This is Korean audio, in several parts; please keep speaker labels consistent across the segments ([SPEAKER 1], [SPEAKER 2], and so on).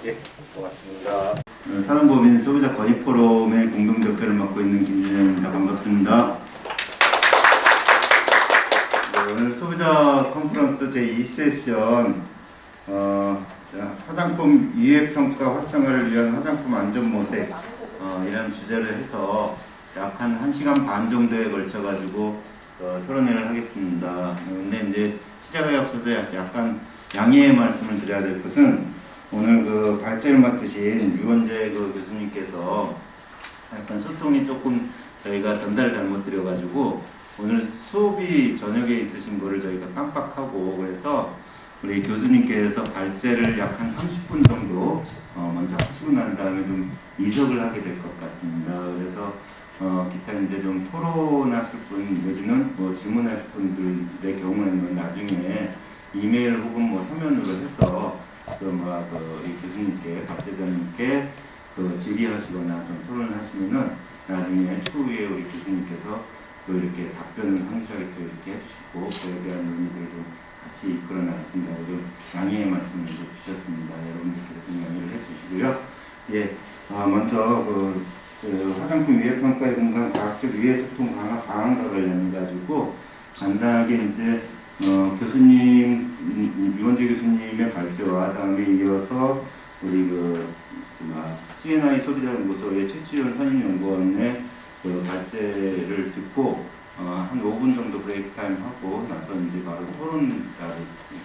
[SPEAKER 1] 예, 고맙습니다.
[SPEAKER 2] 산업법인 소비자 건의 포럼의 공동대표를 맡고 있는 김준현입니다. 반갑습니다. 네, 오늘 소비자 컨퍼런스 제2세션 화장품 유해평가 활성화를 위한 화장품 안전모색 이런 주제를 해서 약 한 1시간 반 정도에 걸쳐 가지고 토론회를 하겠습니다. 근데 이제 시작에 앞서서 약간 양해의 말씀을 드려야 될 것은 오늘 그 발제를 맡으신 유원재 교수님께서 약간 소통이 조금 저희가 전달을 잘못 드려가지고 오늘 수업이 저녁에 있으신 거를 저희가 깜빡하고 그래서 우리 교수님께서 발제를 약 한 30분 정도 먼저 하시고 난 다음에 좀 이석을 하게 될 것 같습니다. 그래서 기타 이제 좀 토론하실 분 내지는 뭐 질문하실 분들의 경우에는 나중에 이메일 혹은 뭐 서면으로 해서 이 교수님께 박재자님께 질의하시거나 좀 토론을 하시면은 나중에 추후에 우리 교수님께서 또 이렇게 답변을 상세하게 또 이렇게 해주시고 그에 대한 논의들을 좀 같이 이끌어 나가신다고 좀 양해의 말씀을 주셨습니다. 여러분들께서 좀 양해를 해주시고요. 예, 먼저 화장품 유해평가에 근거한 과학적 유해소통 강화 방안과 관련해 가지고 간단하게 이제 교수님 유원재 교수님의 발제와 다음에 이어서 우리 CNI 소비자연구소의 최치원 선임연구원의 발제를 듣고 한 5분 정도 브레이크 타임 하고 나서 이제 바로 토론자를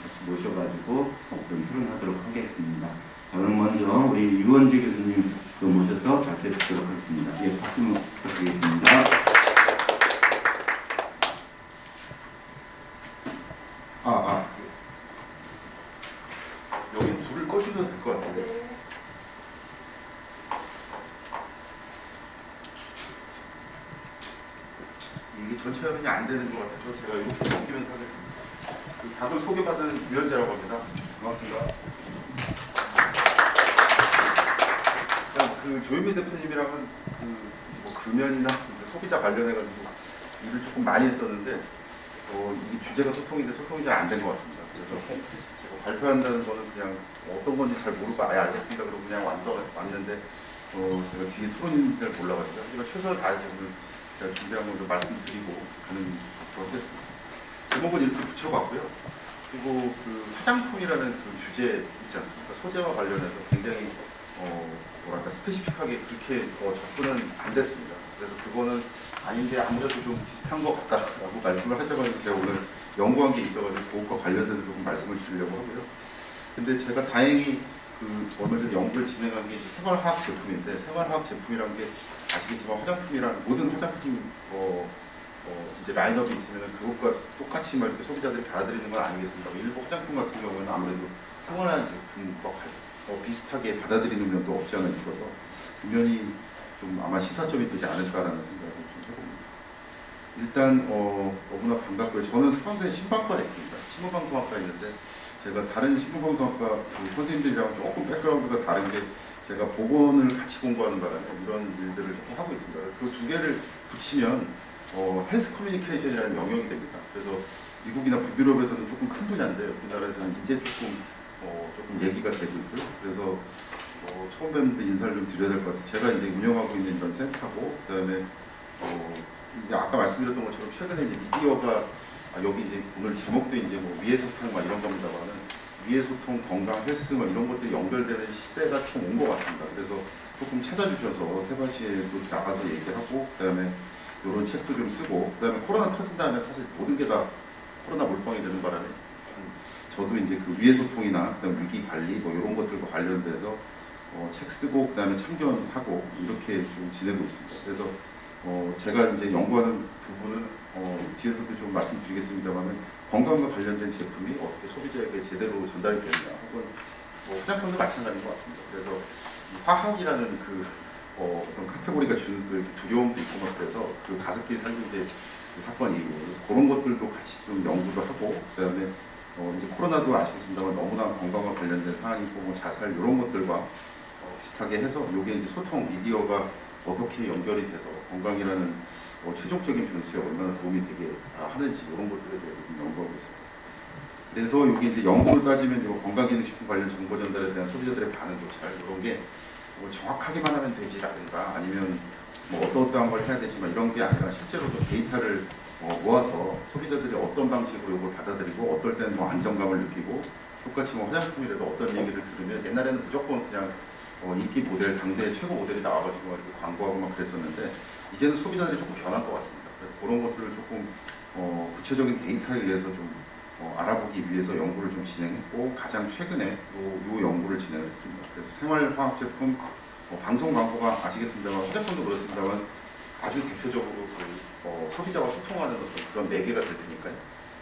[SPEAKER 2] 같이 모셔가지고 좀 토론하도록 하겠습니다. 그럼 먼저 우리 유원재 교수님 모셔서 발제 듣도록 하겠습니다. 예, 박수 부탁드리겠습니다.
[SPEAKER 3] 여기 불을 꺼주셔도 될 것 같은데. 이게 전체 화면이 안 되는 것 같아서 제가 이렇게 넘기면서 하겠습니다. 답을 소개받은 유현재라고 합니다. 반갑습니다. 조현미 대표님이랑은 금연이나 소비자 관련해가지고 일을 조금 많이 했었는데 이 주제가 소통인데 소통이 잘 안 된 것 같습니다. 그래서 제가 발표한다는 거는 그냥 어떤 건지 잘 모르고 알겠습니다. 그러고 그냥 왔는데 제가 뒤에 토론인 줄 몰라가지고 하지만 최선을 다해서 오늘 제가 준비한 걸 좀 말씀드리고 가는 것으로 하겠습니다. 제목은 이렇게 붙여봤고요. 그리고 화장품이라는 주제 있지 않습니까? 소재와 관련해서 굉장히 스페시픽하게 그렇게 접근은 안 됐습니다. 그래서 그거는 아닌데 아무래도 좀 비슷한 것 같다라고 말씀을 하셔가지고 제가 오늘 연구한 게 있어가지고 그것과 관련돼서 조금 말씀을 드리려고 하고요. 근데 제가 다행히 얼마 전에 연구를 진행한 게 생활화학 제품인데 생활화학 제품이라는 게 아시겠지만 화장품이란 모든 화장품 이제 라인업이 있으면 그것과 똑같이 이렇게 소비자들이 받아들이는 건 아니겠습니까? 일부 화장품 같은 경우는 아무래도 생활화학 제품과 비슷하게 받아들이는 면도 없지 않아 있어서 분명히 좀 아마 시사점이 되지 않을까라는 생각을 좀 해봅니다. 일단 너무나 반갑고요. 저는 서강대 신방과에 있습니다. 신문방송학과에 있는데 제가 다른 신문방송학과 선생님들이랑 조금 백그라운드가 다른 게 제가 보건을 같이 공부하는 바람에 이런 일들을 조금 하고 있습니다. 그 두 개를 붙이면 헬스 커뮤니케이션이라는 영역이 됩니다. 그래서 미국이나 북유럽에서는 조금 큰 분야인데 우리나라에서는 이제 조금 얘기가 되고 있고요. 그래서 처음 뵙는데 인사를 좀 드려야 될 것 같아요. 제가 이제 운영하고 있는 이런 센터고, 그 다음에 이제 아까 말씀드렸던 것처럼 최근에 이제 미디어가 여기 이제 오늘 제목도 이제 위해 소통 이런 겁니다만은 위해 소통, 건강, 헬스 이런 것들이 연결되는 시대가 좀 온 것 같습니다. 그래서 조금 찾아주셔서 세바시에도 나가서 얘기하고, 그 다음에 이런 책도 좀 쓰고, 그 다음에 코로나 터진 다음에 사실 모든 게 다 코로나 몰빵이 되는 바람에 저도 이제 위해 소통이나 그다음 위기 관리 이런 것들과 관련돼서 책 쓰고 그다음에 참견하고 이렇게 좀 지내고 있습니다. 그래서 제가 이제 연구하는 부분은 뒤에서도 좀 말씀드리겠습니다만은 건강과 관련된 제품이 어떻게 소비자에게 제대로 전달이 되느냐 혹은 화장품도 마찬가지인 것 같습니다. 그래서 화학이라는 어떤 카테고리가 주는 또 이렇게 두려움도 있고 그래서 가습기 살균제 사건이고 그래서 그런 것들도 같이 좀 연구도 하고 그다음에 이제 코로나도 아시겠습니다만 너무나 건강과 관련된 사항이고 자살 이런 것들과 비슷하게 해서 이게 이제 소통 미디어가 어떻게 연결이 돼서 건강이라는 최종적인 변수에 얼마나 도움이 되게 하는지 이런 것들에 대해서 좀 연구하고 있습니다. 그래서 여기 이제 연구를 따지면 요 건강기능식품 관련 정보 전달에 대한 소비자들의 반응 조찰 이런 게 뭐 정확하게만 하면 되지라든가 아니면 뭐 어떠한 걸 해야 되지만 이런 게 아니라 실제로 좀 데이터를 모아서 소비자들이 어떤 방식으로 이걸 받아들이고 어떨 때는 뭐 안정감을 느끼고 똑같이 뭐 화장품이라도 어떤 얘기를 들으면 옛날에는 무조건 그냥 인기 모델, 당대의 최고 모델이 나와가지고 이렇게 광고하고 막 그랬었는데 이제는 소비자들이 조금 변한 것 같습니다. 그래서 그런 것들을 조금 구체적인 데이터에 의해서 좀 알아보기 위해서 연구를 좀 진행했고 가장 최근에 요 연구를 진행을 했습니다. 그래서 생활화학 제품 방송 광고가 아시겠습니다만 화장품도 그렇습니다만 아주 대표적으로 소비자와 소통하는 어떤 그런 매개가 될 테니까요.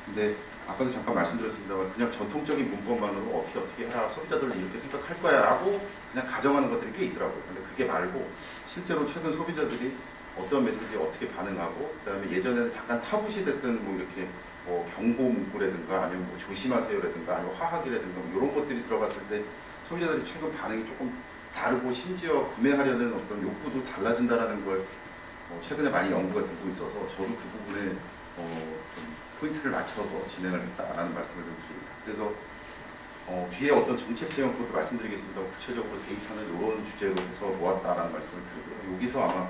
[SPEAKER 3] 근데 아까도 잠깐 말씀드렸습니다만 그냥 전통적인 문법만으로 어떻게 해라 소비자들은 이렇게 생각할 거야 라고 그냥 가정하는 것들이 꽤 있더라고요. 근데 그게 말고 실제로 최근 소비자들이 어떤 메시지에 어떻게 반응하고 그 다음에 예전에는 약간 타부시 됐던 뭐 이렇게 경고 문구라든가 아니면 뭐 조심하세요라든가 아니면 화학이라든가 뭐 이런 것들이 들어갔을 때 소비자들이 최근 반응이 조금 다르고 심지어 구매하려는 어떤 욕구도 달라진다라는 걸 최근에 많이 연구가 되고 있어서 저도 그 부분에 좀 포인트를 맞춰서 진행을 했다라는 말씀을 좀 드립니다. 그래서 뒤에 어떤 정책 제안법도 말씀드리겠습니다. 구체적으로 데이터는 이런 주제로 해서 모았다라는 말씀을 드리고요. 여기서 아마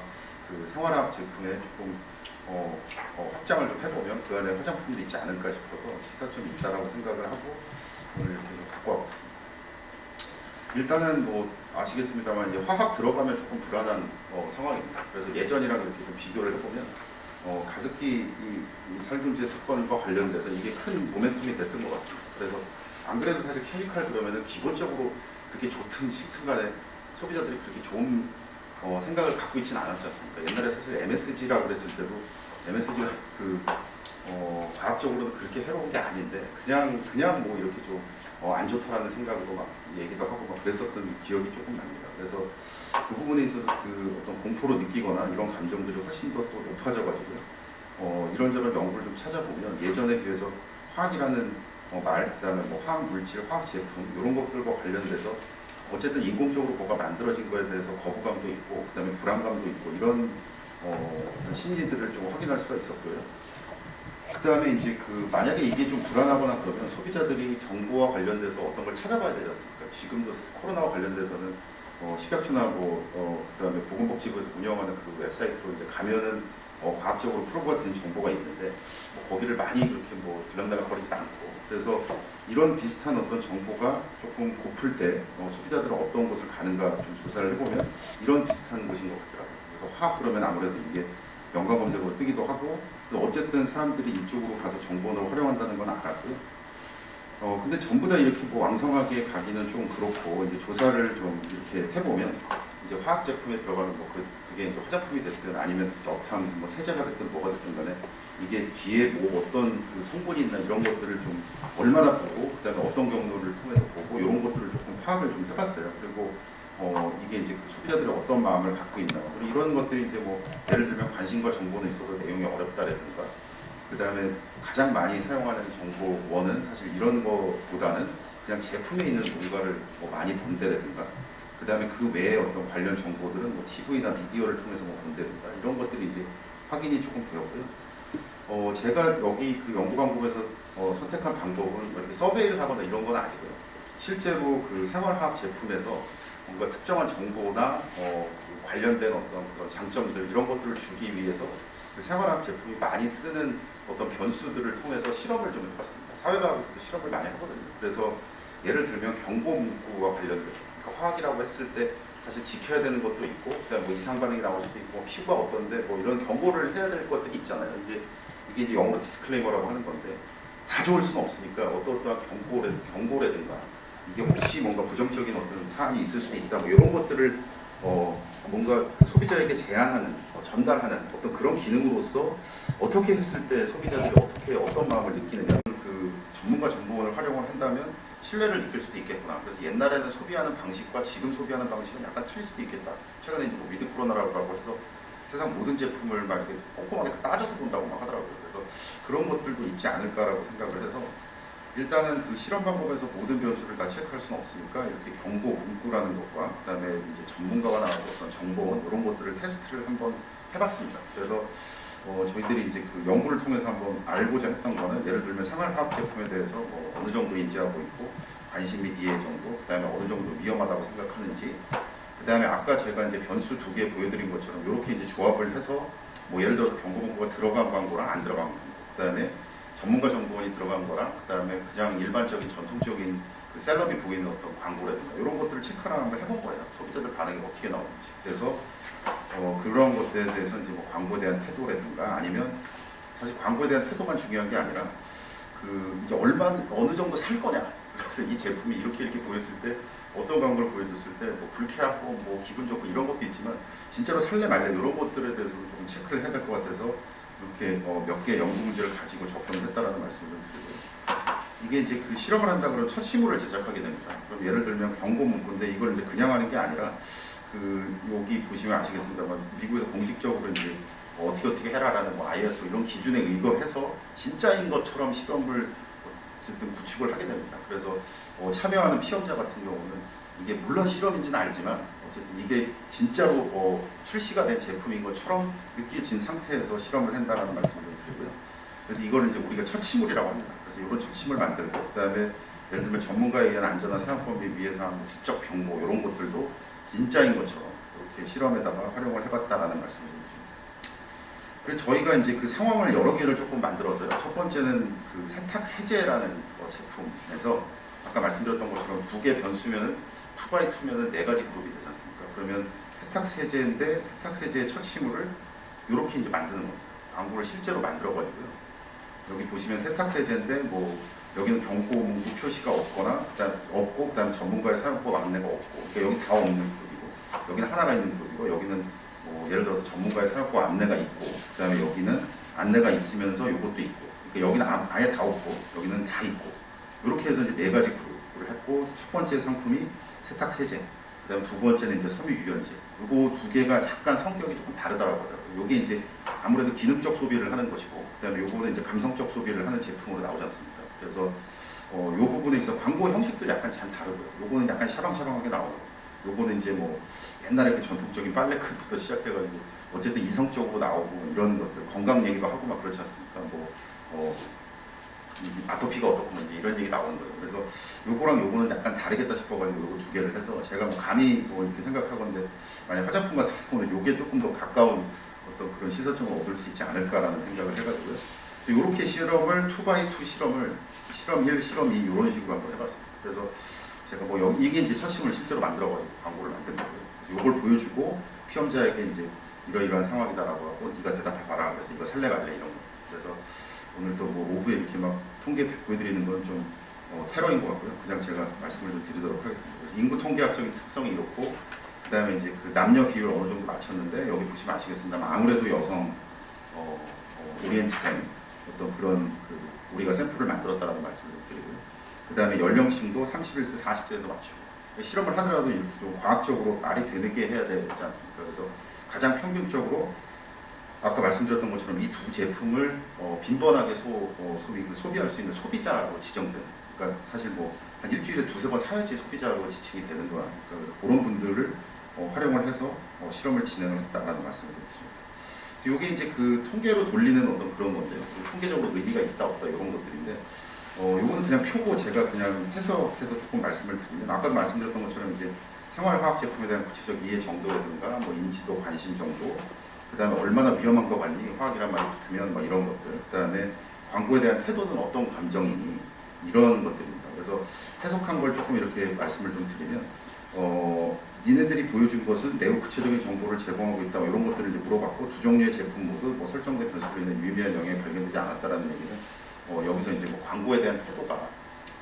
[SPEAKER 3] 그 생활화학 제품에 조금 확장을 좀 해보면 그 안에 화장품도 있지 않을까 싶어서 시사점이 있다라고 생각을 하고 오늘 이렇게 좀 갖고 와봤습니다. 일단은 뭐 아시겠습니다만 이제 화학 들어가면 조금 불안한 상황입니다. 그래서 예전이랑 이렇게 좀 비교를 해보면 가습기 이 살균제 사건과 관련돼서 이게 큰 모멘텀이 됐던 것 같습니다. 그래서 안 그래도 사실 케미칼 그러면은 기본적으로 그렇게 좋든 싫든 간에 소비자들이 그렇게 좋은 생각을 갖고 있지는 않았지 않습니까? 옛날에 사실 MSG라고 그랬을 때도 MSG가 과학적으로는 그렇게 해로운 게 아닌데 그냥 뭐 이렇게 좀 안 좋다라는 생각으로 막 얘기도 하고 막 그랬었던 기억이 조금 납니다. 그래서 그 부분에 있어서 그 어떤 공포로 느끼거나 이런 감정들이 훨씬 더 또 높아져가지고요. 이런저런 연구를 좀 찾아보면 예전에 비해서 화학이라는 말, 그다음에 뭐 화학 물질, 화학 제품 이런 것들과 관련돼서 어쨌든 인공적으로 뭐가 만들어진 거에 대해서 거부감도 있고 그다음에 불안감도 있고 이런 심리들을 좀 확인할 수가 있었고요. 그다음에 이제 만약에 이게 좀 불안하거나 그러면 소비자들이 정보와 관련돼서 어떤 걸 찾아봐야 되지 않습니까? 지금도 코로나와 관련돼서는 식약처나고 그다음에 보건복지부에서 운영하는 그 웹사이트로 이제 가면은 과학적으로 프로브가 된 정보가 있는데 거기를 많이 그렇게 뭐 들락날락거리지 않고 그래서 이런 비슷한 어떤 정보가 조금 고플 때 소비자들은 어떤 곳을 가는가 좀 조사를 해보면 이런 비슷한 곳인 것 같더라고요. 그래서 화학 그러면 아무래도 이게 연관 검색어로 뜨기도 하고 어쨌든 사람들이 이쪽으로 가서 정보를 활용한다는 건 알았고요. 근데 전부 다 이렇게 뭐 왕성하게 가기는 좀 그렇고 이제 조사를 좀 이렇게 해보면 이제 화학 제품에 들어가는 뭐 그게 이제 화장품이 됐든 아니면 어탕 뭐 세제가 됐든 뭐가 됐든 간에 이게 뒤에 뭐 어떤 그 성분이 있나 이런 것들을 좀 얼마나 보고 그다음에 어떤 경로를 통해서 보고 이런 것들을 조금 파악을 좀 해봤어요. 그리고 이게 이제 그 소비자들이 어떤 마음을 갖고 있나 그리고 이런 것들이 이제 뭐 예를 들면 관심과 정보는 있어도 내용이 어렵다라든가 그다음에 가장 많이 사용하는 정보원은 사실 이런 거보다는 그냥 제품에 있는 뭔가를 뭐 많이 본다라든가 그다음에 그 외에 어떤 관련 정보들은 뭐 TV나 미디어를 통해서 뭐 본다든가 이런 것들이 이제 확인이 조금 되었고요. 제가 여기 그 연구 방법에서 선택한 방법은 이렇게 서베이를 하거나 이런 건 아니고요. 실제로 그 생활화학 제품에서 뭔가 특정한 정보나 관련된 어떤 그런 장점들 이런 것들을 주기 위해서 그 생활화학 제품이 많이 쓰는 어떤 변수들을 통해서 실험을 좀 해봤습니다. 사회과학에서도 실험을 많이 하거든요. 그래서 예를 들면 경고 문구와 관련된 그러니까 화학이라고 했을 때 사실 지켜야 되는 것도 있고 그다음에 뭐 이상 반응이 나올 수도 있고 피부가 어떤데 뭐 이런 경고를 해야 될 것들이 있잖아요. 이게 이제 영어로 디스클레이머라고 하는 건데 다 좋을 수는 없으니까 어떠한 경고라든가 이게 혹시 뭔가 부정적인 어떤 사안이 있을 수도 있다 뭐 이런 것들을 뭔가 소비자에게 제안하는 전달하는 어떤 그런 기능으로서 어떻게 했을 때 소비자들이 어떤 마음을 느끼느냐 그 전문가 정보원을 활용을 한다면 신뢰를 느낄 수도 있겠구나. 그래서 옛날에는 소비하는 방식과 지금 소비하는 방식은 약간 틀릴 수도 있겠다. 최근에 이제 뭐 위드 코로나라고 해서 세상 모든 제품을 막 이렇게 꼼꼼하게 따져서 본다고 막 하더라고요. 그래서 그런 것들도 있지 않을까라고 생각을 해서 일단은 그 실험 방법에서 모든 변수를 다 체크할 수는 없으니까 이렇게 경고 문구라는 것과 그다음에 이제 전문가가 나와서 어떤 정보원 이런 것들을 테스트를 한번 해봤습니다. 그래서 저희들이 이제 그 연구를 통해서 한번 알고자 했던 거는 예를 들면 생활화학 제품에 대해서 뭐 어느 정도 인지하고 있고 관심 및 이해 정도, 그다음에 어느 정도 위험하다고 생각하는지, 그다음에 아까 제가 이제 변수 2개 보여드린 것처럼 이렇게 이제 조합을 해서 뭐 예를 들어서 경고문구가 들어간 광고랑 안 들어간 광고, 그다음에 전문가 정보원이 들어간 거랑 그다음에 그냥 일반적인 전통적인 그 셀럽이 보이는 어떤 광고라든가 이런 것들을 체크를 한번 해본 거예요. 소비자들 반응이 어떻게 나오는지. 그래서 그런 것들에 대해서 이제 뭐 광고에 대한 태도라든가 아니면 사실 광고에 대한 태도만 중요한 게 아니라 그 이제 어느 정도 살 거냐. 그래서 이 제품이 이렇게 보였을 때 어떤 광고를 보여줬을 때 뭐 불쾌하고 뭐 기분 좋고 이런 것도 있지만 진짜로 살래 말래 이런 것들에 대해서 좀 체크를 해야 될 것 같아서 이렇게 몇 개의 연구 문제를 가지고 접근을 했다라는 말씀을 좀 드리고요. 이게 이제 그 실험을 한다 그러면 첫 시물을 제작하게 됩니다. 그럼 예를 들면 경고 문구인데 이걸 이제 그냥 하는 게 아니라 그 여기 보시면 아시겠습니다만 미국에서 공식적으로 이제 어떻게 해라라는 뭐 ISO 이런 기준에 의거해서 진짜인 것처럼 실험을 어쨌든 구축을 하게 됩니다. 그래서 참여하는 피험자 같은 경우는 이게 물론 실험인지는 알지만 어쨌든 이게 진짜로 출시가 된 제품인 것처럼 느껴진 상태에서 실험을 한다는 말씀을 드리고요. 그래서 이걸 이제 우리가 첫 치물이라고 합니다. 그래서 이런 첫 치물 만들고 그다음에 예를 들면 전문가에 의한 안전한 사용법 및 위해서 직접 경고 이런 것들도 진짜인 것처럼 이렇게 실험에다가 활용을 해봤다라는 말씀을 드립니다. 그래서 저희가 이제 그 상황을 여러 개를 조금 만들어서요. 첫 번째는 그 세탁 세제라는 제품에서 아까 말씀드렸던 것처럼 2개 변수면은 2x2면은 4가지 그룹이 되지 않습니까? 그러면 세탁 세제인데 세탁 세제의 첫 시물을 이렇게 이제 만드는 겁니다. 광고를 실제로 만들어가지고요. 여기 보시면 세탁 세제인데 뭐 여기는 경고 문구 표시가 없거나 그다음 전문가의 사용법 안내가 없고 그러니까 여기 다 없는 그룹이고 여기는 하나가 있는 그룹이고 여기는 뭐 예를 들어서 전문가의 사용법 안내가 있고 그다음에 여기는 안내가 있으면서 이것도 있고 그러니까 여기는 아예 다 없고 여기는 다 있고 이렇게 해서 이제 4가지 그룹을 했고 첫 번째 상품이 세탁 세제, 그다음 두 번째는 이제 섬유 유연제. 이거 2개가 약간 성격이 조금 다르다고 하더라고요. 이게 이제 아무래도 기능적 소비를 하는 것이고, 그다음에 요거는 이제 감성적 소비를 하는 제품으로 나오지 않습니까? 그래서 요 부분에 있어서 광고 형식도 약간 참 다르고요. 요거는 약간 샤방샤방하게 나오고, 요거는 이제 뭐 옛날에 그 전통적인 빨래끈부터 시작해가지고 어쨌든 이성적으로 나오고 이런 것들 건강 얘기도 하고 막 그렇지 않습니까? 아토피가 어떻고 뭐 이런 얘기 나오는 거예요. 그래서 요거랑 요거는 약간 다르겠다 싶어가지고 요거 2개를 해서 제가 뭐 감히 뭐 이렇게 생각하건데 만약 화장품 같은 경우는 요게 조금 더 가까운 어떤 그런 시설점을 얻을 수 있지 않을까라는 생각을 해가지고요. 그래서 요렇게 실험을 2x2 실험을 실험 1, 실험 2 이런 식으로 한번 해봤습니다. 그래서 제가 뭐 이게 이제 첫 심을 실제로 만들어가지고 광고를 만든 거고요. 그래서 요걸 보여주고 피험자에게 이제 이러이러한 상황이다라고 하고 네가 대답해봐라. 그래서 이거 살래 말래 이런 거. 그래서 오늘도 뭐 오후에 이렇게 막 통계 보여드리는 건 좀 테러인 것 같고요. 그냥 제가 말씀을 좀 드리도록 하겠습니다. 그래서 인구 통계학적인 특성이 이렇고, 그 다음에 이제 그 남녀 비율 어느 정도 맞췄는데 여기 보시면 아시겠습니다만 아무래도 여성 오리엔트된 어떤 그런 그 우리가 샘플을 만들었다라는 말씀을 좀 드리고요. 그 다음에 연령층도 31세, 40세에서 맞추고 실험을 하더라도 이렇게 좀 과학적으로 말이 되게 해야 되지 않습니까? 그래서 가장 평균적으로 아까 말씀드렸던 것처럼 이 2 제품을 빈번하게 소비할 수 있는 소비자로 지정된, 그러니까 사실 뭐 한 일주일에 2~3번 사야지 소비자로 지칭이 되는 거 아닙니까? 그래서 그런 분들을 활용을 해서 실험을 진행을 했다라는 말씀을 드립니다. 그래서 이게 이제 그 통계로 돌리는 어떤 그런 건데요. 통계적으로 의미가 있다 없다 이런 것들인데, 요거는 그냥 표고 제가 그냥 해석해서 조금 말씀을 드리면 아까 말씀드렸던 것처럼 이제 생활화학 제품에 대한 구체적 이해 정도라든가 뭐 인지도, 관심 정도, 그 다음에 얼마나 위험한 거 관리, 화학이란 말이 붙으면 뭐 이런 것들, 그 다음에 광고에 대한 태도는 어떤 감정이니 이런 것들입니다. 그래서 해석한 걸 조금 이렇게 말씀을 좀 드리면 니네들이 보여준 것은 매우 구체적인 정보를 제공하고 있다 이런 것들을 이제 물어봤고 2 종류의 제품 모두 뭐 설정된 변수로 인해 유의미한 영향이 발견되지 않았다라는 얘기는 여기서 이제 뭐 광고에 대한 태도가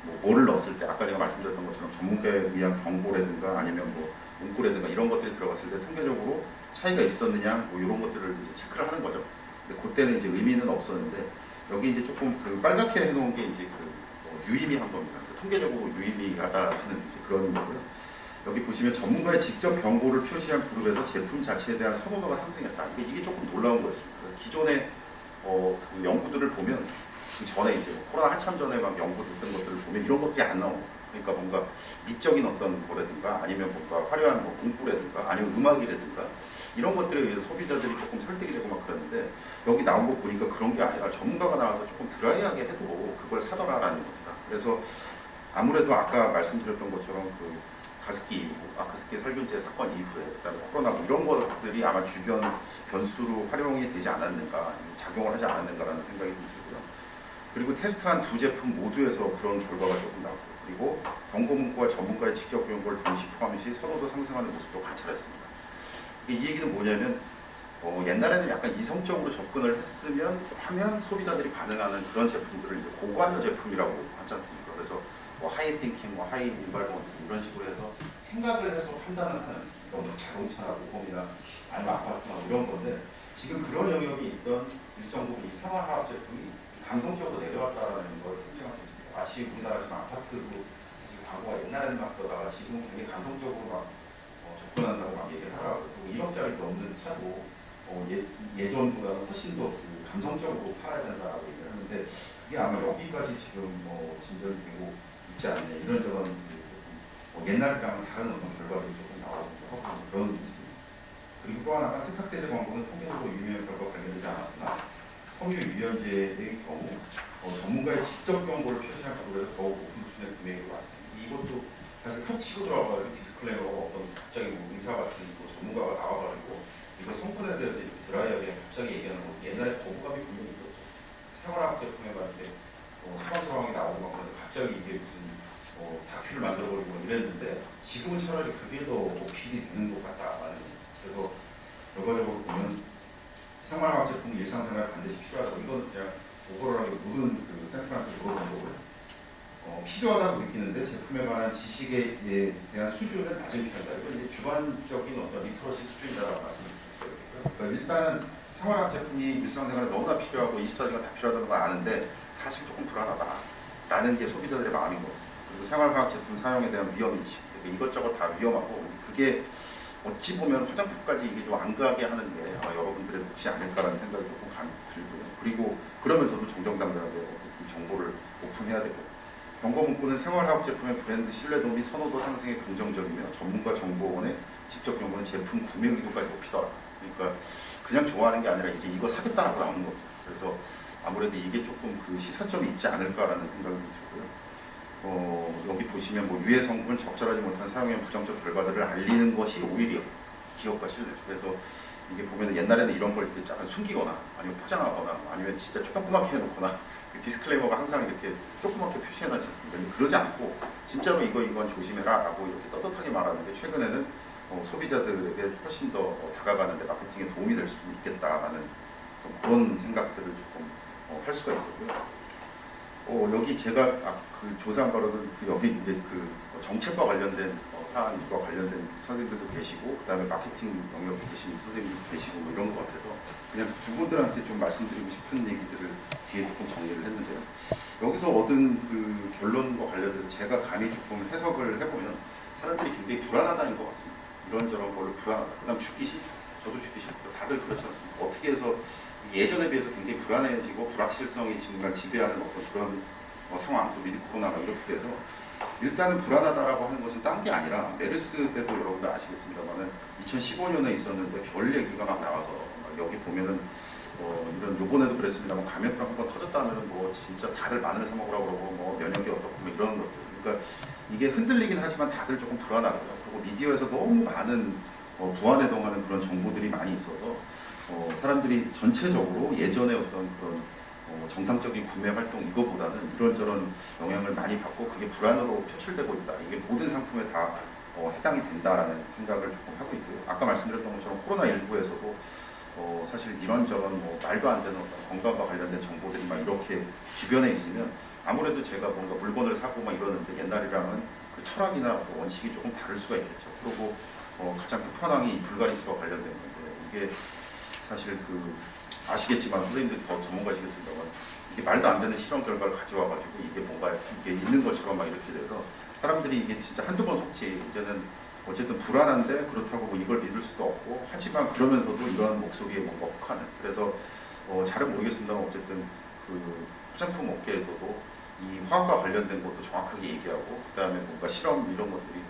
[SPEAKER 3] 뭐 뭐를 넣었을 때 아까 제가 말씀드렸던 것처럼 전문가에 의한 경고라든가 아니면 뭐 문구라든가 이런 것들이 들어갔을 때 통계적으로 차이가 있었느냐 뭐 이런 것들을 이제 체크를 하는 거죠. 근데 그때는 이제 의미는 없었는데 여기 이제 조금 그 빨갛게 해놓은 게 이제 그 유의미한 겁니다. 통계적으로 유의미하다는 이제 그런 거고요. 여기 보시면 전문가의 직접 경고를 표시한 그룹에서 제품 자체에 대한 선호도가 상승했다. 이게 조금 놀라운 거였습니다. 그래서 기존의 그 연구들을 보면 그 전에 이제 코로나 한참 전에 막 연구됐던 것들을 보면 이런 것들이 안 나오고, 그러니까 뭔가 미적인 어떤 거라든가 아니면 뭔가 화려한 뭐 문구라든가 아니면 음악이라든가 이런 것들에 의해서 소비자들이 조금 설득이 되고 막 그러는데 여기 나온 거 보니까 그런 게 아니라 전문가가 나와서 조금 드라이하게 해도 그걸 사더라라는 겁니다. 그래서 아무래도 아까 말씀드렸던 것처럼 그 가습기 이후, 가습기 살균제 사건 이후에 그다음에 코로나 뭐 이런 것들이 아마 주변 변수로 활용이 되지 않았는가, 작용을 하지 않았는가라는 생각이 좀 들고요. 그리고 테스트한 두 제품 모두에서 그런 결과가 조금 나왔고, 그리고 경고 문구와 전문가의 직접 경고를 동시 포함 시 선호도 상승하는 모습도 관찰했습니다. 이 얘기는 뭐냐면 옛날에는 약간 이성적으로 접근을 하면 소비자들이 반응하는 그런 제품들을 이제 고관여 제품이라고 하지 않습니까? 그래서 뭐 하이 띵킹, 뭐 하이 인발먼트 이런 식으로 해서 생각을 해서 판단을 하는 뭐 자동차나 보험이나 아니면 아파트나 뭐 이런 건데 지금 그런 영역이 있던 일정 부분 이 생활화학 제품이 감성적으로 내려왔다는 걸 생각할 수 있습니다. 마치 우리나라 지금 아파트도 과거가 옛날에는 막 그러다가 지금 굉장히 감성적으로 막 접근한다고 막 얘기를 하더라고요. 1억짜리 넘는 차도 예전보다는 훨씬 더 감성적으로 팔아야 된다라고 얘기를 하는데 그게 아마 여기까지 지금 진전이 되고 있지 않냐 이런저런 옛날이랑은 다른 어떤 결과들이 조금 나오고 그런 게 있습니다. 그리고 또 하나가 세탁세제 광고는 통계적으로 유명한 결과 관련되지 않았으나 섬유 유연제의 경우 전문가의 직접 경고를 표시한 거에서 더욱 높은 수준의 금액으로 왔습니다. 이것도 사실 탁 치고 들어가가지고 디스클레이머가 어떤 갑자기 뭐 의사 같은 전문가가 나와가지고 이거 성분에 대해서 이렇게 드라이하게 갑자기 얘기하는 거 옛날에 거부감이 분명히 있었죠. 생활화학 제품에 관して사망 상황이 나오고 막 그래서 갑자기 이게 무슨 다큐를 만들어버리고 이랬는데 지금은 차라리 그게 더 어필이 되는 것 같다라는 거죠. 그래서 결과적으로 보면 생활화학 제품 일상생활에 반드시 필요하다고 이건 그냥 오버롤하게 모든 그 샘플한테 물어본 거고요. 필요하다고 느끼는데 제품에 관한 지식에 대한 수준은 낮은 편이다. 이건 이제 주관적인 어떤 리터러시 수준이라고 말씀드렸어요. 그러니까 일단은 생활화학 제품이 일상생활에 너무나 필요하고 24시간 다 필요하다는 걸 아는데 사실 조금 불안하다라는 게 소비자들의 마음인 것 같습니다. 그리고 생활화학 제품 사용에 대한 위험인식, 이것저것 다 위험하고 그게 어찌 보면 화장품까지 이게 좀 안 가게 하는 게 여러분들의 몫이 아닐까라는 생각이 조금 들고요. 그리고 그러면서도 정정당당하게 어떤 정보를 오픈해야 되고 경고 문구는 생활화학 제품의 브랜드 신뢰도 및 선호도 상승에 긍정적이며 전문가 정보원의 직접 경고는 제품 구매 의도까지 높이더라. 그러니까 그냥 좋아하는 게 아니라 이제 이거 사겠다라고 나오는 거죠. 그래서 아무래도 이게 조금 그 시사점이 있지 않을까라는 생각이 들고요. 여기 보시면 뭐 유해 성분 적절하지 못한 사용의 부정적 결과들을 알리는 것이 오히려 기업과 신뢰. 그래서 이게 보면 옛날에는 이런 걸 약간 숨기거나 아니면 포장하거나 아니면 진짜 조그맣게 해놓거나 그 디스클레이머가 항상 이렇게 조그맣게 표시해놨지 않습니까? 그러지 않고 진짜로 이건 조심해라 라고 이렇게 떳떳하게 말하는데 최근에는 소비자들에게 훨씬 더 다가가는데 마케팅에 도움이 될 수 있겠다라는 그런 생각들을 조금 할 수가 있었고요. 여기 제가 그 조사한 거로는 여기 이제 그 정책과 관련된 사안과 관련된 선생님들도 계시고 그다음에 마케팅 영역에 계신 선생님들도 계시고 뭐 이런 것 같아서 그냥 두 분들한테 좀 말씀드리고 싶은 얘기들을 뒤에 조금 정리를 했는데요. 여기서 얻은 그 결론과 관련돼서 제가 감히 조금 해석을 해보면 사람들이 굉장히 불안하다는 것 같습니다. 이런저런 걸로 불안하다. 그다음 죽기 싫다. 저도 죽기 싫고 다들 그렇지 않습니까? 어떻게 해서 예전에 비해서 굉장히 불안해지고 불확실성이 지배하는 어떤 그런 상황, 또 미드 코로나가 이렇게 돼서 일단은 불안하다라고 하는 것은 딴 게 아니라 메르스 때도 여러분들 아시겠습니다만은 2015년에 있었는데 별 얘기가 막 나와서 여기 보면은 이런 요번에도 그랬습니다만 감염병 한번 터졌다면 뭐 진짜 다들 마늘 사 먹으라고 그러고 뭐 면역이 어떻고 뭐 이런 것들. 그러니까 이게 흔들리긴 하지만 다들 조금 불안하고요. 그리고 미디어에서 너무 많은 부안해동하는 그런 정보들이 많이 있어서 사람들이 전체적으로 예전에 어떤 그런 정상적인 구매 활동 이거보다는 이런저런 영향을 많이 받고 그게 불안으로 표출되고 있다. 이게 모든 상품에 다 해당이 된다라는 생각을 조금 하고 있고요. 아까 말씀드렸던 것처럼 코로나19에서도 사실 이런저런 말도 안 되는 어떤 건강과 관련된 정보들이 막 이렇게 주변에 있으면 아무래도 제가 뭔가 물건을 사고 막 이러는데 옛날이랑은 그 철학이나 원칙이 조금 다를 수가 있겠죠. 그리고 가장 끝판왕이 불가리스와 관련된 건데 이게 사실 아시겠지만 선생님들이 더 전문가시겠습니다만 이게 말도 안 되는 실험 결과를 가져와가지고 이게 뭔가 이게 있는 것처럼 막 이렇게 돼서 사람들이 이게 진짜 한두 번 속지 이제는 어쨌든 불안한데 그렇다고 뭐 이걸 믿을 수도 없고 하지만 그러면서도 이런 목소리에 뭔가 혹하는 그래서 잘은 모르겠습니다만 어쨌든 그 화장품 업계에서도 이 화학과 관련된 것도 정확하게 얘기하고 그 다음에 뭔가 실험 이런 것들이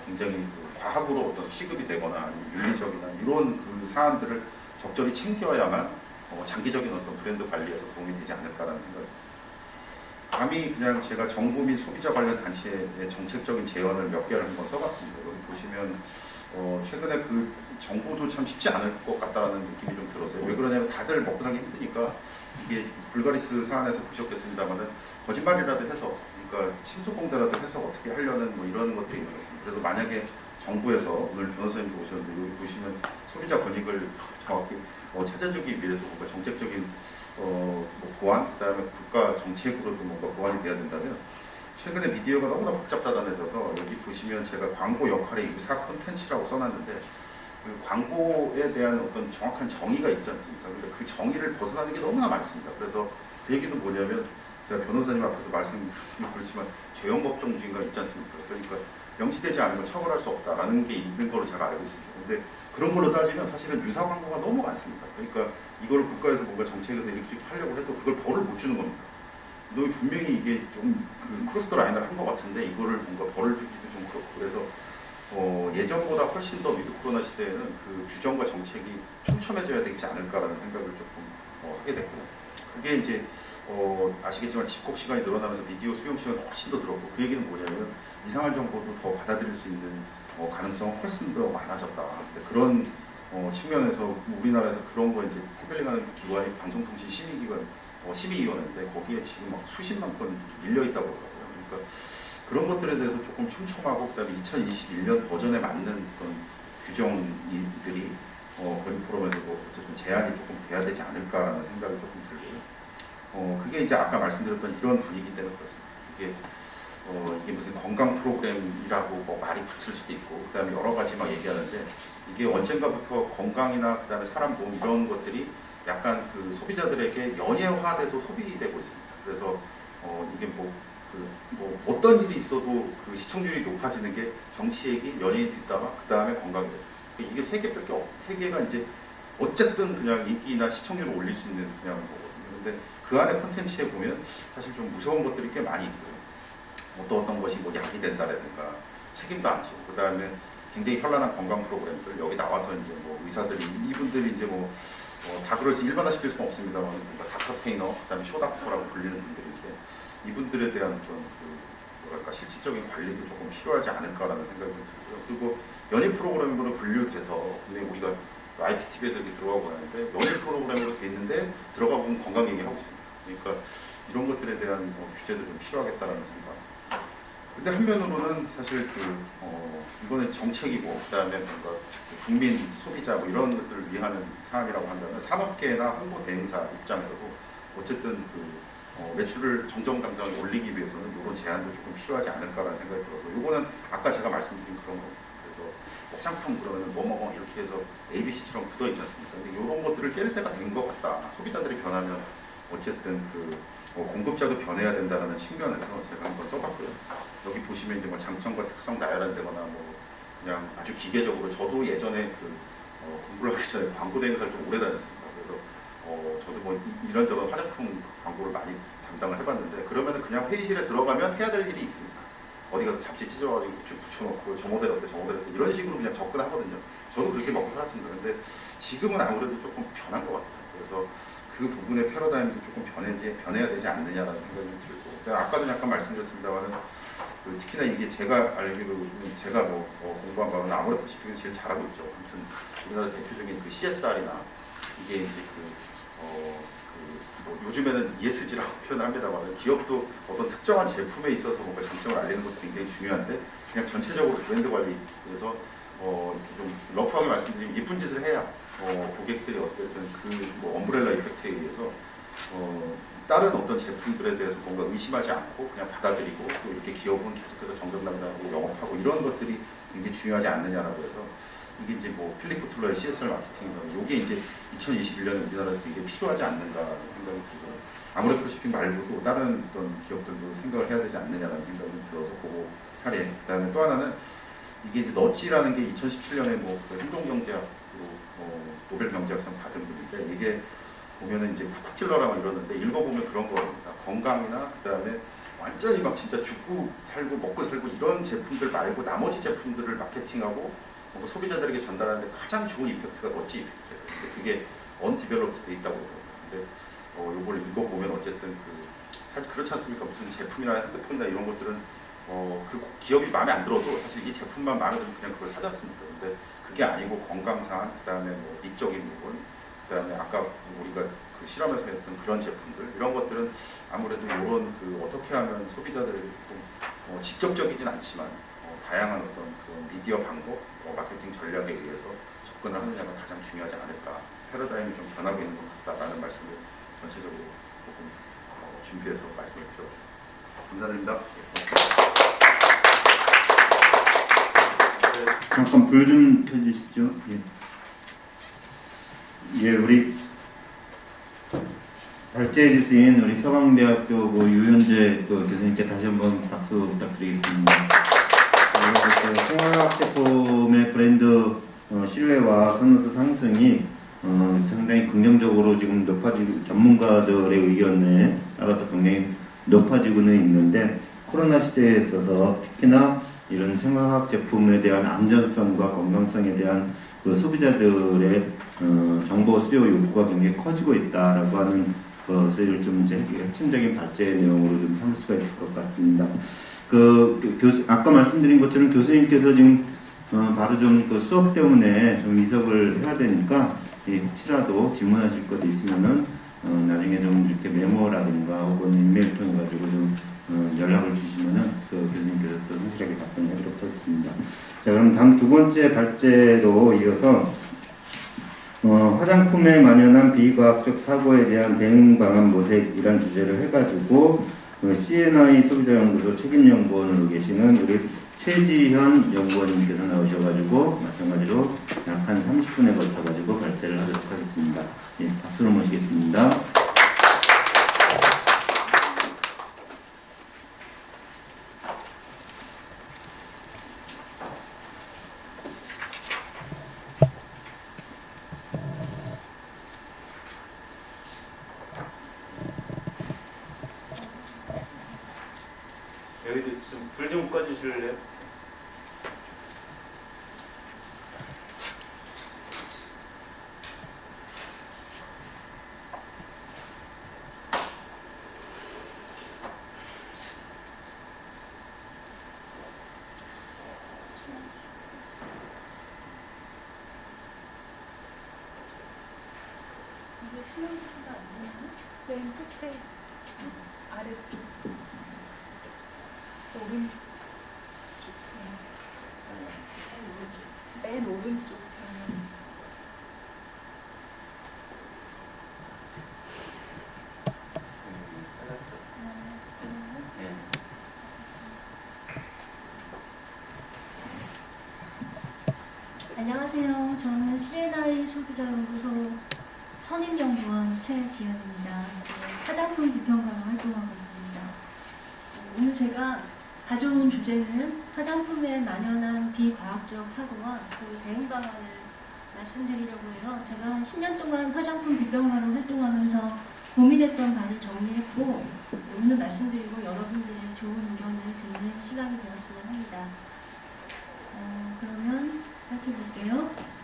[SPEAKER 3] 굉장히 그 과학으로 어떤 취급이 되거나 아니면 윤리적이나 이런 그 사안들을 적절히 챙겨야만 장기적인 어떤 브랜드 관리에서 도움이 되지 않을까라는 생각입니다. 감히 그냥 제가 정부 및 소비자 관련 단체의 정책적인 제언을 몇 개를 한번 써봤습니다. 여기 보시면 최근에 그 정부도 참 쉽지 않을 것 같다는 느낌이 좀 들었어요. 왜 그러냐면 다들 먹고 살기 힘드니까 이게 불가리스 사안에서 보셨겠습니다만은 거짓말이라도 해서 그러니까 침수공대라도 해서 어떻게 하려는 뭐 이런 것들이 있는 것입니다. 그래서 만약에 정부에서 오늘 변호사님도 오셨는데 여기 보시면 소비자 권익을 정확히 찾아주기 위해서 뭔가 정책적인 뭐 보완, 그다음에 국가 정책으로도 뭔가 보완이 돼야 된다면 최근에 미디어가 너무나 복잡다단해져서 여기 보시면 제가 광고 역할의 유사 콘텐츠라고 써놨는데 그 광고에 대한 어떤 정확한 정의가 있지 않습니까? 근데 그 정의를 벗어나는 게 너무나 많습니다. 그래서 그 얘기는 뭐냐면 제가 변호사님 앞에서 말씀드리기 그렇지만 죄형법정주의가 있지 않습니까? 그러니까 명시되지 않으면 처벌할 수 없다라는 게 있는 걸로 제가 알고 있습니다. 근데 그런 걸로 따지면 사실은 유사 광고가 너무 많습니다. 그러니까 이걸 국가에서 뭔가 정책에서 이렇게 하려고 해도 그걸 벌을 못 주는 겁니다. 너 분명히 이게 좀그 크로스 더 라인을 한 것 같은데 이거를 뭔가 벌을 주기도 좀 그렇고 그래서 예전보다 훨씬 더 위드 코로나 시대에는 그 규정과 정책이 촘촘해져야 되지 않을까라는 생각을 조금 하게 됐고요. 그게 이제 아시겠지만 집콕 시간이 늘어나면서 미디어 수용 시간이 훨씬 더 늘었고 그 얘기는 뭐냐면 이상한 정보도 더 받아들일 수 있는 가능성은 훨씬 더 많아졌다. 그런 측면에서 우리나라에서 그런 거 이제 해결하는 기관이 방송통신심의기관 심의위원회인데 거기에 지금 막 수십만 건 밀려 있다고 그러더라고요. 그러니까 그런 것들에 대해서 조금 촘촘하고 그다음에 2021년 버전에 맞는 어떤 규정들이 권익 포럼에서도 어쨌든 제한이 조금 돼야 되지 않을까라는 생각이 조금 들고요. 그게 이제 아까 말씀드렸던 이런 분위기 때문에 그렇습니다. 이게 무슨 건강 프로그램이라고 뭐 말이 붙을 수도 있고 그다음에 여러 가지 막 얘기하는데 이게 언젠가부터 건강이나 그다음에 사람 몸 이런 것들이 약간 그 소비자들에게 연예화돼서 소비되고 있습니다. 그래서 이게 뭐 어떤 일이 있어도 그 시청률이 높아지는 게 정치 얘기, 연예인 뒷담화, 그 다음에 건강이죠. 이게 세 개가 이제 어쨌든 그냥 인기나 시청률을 올릴 수 있는 그냥 거거든요. 근데 그 안에 콘텐츠에 보면 사실 좀 무서운 것들이 꽤 많이 있고요. 어떤 것이 뭐 약이 된다라든가 책임도 안 지고 그 다음에 굉장히 현란한 건강 프로그램들 여기 나와서 이제 뭐 의사들이 이분들이 이제 다 그럴 수 일반화시킬 수는 없습니다만 그러니까 닥터테이너 그다음에 쇼닥터라고 불리는 분들인데 이분들에 대한 어떤 뭐랄까 실질적인 관리도 조금 필요하지 않을까라는 생각이 들고요. 그리고 연예 프로그램으로 분류돼서 근데 우리가 IPTV에서 이렇게 들어가고 하는데 연예 프로그램으로 돼 있는데 들어가 보면 건강 얘기하고 있습니다. 그러니까 이런 것들에 대한 규제도 좀 필요하겠다라는 생각. 근데 한면으로는 사실 이거는 정책이고 그다음에 뭔가 국민 소비자 뭐 이런 것들을 위하는 사안이라고 한다면 산업계나 홍보 대행사 입장에서도 어쨌든 매출을 정정당당히 올리기 위해서는 이런 제한도 조금 필요하지 않을까라는 생각이 들어서 이거는 아까 제가 말씀드린 그런 겁니다. 그래서 상품 그러면 뭐뭐 이렇게 해서 ABC처럼 굳어 있지 않습니까? 근데 이런 것들을 깰 때가 된 것 같다. 소비자들이 변하면 어쨌든 공급자도 변해야 된다는 측면에서 제가 한번 써봤고요. 여기 보시면 이제 뭐 장점과 특성 나열한다거나 뭐 그냥 아주 기계적으로 저도 예전에 공부를 하기 전에 광고 대행사를 좀 오래 다녔습니다. 그래서 저도 뭐 이런저런 화장품 광고를 많이 담당을 해봤는데 그러면은 그냥 회의실에 들어가면 해야 될 일이 있습니다. 어디 가서 잡지 찢어가지고 쭉 붙여놓고 저 모델 어때 저 모델 어때 이런 식으로 그냥 접근하거든요. 저도 그렇게 먹고 살았습니다. 근데 지금은 아무래도 조금 변한 것 같아요. 그래서 그 부분의 패러다임도 조금 변해야 되지 않느냐라는 생각이 들고 아까도 약간 말씀드렸습니다만은 특히나 이게 제가 알기로 제가 공부한 바로는 아무래도 시중에서 제일 잘하고 있죠. 아무튼 우리나라 대표적인 그 CSR이나 이게 이제 요즘에는 ESG라고 표현을 합니다만 기업도 어떤 특정한 제품에 있어서 뭔가 장점을 알리는 것도 굉장히 중요한데 그냥 전체적으로 브랜드 관리에서 이렇게 좀 러프하게 말씀드리면 예쁜 짓을 해야 고객들이 어쨌든 엄브렐라 이펙트에 의해서 다른 어떤 제품들에 대해서 뭔가 의심하지 않고 그냥 받아들이고 또 이렇게 기업은 계속해서 정정당당하고 영업하고 이런 것들이 굉장히 중요하지 않느냐라고 해서 이게 이제 필립 부틀러의 CSR 마케팅이라는 이게 이제 2021년에 우리나라에서 이게 필요하지 않는가라는 생각이 들고 아무래도 쇼핑 말고도 다른 어떤 기업들도 생각을 해야 되지 않느냐라는 생각이 들어서 그거 사례. 그다음에 또 하나는 이게 이제 너찌라는 게 2017년에 행동경제학으로 노벨 경제학상 받은 분인데 이게 보면은 이제 쿡쿡 찔러라 막 이러는데 읽어보면 그런 거입니다. 건강이나 그다음에 완전히 막 진짜 죽고 살고 먹고 살고 이런 제품들 말고 나머지 제품들을 마케팅하고 뭔가 소비자들에게 전달하는데 가장 좋은 이펙트가 멋지 이펙트예요. 근데 그게 언디벨롭드 돼 있다고 그러거든요. 근데 요걸 읽어보면 어쨌든 사실 그렇지 않습니까? 무슨 제품이나 핸드폰이나 이런 것들은 그 기업이 마음에 안 들어도 사실 이 제품만 마음에 들면 그냥 그걸 사지 않습니까? 근데 그게 아니고 건강상, 그 다음에 뭐 미적인 부분, 그 다음에 아까 우리가 그 실험에서 했던 그런 제품들, 이런 것들은 아무래도 이런 어떻게 하면 소비자들에게 좀 직접적이진 않지만 다양한 어떤 그런 미디어 방법, 마케팅 전략에 의해서 접근을 하느냐가 가장 중요하지 않을까. 패러다임이 좀 변하고 있는 것 같다라는 말씀을 전체적으로 조금 준비해서 말씀을 드려봤습니다. 감사드립니다.
[SPEAKER 2] 잠깐 불 좀 켜주시죠. 예, 우리 발제해 주신 우리 서강대학교 유현재 교수님께 다시 한번 박수 부탁드리겠습니다. 생활화학 제품의 브랜드 신뢰와 선호도 상승이 상당히 긍정적으로 지금 높아지고, 전문가들의 의견에 따라서 굉장히 높아지고는 있는데, 코로나 시대에 있어서 특히나 이런 생화학 제품에 대한 안전성과 건강성에 대한 소비자들의 정보 수요 욕구가 굉장히 커지고 있다라고 하는 것을 좀 이제 핵심적인 발제의 내용으로 좀 삼을 수가 있을 것 같습니다. 아까 말씀드린 것처럼 교수님께서 지금 바로 좀 수업 때문에 좀 이석을 해야 되니까, 혹시라도 질문하실 것 있으면은 나중에 좀 이렇게 메모라든가 혹은 이메일 통해 가지고 좀 연락을 주시면은 교수님께서 또 성실하게 답변하도록 하겠습니다. 자, 그럼 다음 두 번째 발제로 이어서 화장품에 만연한 비과학적 사고에 대한 대응 방안 모색이란 주제를 해가지고 CNI 소비자연구소 책임연구원으로 계시는 우리 최지현 연구원님께서 나오셔가지고 마찬가지로 약 한 30분에 걸쳐가지고 발제를 하도록 하겠습니다. 예, 박수로 모시겠습니다. 여기도 좀 불 좀 꺼주실래요?
[SPEAKER 1] 이게 실험부터가 안 되나요? 맨 끝에 아래쪽 오른쪽 맨 오른쪽 방향.
[SPEAKER 4] 안녕하세요. 저는 CNI 소비자연구소 선임연구원 최지연입니다. 화장품 비평가로 활동하고 있습니다. 오늘 제가 가져온 주제는 화장품에 만연한 비과학적 사고와 그 대응 방안을 말씀드리려고 해요. 제가 한 10년 동안 화장품 비평가로 활동하면서 고민했던 바를 정리했고, 오늘 말씀드리고 여러분들의 좋은 의견을 듣는 시간이 되었으면 합니다. 그러면 살펴볼게요.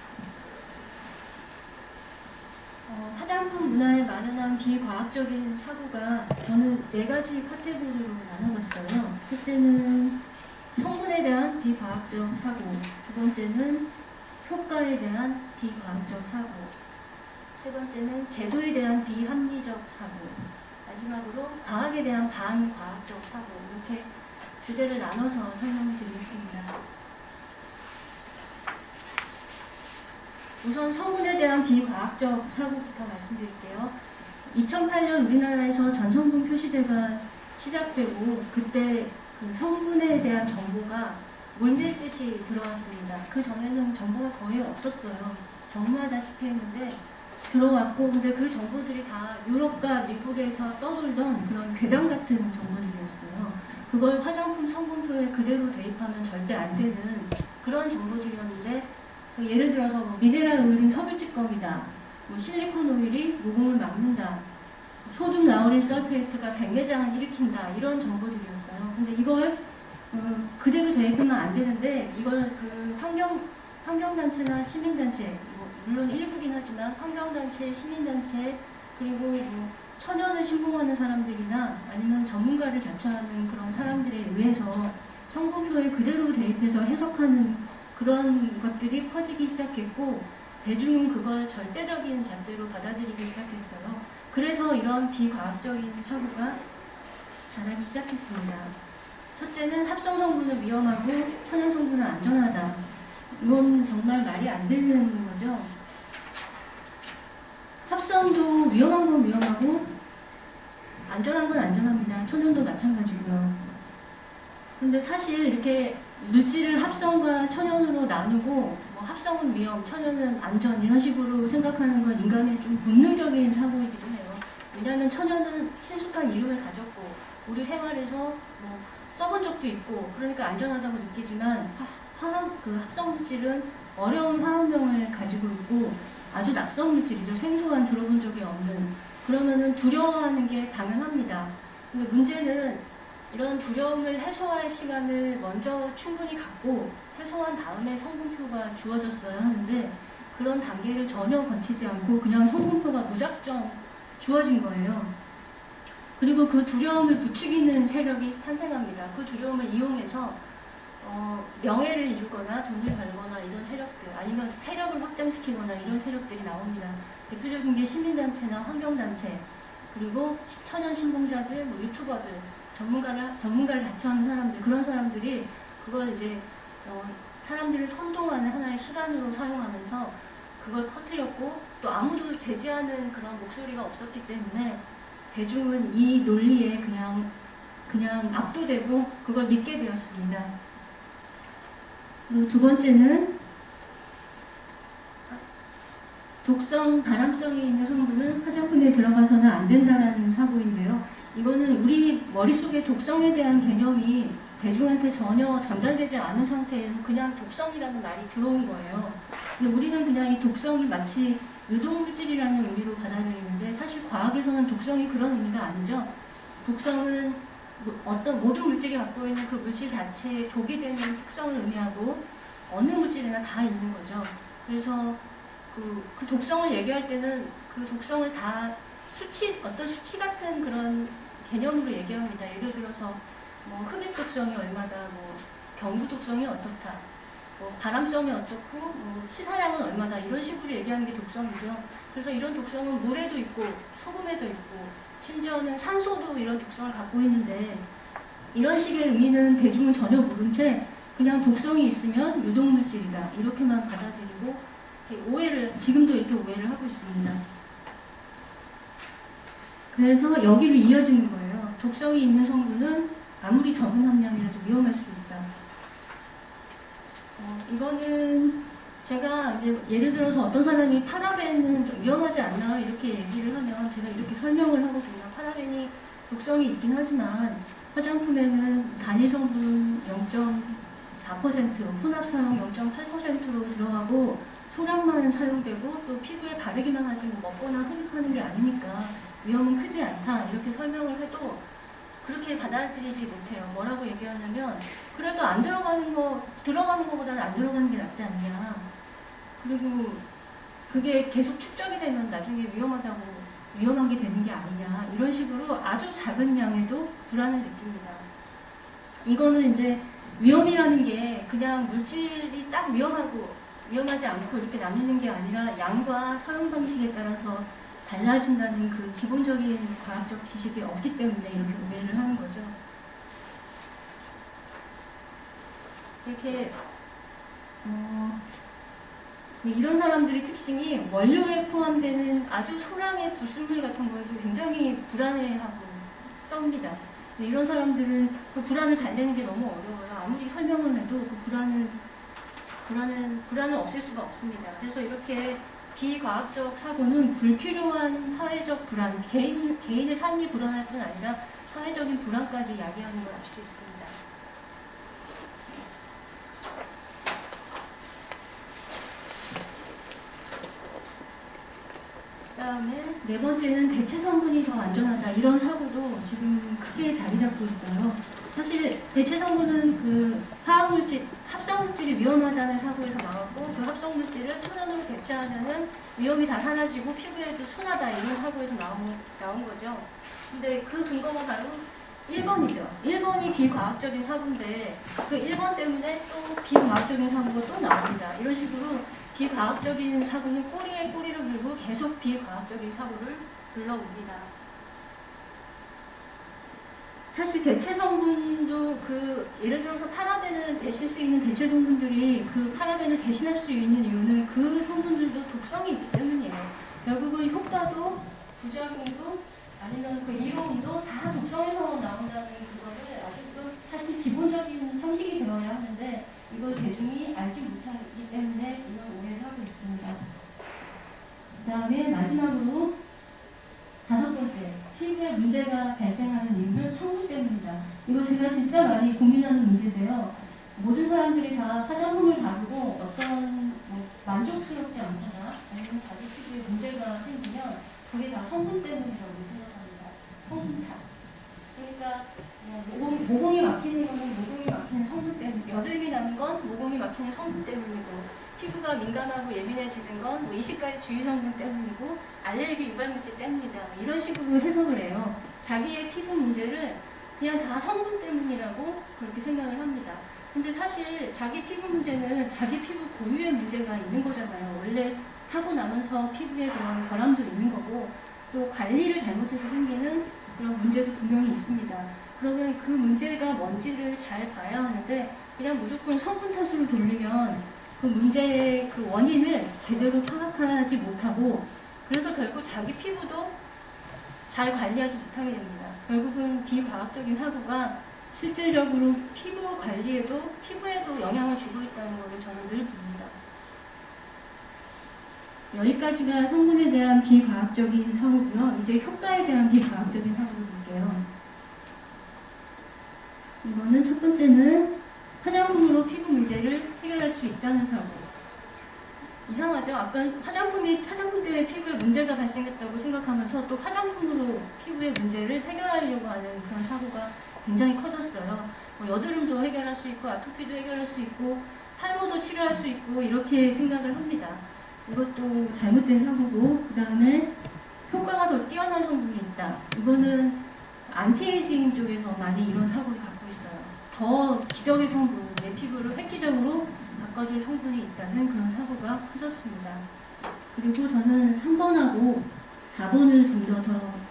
[SPEAKER 4] 화장품 문화에 만연한 비과학적인 사고가 저는 4가지 카테고리로 나눠봤어요. 첫째는 성분에 대한 비과학적 사고, 두 번째는 효과에 대한 비과학적 사고, 세 번째는 제도에 대한 비합리적 사고, 마지막으로 과학에 대한 반과학적 사고, 이렇게 주제를 나눠서 설명을 드리겠습니다. 우선 성분에 대한 비과학적 사고부터 말씀드릴게요. 2008년 우리나라에서 전성분 표시제가 시작되고 그때 그 성분에 대한 정보가 물밀듯이 들어왔습니다. 그 전에는 정보가 거의 없었어요. 정무하다시피 했는데 들어왔고, 근데 그 정보들이 다 유럽과 미국에서 떠돌던 그런 괴담 같은 정보들이었어요. 그걸 화장품 성분표에 그대로 대입하면 절대 안 되는 그런 정보들이었는데, 예를 들어서 미네랄 오일은 석유찌꺼기다, 실리콘 오일이 모공을 막는다, 소듐 나우린 설페이트가 백내장을 일으킨다, 이런 정보들이었어요. 주어졌어요. 근데 이걸 그대로 제외하면 안 되는데 이걸 그 환경단체나 시민단체, 물론 일부긴 하지만 환경단체, 시민단체, 그리고 뭐 천연을 신봉하는 사람들이나 아니면 전문가를 자처하는 그런 사람들에 의해서 성분표에 그대로 대입해서 해석하는 그런 것들이 퍼지기 시작했고 대중은 그걸 절대적인 잣대로 받아들이기 시작했어요. 그래서 이런 비과학적인 사고가 자라기 시작했습니다. 첫째는 합성 성분은 위험하고 천연 성분은 안전하다. 이건 정말 말이 안 되는 거죠. 합성도 위험한 건 위험하고 안전한 건 안전합니다. 천연도 마찬가지고요. 근데 사실 이렇게 물질을 합성과 천연으로 나누고 뭐 합성은 위험, 천연은 안전 이런 식으로 생각하는 건 인간의 좀 본능적인 사고이기도 해요. 왜냐하면 천연은 친숙한 이름을 가졌고 우리 생활에서 뭐 써본 적도 있고 그러니까 안전하다고 느끼지만 그 합성 물질은 어려운 화학명을 가지고 있고 아주 낯선 물질이죠. 생소한 들어본 적이 없는. 그러면은 두려워하는 게 당연합니다. 근데 문제는 이런 두려움을 해소할 시간을 먼저 충분히 갖고 해소한 다음에 성분표가 주어졌어야 하는데 그런 단계를 전혀 거치지 않고 그냥 성분표가 무작정 주어진 거예요. 그리고 그 두려움을 부추기는 세력이 탄생합니다. 그 두려움을 이용해서 명예를 이루거나 돈을 벌거나 이런 세력들 아니면 세력을 확장시키거나 이런 세력들이 나옵니다. 대표적인 게 시민단체나 환경단체 그리고 천연신봉자들, 뭐 유튜버들 전문가를 자처하는 사람들 그런 사람들이 그걸 이제 사람들을 선동하는 하나의 수단으로 사용하면서 그걸 퍼뜨렸고 또 아무도 제지하는 그런 목소리가 없었기 때문에 대중은 이 논리에 그냥 압도되고 그걸 믿게 되었습니다. 그리고 두 번째는 독성, 발암성이 있는 성분은 화장품에 들어가서는 안 된다라는 사고인데요. 이거는 우리 머릿속에 독성에 대한 개념이 대중한테 전혀 전달되지 않은 상태에서 그냥 독성이라는 말이 들어온 거예요. 근데 우리는 그냥 이 독성이 마치 유독물질이라는 의미로 받아들이는데 사실 과학에서는 독성이 그런 의미가 아니죠. 독성은 어떤 모든 물질이 갖고 있는 그 물질 자체에 독이 되는 특성을 의미하고 어느 물질이나 다 있는 거죠. 그래서 그 독성을 얘기할 때는 그 독성을 다 어떤 수치 같은 그런 개념으로 얘기합니다. 예를 들어서 뭐 흡입 독성이 얼마다, 뭐 경구 독성이 어떻다, 뭐 발암성이 어떻고, 뭐 치사량은 얼마다 이런 식으로 얘기하는 게 독성이죠. 그래서 이런 독성은 물에도 있고 소금에도 있고 심지어는 산소도 이런 독성을 갖고 있는데 이런 식의 의미는 대중은 전혀 모른 채 그냥 독성이 있으면 유독물질이다 이렇게만 받아들이고 이렇게 지금도 이렇게 오해를 하고 있습니다. 그래서 여기로 이어지는 거예요. 독성이 있는 성분은 아무리 적은 함량이라도 위험할 수 있다. 이거는 제가 이제 예를 들어서 어떤 사람이 파라벤은 좀 위험하지 않나 이렇게 얘기를 하면 제가 이렇게 설명을 하거든요. 파라벤이 독성이 있긴 하지만 화장품에는 단일 성분 0.4%, 혼합 사용 0.8%로 들어가고 소량만 사용되고 또 피부에 바르기만 하지 뭐 먹거나 흡입하는 게 아니니까 위험은 크지 않다 이렇게 설명을 해도 그렇게 받아들이지 못해요. 뭐라고 얘기하냐면 그래도 안 들어가는 거보다는 안 들어가는 게 낫지 않냐. 그리고 그게 계속 축적이 되면 나중에 위험한 게 되는 게 아니냐. 이런 식으로 아주 작은 양에도 불안을 느낍니다. 이거는 이제 위험이라는 게 그냥 물질이 딱 위험하지 않고 이렇게 나뉘는 게 아니라 양과 사용 방식에 따라서 달라진다는 그 기본적인 과학적 지식이 없기 때문에 이렇게 오해를 하는 거죠. 이렇게 이런 사람들의 특징이 원료에 포함되는 아주 소량의 불순물 같은 거에도 굉장히 불안해하고 떠옵니다. 이런 사람들은 그 불안을 달래는 게 너무 어려워요. 아무리 설명을 해도 그 불안은 없앨 수가 없습니다. 그래서 이렇게 비과학적 사고는 불필요한 사회적 불안, 개인의 삶이 불안할 뿐 아니라 사회적인 불안까지 야기하는 걸 알 수 있습니다. 그다음에 네 번째는 대체 성분이 더 안전하다. 이런 사고도 지금 크게 자리 잡고 있어요. 사실 대체 성분은 그 화학물질, 합성물질이 위험하다는 사고에서 나왔고 그 합성물질을 토론으로 대체하면은 위험이 다 사라지고 피부에도 순하다 이런 사고에서 나온 거죠. 근데 그 근거가 바로 1번이죠. 1번이 비과학적인 사고인데 그 1번 때문에 또 비과학적인 사고가 또 나옵니다. 이런 식으로 비과학적인 사고는 꼬리에 꼬리를 물고 계속 비과학적인 사고를 불러옵니다. 사실 대체 성분도 그 예를 들어서 파라벤을 대실 수 있는 대체 성분들이 그 파라벤을 대신할 수 있는 이유는 그 성분들도 독성이 있기 때문이에요. 결국은 효과도 부작용도 아니면 그 이론도 다 독성에서 나온다는 그거를 아직도 사실 기본적인 상식이 되어야 하는데 이걸 대중이 알지 못하기 때문에 이런 오해를 하고 있습니다. 그 다음에 마지막으로 5번째, 피부에 문제가 발생하는 이유는 성분 때문이다. 이거 제가 진짜 많이 고민하는 문제인데요. 모든 사람들이 다 화장품을 바르고 어떤 만족스럽지 않거나 아니면 자기 피부에 문제가 생기면 그게 다 성분 때문이라고 생각합니다. 성분 탓. 그러니까 모공이 막히는 거는 모공이 막히는 성분 때문에, 여드름이 나는 건 모공이 막히는 성분 때문이고, 피부가 민감하고 예민해지는 건 뭐 이식가의 주위 성분 때문이고 알레르기 유발물질 때문이다. 이런 식으로 해석을 해요. 자기의 피부 문제를 그냥 다 성분 때문이라고 그렇게 생각을 합니다. 근데 사실 자기 피부 문제는 자기 피부 고유의 문제가 있는 거잖아요. 원래 타고나면서 피부에 그런 결함도 있는 거고 또 관리를 잘못해서 생기는 그런 문제도 분명히 있습니다. 그러면 그 문제가 뭔지를 잘 봐야 하는데 그냥 무조건 성분 탓으로 돌리면 그 문제의 그 원인을 제대로 파악하지 못하고 그래서 결국 자기 피부도 잘 관리하지 못하게 됩니다. 결국은 비과학적인 사고가 실질적으로 피부 관리에도 피부에도 영향을 주고 있다는 것을 저는 늘 봅니다. 여기까지가 성분에 대한 비과학적인 사고고요. 이제 효과에 대한 비과학적인 사고를 볼게요. 이거는 첫 번째는 화장품으로 피부 문제를 해결할 수 있다는 사고. 이상하죠? 아까 화장품 때문에 피부에 문제가 발생했다고 생각하면서 또 화장품으로 피부의 문제를 해결하려고 하는 그런 사고가 굉장히 커졌어요. 뭐 여드름도 해결할 수 있고 아토피도 해결할 수 있고 탈모도 치료할 수 있고 이렇게 생각을 합니다. 이것도 잘못된 사고고, 그 다음에 효과가 더 뛰어난 성분이 있다. 이거는 안티에이징 쪽에서 많이 이런 사고를 갖고 있어요. 더 기적의 성분, 내 피부를 획기적으로 바꿔줄 성분이 있다는 그런 사고가 커졌습니다. 그리고 저는 3번하고 4번을 좀 더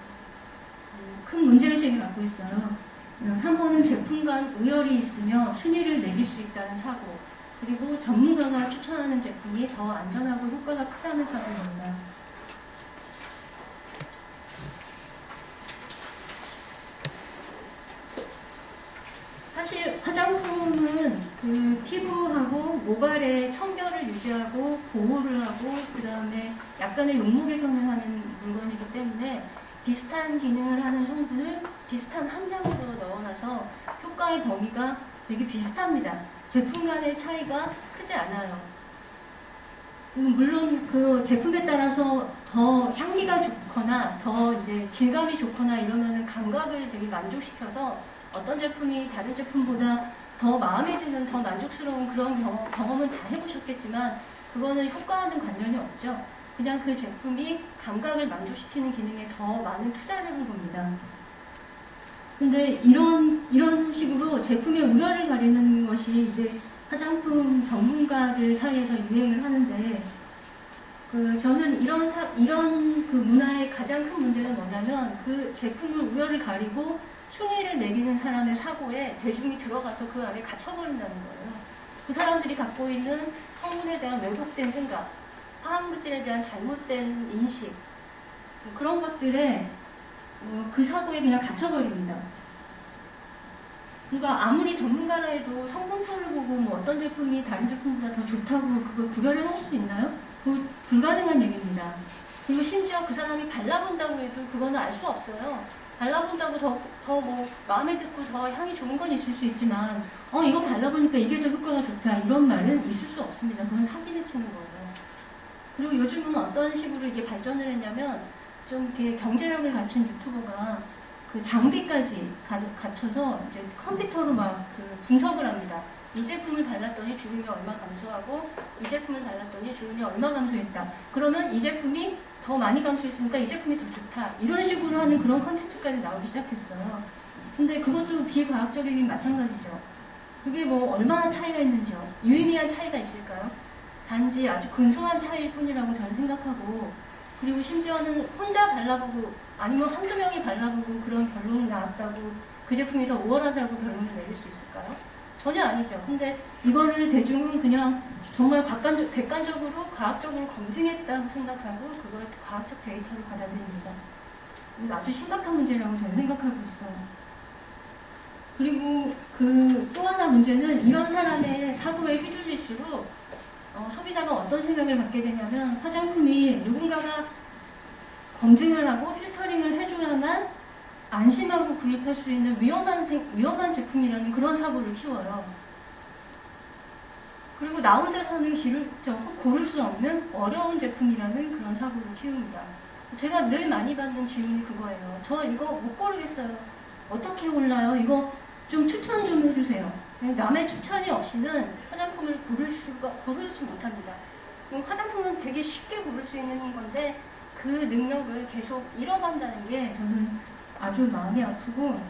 [SPEAKER 4] 큰 문제의식을 갖고 있어요. 3번은 제품 간 우열이 있으며 순위를 매길 수 있다는 사고, 그리고 전문가가 추천하는 제품이 더 안전하고 효과가 크다는 사고입니다. 사실 화장품은 그 피부하고 모발의 청결을 유지하고 보호를 하고 그 다음에 약간의 용모 개선을 하는 물건이기 때문에 비슷한 기능을 하는 성분을 비슷한 함량으로 넣어놔서 효과의 범위가 되게 비슷합니다. 제품 간의 차이가 크지 않아요. 물론 그 제품에 따라서 더 향기가 좋거나 더 이제 질감이 좋거나 이러면은 감각을 되게 만족시켜서 어떤 제품이 다른 제품보다 더 마음에 드는, 더 만족스러운 그런 경험은 다 해보셨겠지만 그거는 효과와는 관련이 없죠. 그냥 그 제품이 감각을 만족시키는 기능에 더 많은 투자를 한 겁니다. 근데 이런 식으로 제품의 우열을 가리는 것이 이제 화장품 전문가들 사이에서 유행을 하는데, 저는 이런 그 문화의 가장 큰 문제는 뭐냐면 그 제품을 우열을 가리고 순위를 매기는 사람의 사고에 대중이 들어가서 그 안에 갇혀버린다는 거예요. 그 사람들이 갖고 있는 성분에 대한 왜곡된 생각, 화학물질에 대한 잘못된 인식, 그런 것들에 그 사고에 그냥 갇혀버립니다. 그러니까 아무리 전문가라 해도 성분표를 보고 뭐 어떤 제품이 다른 제품보다 더 좋다고 그걸 구별을 할 수 있나요? 그거 불가능한 얘기입니다. 그리고 심지어 그 사람이 발라본다고 해도 그거는 알 수 없어요. 발라본다고 더 뭐 마음에 듣고 더 향이 좋은 건 있을 수 있지만 이거 발라보니까 이게 더 효과가 좋다 이런 말은 있을 수 없습니다. 그건 사기를 치는 거예요. 그리고 요즘은 어떤 식으로 이게 발전을 했냐면 좀 이렇게 경제력을 갖춘 유튜버가 그 장비까지 갖춰서 이제 컴퓨터로 막 그 분석을 합니다. 이 제품을 발랐더니 주름이 얼마 감소하고 이 제품을 발랐더니 주름이 얼마 감소했다. 그러면 이 제품이 더 많이 감소했으니까 이 제품이 더 좋다. 이런 식으로 하는 그런 컨텐츠까지 나오기 시작했어요. 근데 그것도 비과학적이긴 마찬가지죠. 그게 뭐 얼마나 차이가 있는지요. 유의미한 차이가 있을까요? 단지 아주 근소한 차이일 뿐이라고 저는 생각하고, 그리고 심지어는 혼자 발라보고 아니면 한두 명이 발라보고 그런 결론이 나왔다고 그 제품이 더 우월하다고 결론을 내릴 수 있을까요? 전혀 아니죠. 근데 이거를 대중은 그냥 정말 객관적으로 과학적으로 검증했다고 생각하고 그걸 과학적 데이터로 받아들입니다. 아주 심각한 문제라고 저는 생각하고 있어요. 그리고 그 또 하나 문제는 이런 사람의 사고에 휘둘릴수록 소비자가 어떤 생각을 갖게 되냐면 화장품이 누군가가 검증을 하고 필터링을 해줘야만 안심하고 구입할 수 있는 위험한 제품이라는 그런 사고를 키워요. 그리고 나 혼자서는 고를 수 없는 어려운 제품이라는 그런 사고를 키웁니다. 제가 늘 많이 받는 질문이 그거예요. 저 이거 못 고르겠어요. 어떻게 골라요? 이거 좀 추천 좀 해주세요. 남의 추천이 없이는 화장품을 고르지 못합니다. 화장품은 되게 쉽게 고를 수 있는 건데 그 능력을 계속 잃어간다는 게 저는 아주 마음이 아프고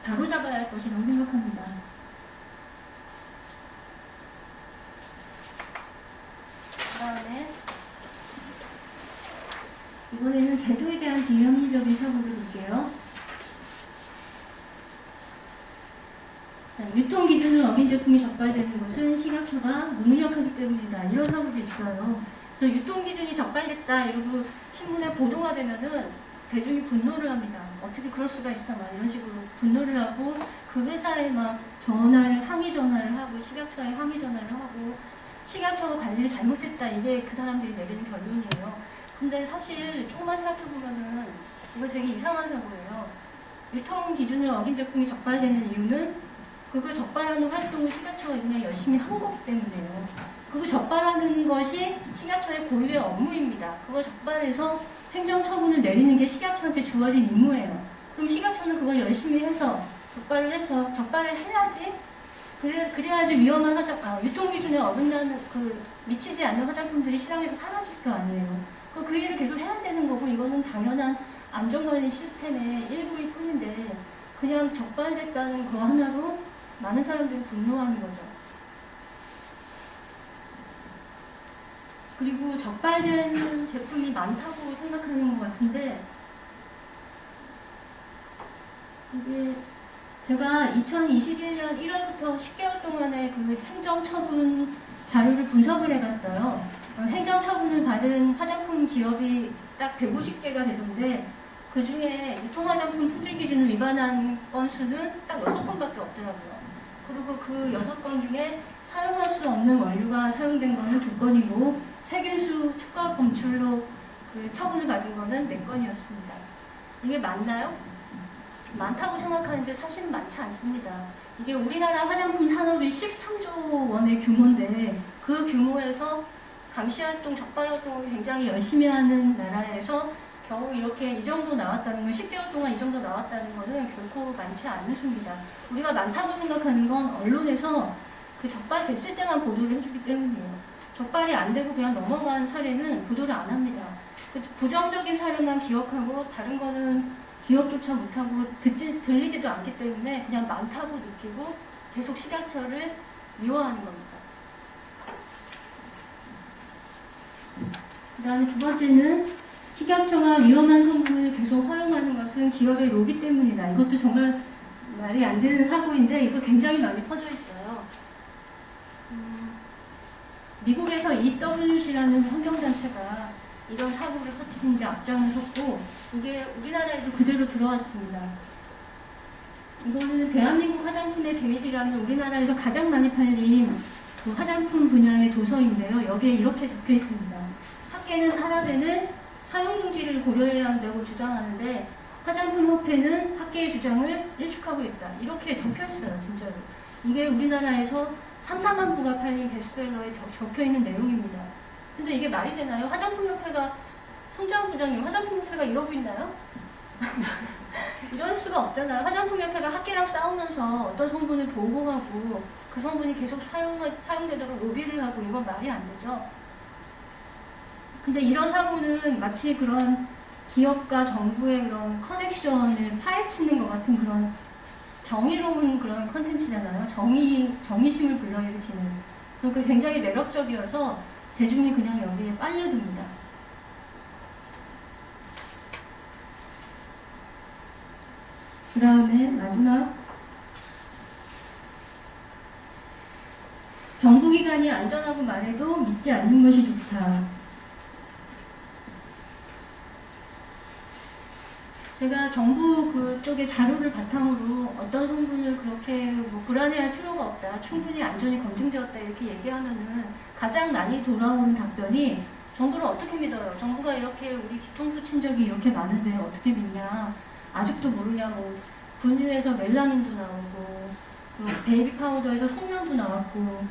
[SPEAKER 4] 바로잡아야 할 것이라고 생각합니다. 그 다음에 이번에는 제도에 대한 비합리적인 사고를 볼게요. 유통 기준을 어긴 제품이 적발되는 것은 식약처가 무능력하기 때문이다. 이런 사고도 있어요. 그래서 유통 기준이 적발됐다 이러고 신문에 보도가 되면은 대중이 분노를 합니다. 어떻게 그럴 수가 있어? 막 이런 식으로 분노를 하고 그 회사에 막 항의 전화를 하고 식약처에 항의 전화를 하고 식약처가 관리를 잘못했다. 이게 그 사람들이 내리는 결론이에요. 근데 사실 조금만 생각해보면은 이거 되게 이상한 사고예요. 유통 기준을 어긴 제품이 적발되는 이유는 그걸 적발하는 활동을 식약처가 그냥 열심히 한 거기 때문에요. 그거 적발하는 것이 식약처의 고유의 업무입니다. 그걸 적발해서 행정처분을 내리는 게 식약처한테 주어진 임무예요. 그럼 식약처는 그걸 열심히 해서 적발을 해야지. 그래야지 위험한 유통기준에 어긋나는 미치지 않는 화장품들이 시장에서 사라질 거 아니에요. 그 일을 계속 해야 되는 거고 이거는 당연한 안전관리 시스템의 일부일 뿐인데 그냥 적발됐다는 거 하나로 많은 사람들이 분노하는 거죠. 그리고 적발되는 제품이 많다고 생각하는 것 같은데 이게 제가 2021년 1월부터 10개월 동안의 그 행정처분 자료를 분석을 해봤어요. 행정처분을 받은 화장품 기업이 딱 150개가 되던데 그 중에 유통화장품 품질 기준을 위반한 건수는 딱 6건밖에 없더라고요. 그리고 그 6건 중에 사용할 수 없는 원료가 사용된 거는 2건이고 세균수 추가 검출로 그 처분을 받은 거는 4건이었습니다. 이게 맞나요? 많다고 생각하는데 사실은 많지 않습니다. 이게 우리나라 화장품 산업이 13조 원의 규모인데 그 규모에서 감시활동, 적발활동을 굉장히 열심히 하는 나라에서 겨우 이렇게 이 정도 나왔다는 건 10개월 동안 이 정도 나왔다는 거는 결코 많지 않은 수입니다. 우리가 많다고 생각하는 건 언론에서 그 적발됐을 때만 보도를 해주기 때문이에요. 적발이 안 되고 그냥 넘어간 사례는 보도를 안 합니다. 부정적인 사례만 기억하고 다른 거는 기억조차 못하고 들리지도 않기 때문에 그냥 많다고 느끼고 계속 식약처를 미워하는 겁니다. 그 다음에 두 번째는 식약처가 위험한 성분을 계속 허용하는 것은 기업의 로비 때문이다. 이것도 정말 말이 안 되는 사고인데 이거 굉장히 많이 퍼져 있어요. 미국에서 EWG라는 환경단체가 이런 사고를 퍼뜨리는 데 앞장을 섰고 이게 우리나라에도 그대로 들어왔습니다. 이거는 대한민국 화장품의 비밀이라는 우리나라에서 가장 많이 팔린 그 화장품 분야의 도서인데요. 여기에 이렇게 적혀 있습니다. 학계는 사람에는 사용용지를 고려해야 한다고 주장하는데 화장품협회는 학계의 주장을 일축하고 있다. 이렇게 적혀 있어요. 진짜로. 이게 우리나라에서 3, 4만 부가 팔린 베스트셀러에 적혀 있는 내용입니다. 근데 이게 말이 되나요? 화장품협회가, 송지환 부장님, 화장품협회가 이러고 있나요? 이럴 수가 없잖아요. 화장품협회가 학계랑 싸우면서 어떤 성분을 보호하고 그 성분이 계속 사용되도록 로비를 하고 이건 말이 안 되죠. 근데 이런 사고는 마치 그런 기업과 정부의 그런 커넥션을 파헤치는 것 같은 그런 정의로운 그런 컨텐츠잖아요. 정의심을 불러일으키는. 그러니까 굉장히 매력적이어서 대중이 그냥 여기에 빨려듭니다. 그 다음에 마지막 정부기관이 안전하고 말해도 믿지 않는 것이 좋다. 제가 정부 그쪽의 자료를 바탕으로 어떤 성분을 그렇게 뭐 불안해할 필요가 없다. 충분히 안전이 검증되었다. 이렇게 얘기하면은 가장 많이 돌아오는 답변이 정부를 어떻게 믿어요? 정부가 이렇게 우리 뒤통수 친 적이 이렇게 많은데 어떻게 믿냐? 아직도 모르냐? 뭐 분유에서 멜라민도 나오고 베이비 파우더에서 속면도 나왔고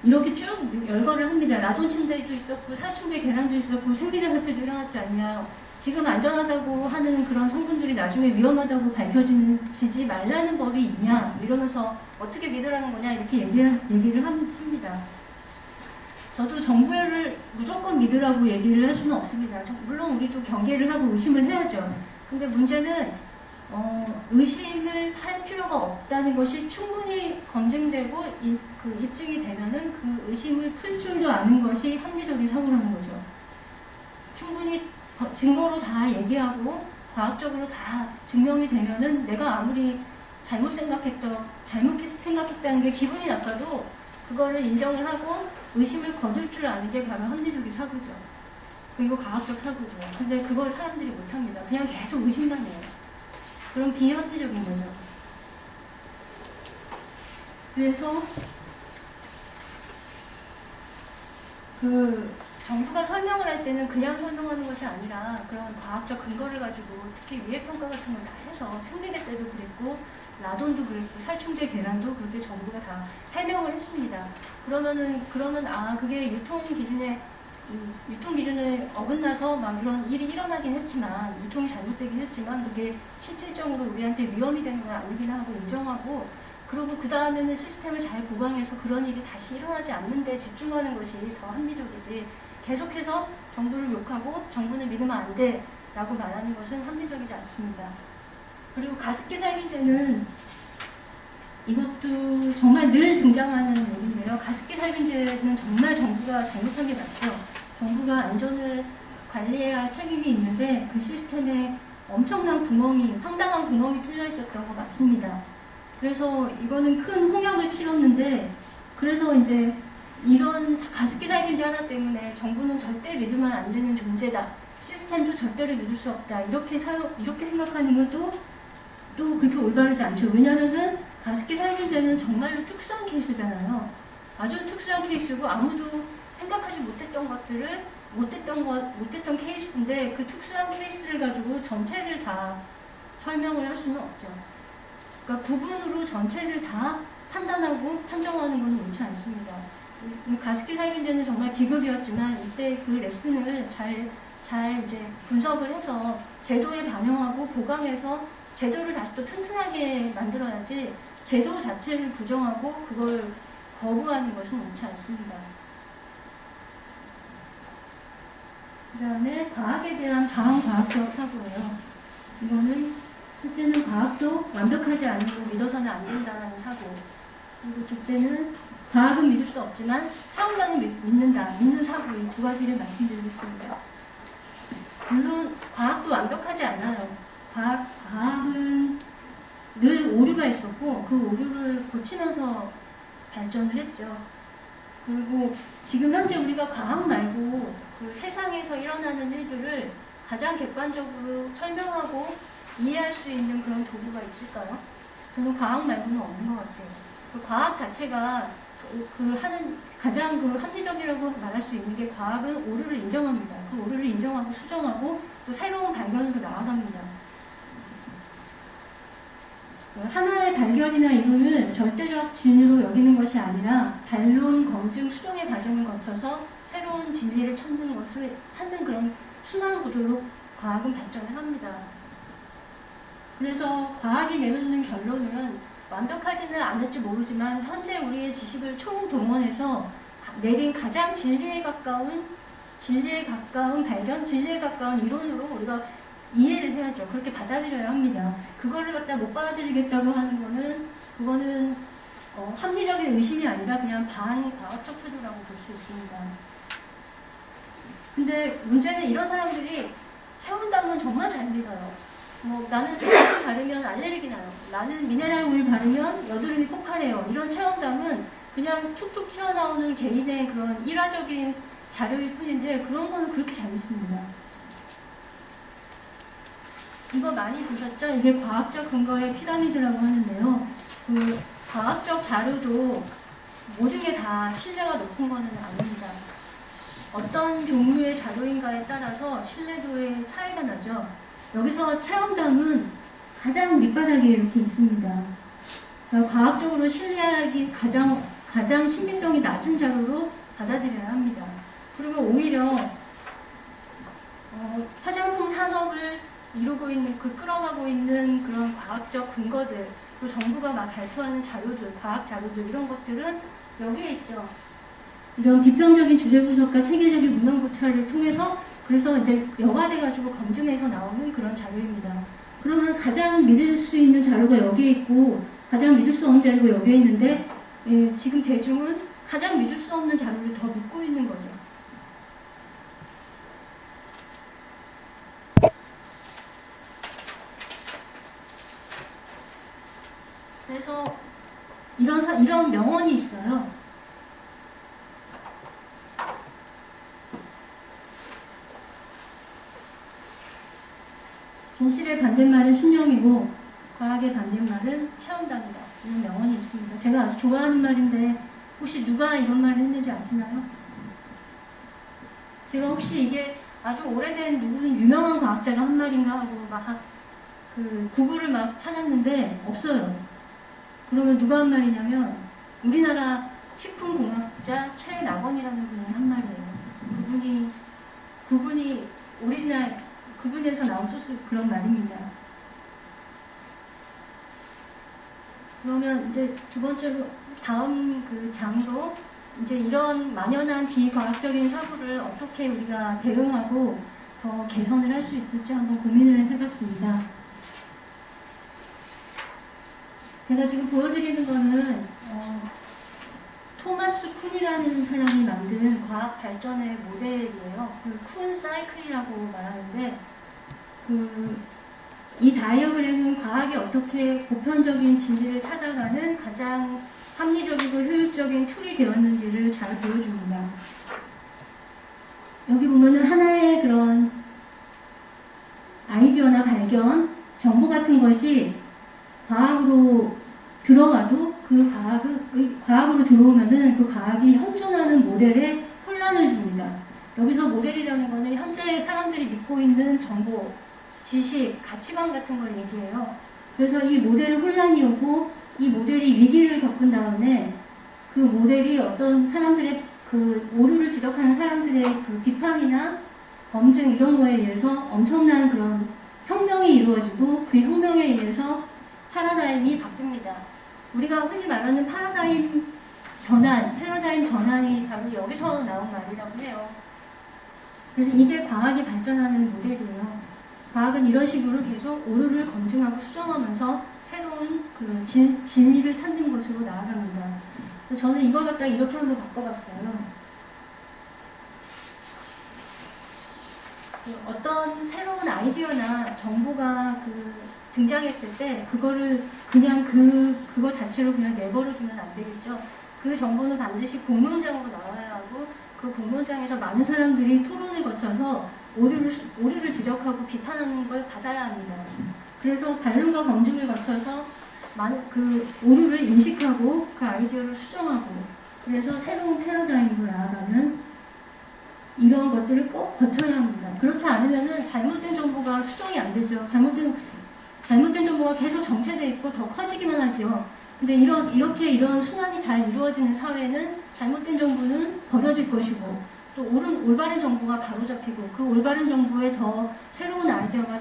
[SPEAKER 4] 이렇게 쭉 열거를 합니다. 라돈 침대도 있었고 살충제 계란도 있었고 생리대 사태도 일어났지 않냐? 지금 안전하다고 하는 그런 성분들이 나중에 위험하다고 밝혀지지 말라는 법이 있냐? 이러면서 어떻게 믿으라는 거냐? 이렇게 얘기를 합니다. 저도 정부를 무조건 믿으라고 얘기를 할 수는 없습니다. 물론 우리도 경계를 하고 의심을 해야죠. 근데 문제는 의심을 할 필요가 없다는 것이 충분히 검증되고 입증이 되면은 그 의심을 풀 줄도 아는 것이 합리적인 사고라는 거죠. 충분히 증거로 다 얘기하고 과학적으로 다 증명이 되면은 내가 아무리 잘못 생각했다는 게 기분이 나빠도 그거를 인정을 하고 의심을 거둘 줄 아는 게 바로 합리적인 사고죠. 그리고 과학적 사고죠. 근데 그걸 사람들이 못합니다. 그냥 계속 의심만 해요. 그럼 비합리적인 거죠. 그래서 정부가 설명을 할 때는 그냥 설명하는 것이 아니라 그런 과학적 근거를 가지고 특히 위해평가 같은 걸 다 해서 생리대 때도 그랬고 라돈도 그랬고 살충제 계란도 그렇게 정부가 다 해명을 했습니다. 그러면 그게 유통 기준에 어긋나서 막 이런 일이 일어나긴 했지만 유통이 잘못되긴 했지만 그게 실질적으로 우리한테 위험이 되는 건 아니긴 하고 인정하고 그리고 그 다음에는 시스템을 잘 보강해서 그런 일이 다시 일어나지 않는 데 집중하는 것이 더 합리적이지 계속해서 정부를 욕하고 정부는 믿으면 안 돼 라고 말하는 것은 합리적이지 않습니다. 그리고 가습기 살균제는 이것도 정말 늘 등장하는 얘기인데요. 가습기 살균제는 정말 정부가 잘못한 게 맞죠. 정부가 안전을 관리해야 할 책임이 있는데 그 시스템에 엄청난 황당한 구멍이 뚫려 있었던 거 맞습니다. 그래서 이거는 큰 홍역을 치렀는데 그래서 이제 이런 가습기 살균제 하나 때문에 정부는 절대 믿으면 안 되는 존재다. 시스템도 절대로 믿을 수 없다. 이렇게 생각하는 건 또 그렇게 올바르지 않죠. 왜냐면은 가습기 살균제는 정말로 특수한 케이스잖아요. 아주 특수한 케이스고 아무도 생각하지 못했던 케이스인데 그 특수한 케이스를 가지고 전체를 다 설명을 할 수는 없죠. 그러니까 부분으로 전체를 다 판단하고 판정하는 건 옳지 않습니다. 가습기 살균제는 정말 비극이었지만 이때 그 레슨을 잘 이제 분석을 해서 제도에 반영하고 보강해서 제도를 다시 또 튼튼하게 만들어야지 제도 자체를 부정하고 그걸 거부하는 것은 옳지 않습니다. 그 다음에 과학에 대한 과학적 사고예요. 이거는 첫째는 과학도 완벽하지 않고 믿어서는 안 된다는 사고. 그리고 둘째는 과학은 믿을 수 없지만 차원장은 믿는 사고. 이 두 가지를 말씀드리겠습니다. 물론 과학도 완벽하지 않아요. 과학은 늘 오류가 있었고 그 오류를 고치면서 발전을 했죠. 그리고 지금 현재 우리가 과학 말고 그 세상에서 일어나는 일들을 가장 객관적으로 설명하고 이해할 수 있는 그런 도구가 있을까요? 저는 과학 말고는 없는 것 같아요. 그 과학 자체가 가장 합리적이라고 말할 수 있는 게 과학은 오류를 인정합니다. 그 오류를 인정하고 수정하고 또 새로운 발견으로 나아갑니다. 하나의 발견이나 이론을 절대적 진리로 여기는 것이 아니라 반론, 검증, 수정의 과정을 거쳐서 새로운 진리를 찾는 그런 순환 구조로 과학은 발전을 합니다. 그래서 과학이 내놓는 결론은 완벽하지는 않을지 모르지만 현재 우리의 지식을 총동원해서 내린 가장 진리에 가까운 발견, 진리에 가까운 이론으로 우리가 이해를 해야죠. 그렇게 받아들여야 합니다. 그거를 갖다 못 받아들이겠다고 하는 거는 그거는 합리적인 의심이 아니라 그냥 반과학적 태도라고 볼 수 있습니다. 근데 문제는 이런 사람들이 체온담은 정말 잘 믿어요. 나는 페라를 바르면 알레르기 나요. 나는 미네랄 오일 바르면 여드름이 폭발해요. 이런 체험담은 그냥 툭툭 튀어나오는 개인의 그런 일화적인 자료일 뿐인데 그런 거는 그렇게 잘 믿습니다. 이거 많이 보셨죠? 이게 과학적 근거의 피라미드라고 하는데요. 그 과학적 자료도 모든 게 다 신뢰가 높은 거는 아닙니다. 어떤 종류의 자료인가에 따라서 신뢰도의 차이가 나죠. 여기서 체험담은 가장 밑바닥에 이렇게 있습니다. 과학적으로 신뢰하기 가장 신빙성이 낮은 자료로 받아들여야 합니다. 그리고 오히려 화장품 산업을 이루고 있는 끌어가고 있는 그런 과학적 근거들, 그 정부가 막 발표하는 자료들, 과학 자료들 이런 것들은 여기에 있죠. 이런 비평적인 주제 분석과 체계적인 문헌 고찰을 통해서 그래서 이제 여과돼가지고 검증해서 나오는 그런 자료입니다. 그러면 가장 믿을 수 있는 자료가 여기에 있고 가장 믿을 수 없는 자료가 여기에 있는데 지금 대중은 가장 믿을 수 없는 자료를 더 믿고 있는 거죠. 그래서 이런 명언이 있어요. 진실의 반대말은 신념이고 과학의 반대말은 체험담이다. 이런 명언이 있습니다. 제가 아주 좋아하는 말인데 혹시 누가 이런 말을 했는지 아시나요? 제가 혹시 이게 아주 오래된 누군 유명한 과학자가 한 말인가 하고 막 구글을 막 찾았는데 없어요. 그러면 누가 한 말이냐면 우리나라 식품공학자 최낙원이라는 분이 한 말이에요. 그분이 오리지널 그분에서 나온 소스 그런 말입니다. 그러면 이제 두 번째로 다음 그 장으로 이제 이런 만연한 비과학적인 사고를 어떻게 우리가 대응하고 더 개선을 할 수 있을지 한번 고민을 해봤습니다. 제가 지금 보여드리는 거는 토마스 쿤이라는 사람이 만든 과학 발전의 모델이에요. 그 쿤 사이클이라고 말하는데 이 다이어그램은 과학이 어떻게 보편적인 진리를 찾아가는 가장 합리적이고 효율적인 툴이 되었는지를 잘 보여줍니다. 여기 보면은 하나의 그런 아이디어나 발견, 정보 같은 것이 과학으로 들어가도 과학으로 들어오면은 그 과학이 형성하는 모델에 혼란을 줍니다. 여기서 모델이라는 거는 현재 사람들이 믿고 있는 정보, 지식, 가치관 같은 걸 얘기해요. 그래서 이 모델이 혼란이 오고 이 모델이 위기를 겪은 다음에 그 모델이 어떤 사람들의 그 오류를 지적하는 사람들의 그 비판이나 검증 이런 거에 의해서 엄청난 그런 혁명이 이루어지고 그 혁명에 의해서 패러다임이 바뀝니다. 우리가 흔히 말하는 패러다임 전환이 바로 여기서 나온 말이라고 해요. 그래서 이게 과학이 발전하는 모델이에요. 과학은 이런 식으로 계속 오류를 검증하고 수정하면서 새로운 그 진리를 찾는 것으로 나아갑니다. 저는 이걸 갖다 이렇게 한번 바꿔봤어요. 어떤 새로운 아이디어나 정보가 등장했을 때 그거를 그냥 그거 자체로 그냥 내버려 두면 안 되겠죠. 그 정보는 반드시 공론장으로 나와야 하고 그 공론장에서 많은 사람들이 토론을 거쳐서 오류를 지적하고 비판하는 걸 받아야 합니다. 그래서 반론과 검증을 거쳐서 그 오류를 인식하고 그 아이디어를 수정하고 그래서 새로운 패러다임으로 나아가는 이런 것들을 꼭 거쳐야 합니다. 그렇지 않으면은 잘못된 정보가 수정이 안 되죠. 잘못된 정보가 계속 정체되어 있고 더 커지기만 하죠. 근데 이런 순환이 잘 이루어지는 사회는 잘못된 정보는 버려질 것이고 또 올바른 정보가 바로잡히고 그 올바른 정보에 더 새로운 아이디어가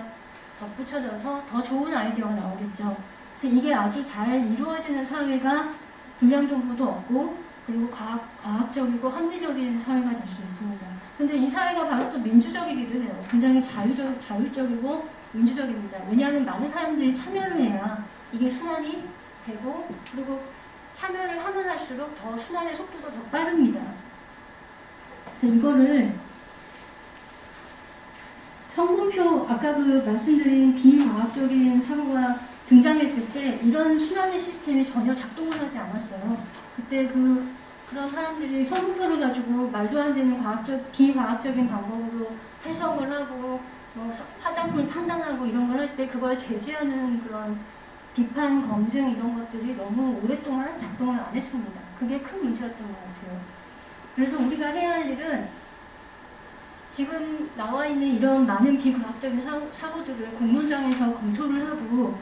[SPEAKER 4] 덧붙여져서 더 좋은 아이디어가 나오겠죠. 그래서 이게 아주 잘 이루어지는 사회가 불량 정보도 없고 그리고 과학적이고 합리적인 사회가 될 수 있습니다. 근데 이 사회가 바로 또 민주적이기도 해요. 굉장히 자율적이고 민주적입니다. 왜냐하면 많은 사람들이 참여를 해야 이게 순환이 되고 그리고 참여를 하면 할수록 더 순환의 속도도 더 빠릅니다. 그래서 이거를 성분표 아까 그 말씀드린 비과학적인 사고가 등장했을 때 이런 순환의 시스템이 전혀 작동을 하지 않았어요. 그때 그런 사람들이 성분표를 가지고 말도 안 되는 비과학적인 방법으로 해석을 하고 뭐 화장품을 판단하고 이런 걸 할 때 그걸 제지하는 그런 비판, 검증 이런 것들이 너무 오랫동안 작동을 안 했습니다. 그게 큰 문제였던 것 같아요. 그래서 우리가 해야 할 일은 지금 나와 있는 이런 많은 비과학적인 사고들을 공론장에서 검토를 하고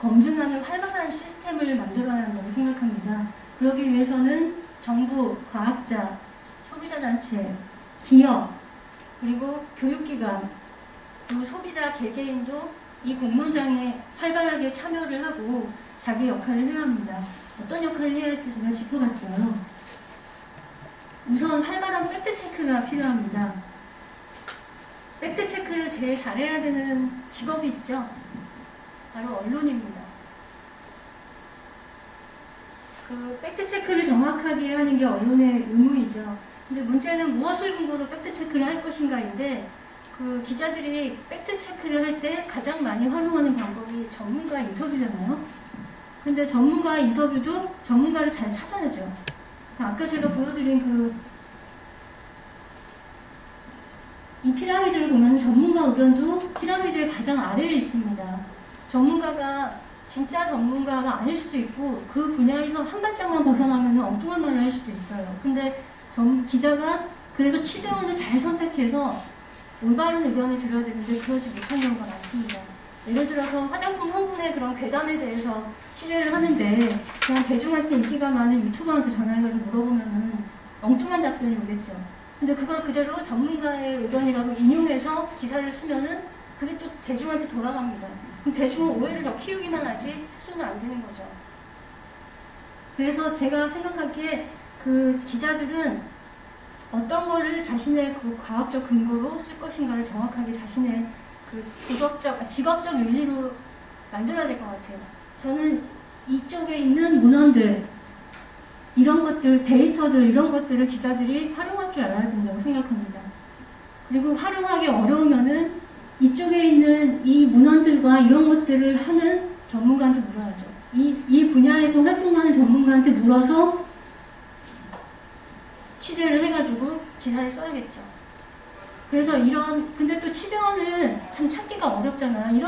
[SPEAKER 4] 검증하는 활발한 시스템을 만들어야 한다고 생각합니다. 그러기 위해서는 정부, 과학자, 소비자단체, 기업, 그리고 교육기관, 그리고 소비자 개개인도 이 공론장에 활발하게 참여를 하고 자기 역할을 해야 합니다. 어떤 역할을 해야 할지 제가 짚어봤어요. 우선 활발한 팩트체크가 필요합니다. 팩트체크를 제일 잘해야 되는 직업이 있죠. 바로 언론입니다. 그 팩트체크를 정확하게 하는 게 언론의 의무이죠. 근데 문제는 무엇을 근거로 팩트체크를 할 것인가인데 그 기자들이 팩트체크를 할 때 가장 많이 활용하는 방법이 전문가 인터뷰잖아요. 근데 전문가 인터뷰도 전문가를 잘 찾아내죠. 아까 제가 보여드린 이 피라미드를 보면 전문가 의견도 피라미드의 가장 아래에 있습니다. 전문가가 진짜 전문가가 아닐 수도 있고 그 분야에서 한 발짝만 벗어나면 엉뚱한 말을 할 수도 있어요. 근데 기자가 그래서 취재원을 잘 선택해서 올바른 의견을 들어야 되는데 그러지 못한 경우가 많습니다. 예를 들어서 화장품 성분의 그런 괴담에 대해서 취재를 하는데 그냥 대중한테 인기가 많은 유튜버한테 전화해가지고 물어보면은 엉뚱한 답변이 오겠죠. 근데 그걸 그대로 전문가의 의견이라고 인용해서 기사를 쓰면은 그게 또 대중한테 돌아갑니다. 그럼 대중은 오해를 더 키우기만 하지 수는 안 되는 거죠. 그래서 제가 생각하기에 그 기자들은 어떤 거를 자신의 그 과학적 근거로 쓸 것인가를 정확하게 자신의 그 직업적 윤리로 만들어야 될 것 같아요. 저는 이쪽에 있는 문헌들, 이런 것들, 데이터들, 이런 것들을 기자들이 활용할 줄 알아야 된다고 생각합니다. 그리고 활용하기 어려우면은 이쪽에 있는 이 문헌들과 이런 것들을 하는 전문가한테 물어야죠. 이 분야에서 활동하는 전문가한테 물어서 취재를 해가지고 기사를 써야겠죠. 그래서 근데 또 취재원을 참 찾기가 어렵잖아요.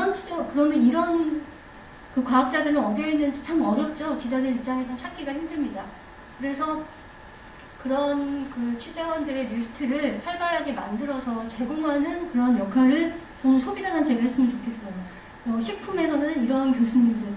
[SPEAKER 4] 그러면 이런 그 과학자들은 어디에 있는지 참 어렵죠. 기자들 입장에서는 찾기가 힘듭니다. 그래서 그런 그 취재원들의 리스트를 활발하게 만들어서 제공하는 그런 역할을 저는 소비자단체가 했으면 좋겠어요. 식품에서는 이런 교수님들,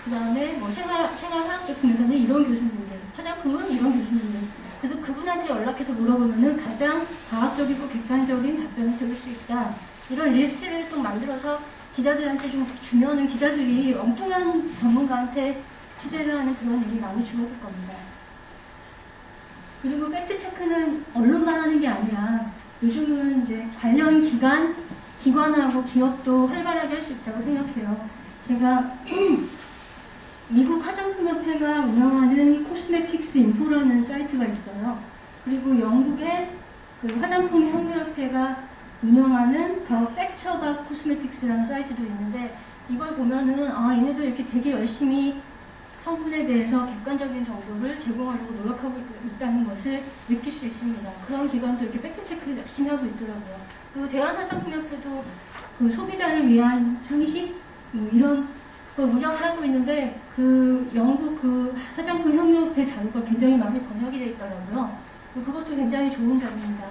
[SPEAKER 4] 그 다음에 생활화학제품에서는 이런 교수님들, 화장품은 이런 교수님들. 그래서 그분한테 연락해서 물어보면은 가장 과학적이고 객관적인 답변을 들을 수 있다. 이런 리스트를 또 만들어서 기자들한테 좀 주면은 기자들이 엉뚱한 전문가한테 취재를 하는 그런 일이 많이 줄어들 겁니다. 그리고 팩트체크는 언론만 하는 게 아니라 요즘은 이제 관련 기관하고 기업도 활발하게 할 수 있다고 생각해요. 제가 미국 화장품협회가 운영하는 코스메틱스 인포라는 사이트가 있어요. 그리고 영국의 그 화장품협회가 운영하는 더 팩처바 코스메틱스라는 사이트도 있는데 이걸 보면은 얘네들 이렇게 되게 열심히 성분에 대해서 객관적인 정보를 제공하려고 노력하고 있다는 것을 느낄 수 있습니다. 그런 기관도 이렇게 팩트체크를 열심히 하고 있더라고요. 그리고 대한화장품협회도 그 소비자를 위한 상식 이런 걸 운영을 하고 있는데 그 영국 그 화장품 협력회 자료가 굉장히 많이 번역이 되어 있더라고요. 그것도 굉장히 좋은 점입니다.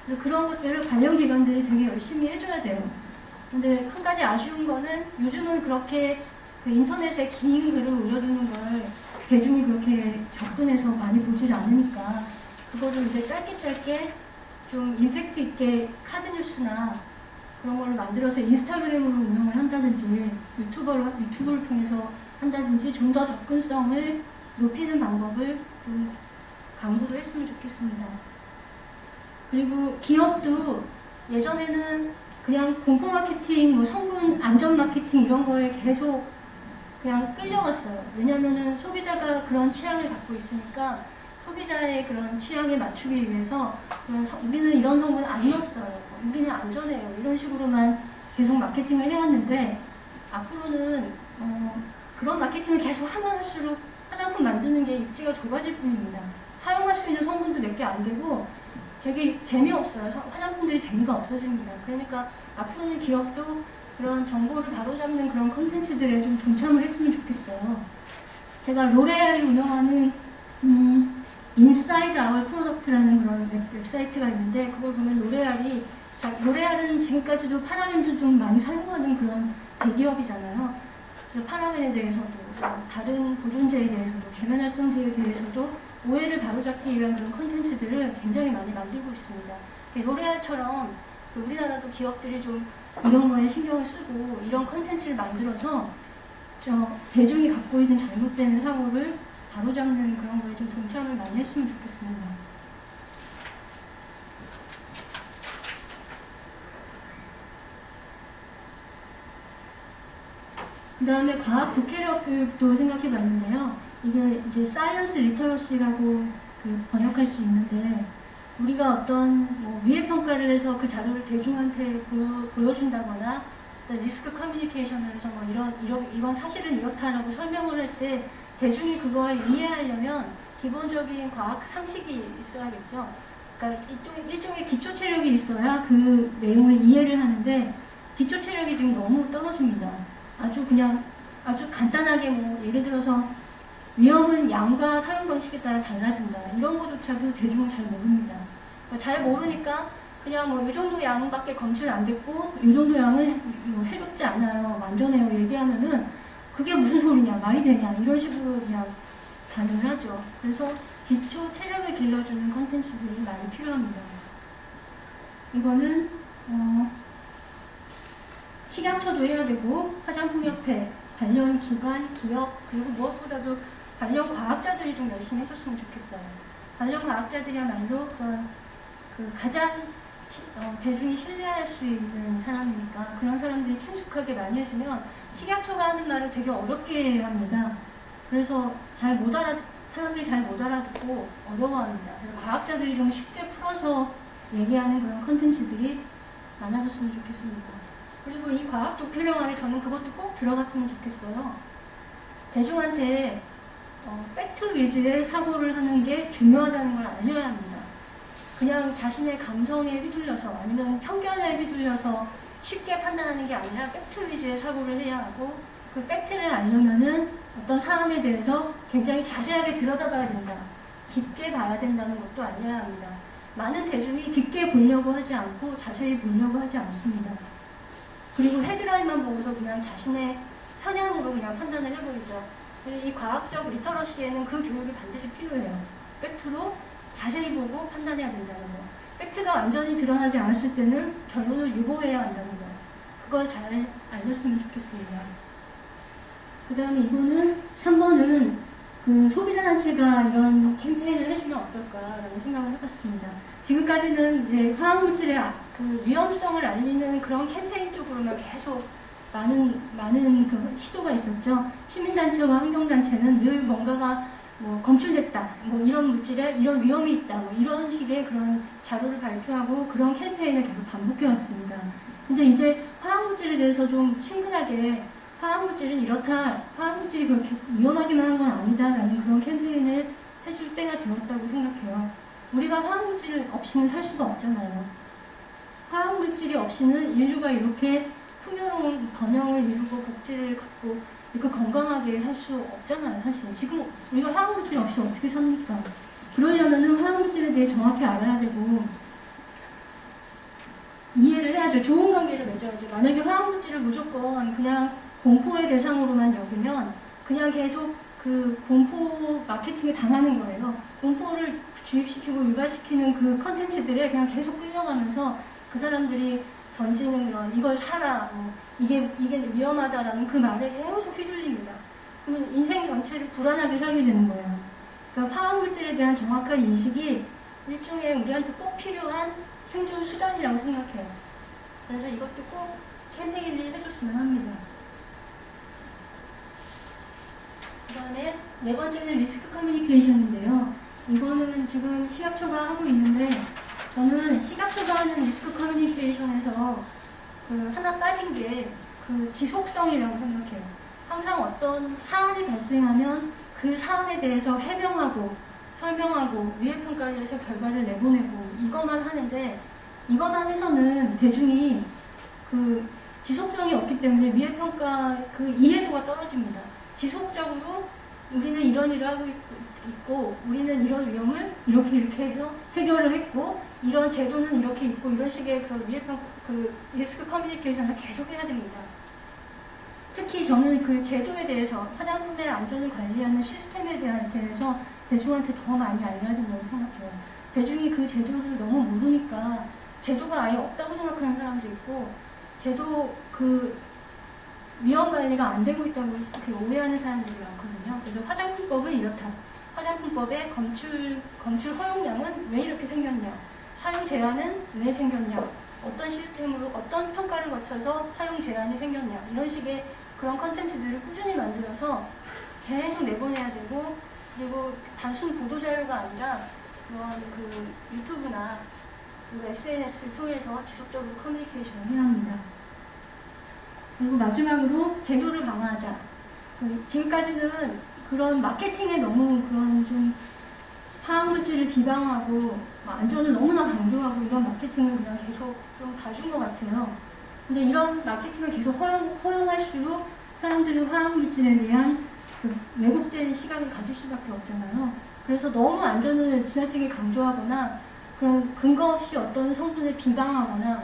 [SPEAKER 4] 그래서 그런 것들을 관련 기관들이 되게 열심히 해줘야 돼요. 근데 한 가지 아쉬운 거는 요즘은 그렇게 그 인터넷에 긴 글을 올려두는 걸 대중이 그렇게 접근해서 많이 보질 않으니까 그거를 이제 짧게 좀 임팩트 있게 카드뉴스나 그런 걸 만들어서 인스타그램으로 운영을 한다든지 유튜브를 통해서 한다든지 좀 더 접근성을 높이는 방법을 좀 강구를 했으면 좋겠습니다. 그리고 기업도 예전에는 그냥 공포 마케팅, 뭐 성분 안전 마케팅 이런 거에 계속 그냥 끌려갔어요. 왜냐면은 소비자가 그런 취향을 갖고 있으니까 소비자의 그런 취향에 맞추기 위해서 우리는 이런 성분 안 넣었어요. 우리는 안전해요. 이런 식으로만 계속 마케팅을 해왔는데 앞으로는 그런 마케팅을 계속 하면 할수록 화장품 만드는 게 입지가 좁아질 뿐입니다. 사용할 수 있는 성분도 몇 개 안 되고 되게 재미없어요. 화장품들이 재미가 없어집니다. 그러니까 앞으로는 기업도 그런 정보를 바로잡는 그런 콘텐츠들에 좀 동참을 했으면 좋겠어요. 제가 로레알이 운영하는 인사이드 아워 프로덕트라는 그런 웹사이트가 있는데 그걸 보면 로레알은 지금까지도 파라벤도 좀 많이 사용하는 그런 대기업이잖아요. 그래서 파라벤에 대해서도 다른 보존제에 대해서도 계면활성제에 대해서도 오해를 바로잡기 위한 그런 콘텐츠들을 굉장히 많이 만들고 있습니다. 로레알처럼 우리나라도 기업들이 좀 이런 거에 신경을 쓰고 이런 콘텐츠를 만들어서 대중이 갖고 있는 잘못된 사고를 바로잡는 그런 거에 좀 동참을 많이 했으면 좋겠습니다. 그 다음에 과학 독해력 교육도 생각해 봤는데요. 이게 이제 사이언스 리터러시라고 번역할 수 있는데 우리가 어떤 위해 평가를 해서 그 자료를 대중한테 보여준다거나 리스크 커뮤니케이션을 해서 이건 사실은 이렇다라고 설명을 할 때 대중이 그걸 이해하려면 기본적인 과학 상식이 있어야겠죠. 그러니까 일종의 기초 체력이 있어야 그 내용을 이해를 하는데 기초 체력이 지금 너무 떨어집니다. 아주 간단하게 예를 들어서 위험은 양과 사용 방식에 따라 달라진다. 이런 것조차도 대중은 잘 모릅니다. 그러니까 잘 모르니까 그냥 이 정도 양밖에 검출 안 됐고 이 정도 양은 해롭지 않아요. 안전해요. 얘기하면은 그게 무슨 소리냐, 말이 되냐 이런 식으로 그냥 반응을 하죠. 그래서 기초 체력을 길러주는 콘텐츠들이 많이 필요합니다. 이거는 식약처도 해야 되고 화장품협회, 관련 기관, 기업 그리고 무엇보다도 관련 과학자들이 좀 열심히 해줬으면 좋겠어요. 관련 과학자들이야말로 그런 가장 대중이 신뢰할 수 있는 사람이니까 그런 사람들이 친숙하게 많이 해주면 식약처가 하는 말을 되게 어렵게 합니다. 그래서 사람들이 잘 못 알아듣고 어려워합니다. 그래서 과학자들이 좀 쉽게 풀어서 얘기하는 그런 컨텐츠들이 많아졌으면 좋겠습니다. 그리고 이 과학 독해력 안에 저는 그것도 꼭 들어갔으면 좋겠어요. 대중한테 팩트 위주의 사고를 하는 게 중요하다는 걸 알려야 합니다. 그냥 자신의 감성에 휘둘려서 아니면 편견에 휘둘려서 쉽게 판단하는 게 아니라 팩트 위주의 사고를 해야 하고 그 팩트를 알려면은 어떤 사안에 대해서 굉장히 자세하게 들여다봐야 된다. 깊게 봐야 된다는 것도 알려야 합니다. 많은 대중이 깊게 보려고 하지 않고 자세히 보려고 하지 않습니다. 그리고 헤드라인만 보고서 그냥 자신의 편향으로 그냥 판단을 해버리죠. 이 과학적 리터러시에는 그 교육이 반드시 필요해요. 팩트로 자세히 보고 판단해야 된다는 거. 팩트가 완전히 드러나지 않았을 때는 결론을 유보해야 한다는 거. 그걸 잘 알렸으면 좋겠습니다. 그 다음에 이거는 3번은 소비자단체가 이런 캠페인을 해주면 어떨까라는 생각을 해봤습니다. 지금까지는 이제 화학물질의 위험성을 알리는 그런 캠페인 쪽으로만 계속 많은 시도가 있었죠. 시민단체와 환경단체는 늘 뭔가가 검출됐다, 이런 물질에 이런 위험이 있다, 이런 식의 그런 자료를 발표하고 그런 캠페인을 계속 반복해왔습니다. 근데 이제 화학물질에 대해서 좀 친근하게 화학물질은 이렇다, 화학물질이 그렇게 위험하기만 한 건 아니다라는 그런 캠페인을 해줄 때가 되었다고 생각해요. 우리가 화학물질 없이는 살 수가 없잖아요. 화학물질이 없이는 인류가 이렇게 풍요로운 번영을 이루고 복지를 갖고 이렇게 건강하게 살 수 없잖아요, 사실. 지금 우리가 화학물질 없이 어떻게 삽니까? 그러려면은 화학물질에 대해 정확히 알아야 되고 이해를 해야죠. 좋은 관계를 맺어야죠. 만약에 화학물질을 무조건 그냥 공포의 대상으로만 여기면 그냥 계속 그 공포 마케팅에 당하는 거예요. 공포를 주입시키고 유발시키는 그 컨텐츠들에 그냥 계속 끌려가면서 그 사람들이 던지는 그런 이걸 사라, 뭐 이게 위험하다라는 그 말에 계속 휘둘립니다. 그러면 인생 전체를 불안하게 살게 되는 거예요. 그러니까 화학물질에 대한 정확한 인식이 일종의 우리한테 꼭 필요한 생존 수단이라고 생각해요. 그래서 이것도 꼭 캠페인을 해줬으면 합니다. 그 다음에 네 번째는 리스크 커뮤니케이션인데요. 이거는 지금 식약처가 하고 있는데 저는 식약처가 하는 리스크 커뮤니케이션에서 그 하나 빠진 게 그 지속성이라고 생각해요. 항상 어떤 사안이 발생하면 그 사안에 대해서 해명하고 설명하고 위해평가를 해서 결과를 내보내고 이것만 하는데 이것만 해서는 대중이 그 지속성이 없기 때문에 위해평가 그 이해도가 떨어집니다. 지속적으로 우리는 이런 일을 하고 있고 우리는 이런 위험을 이렇게 해서 해결을 했고 이런 제도는 이렇게 있고 이런 식의 그 위해평가 그 리스크 커뮤니케이션을 계속 해야 됩니다. 특히 저는 그 제도에 대해서 화장품의 안전을 관리하는 시스템에 대해서 대중한테 더 많이 알려야 된다고 생각해요. 대중이 그 제도를 너무 모르니까 제도가 아예 없다고 생각하는 사람도 있고 제도 그 위험 관리가 안 되고 있다고 그렇게 오해하는 사람들이 많거든요. 그래서 화장품법은 이렇다. 화장품법의 검출 허용량은 왜 이렇게 생겼냐? 사용 제한은 왜 생겼냐? 어떤 시스템으로 어떤 평가를 거쳐서 사용 제한이 생겼냐? 이런 식의 그런 컨텐츠들을 꾸준히 만들어서 계속 내보내야 되고 그리고 단순 보도자료가 아니라 그런 그 유튜브나 SNS를 통해서 지속적으로 커뮤니케이션을 해야 합니다. 그리고 마지막으로 제도를 강화하자. 지금까지는 그런 마케팅에 너무 그런 좀 화학물질을 비방하고 안전을 너무나 강조하고 이런 마케팅을 그냥 계속 좀 봐준 것 같아요. 근데 이런 마케팅을 계속 허용할수록 사람들은 화학물질에 대한 그 왜곡된 시각을 가질 수밖에 없잖아요. 그래서 너무 안전을 지나치게 강조하거나 그런 근거 없이 어떤 성분을 비방하거나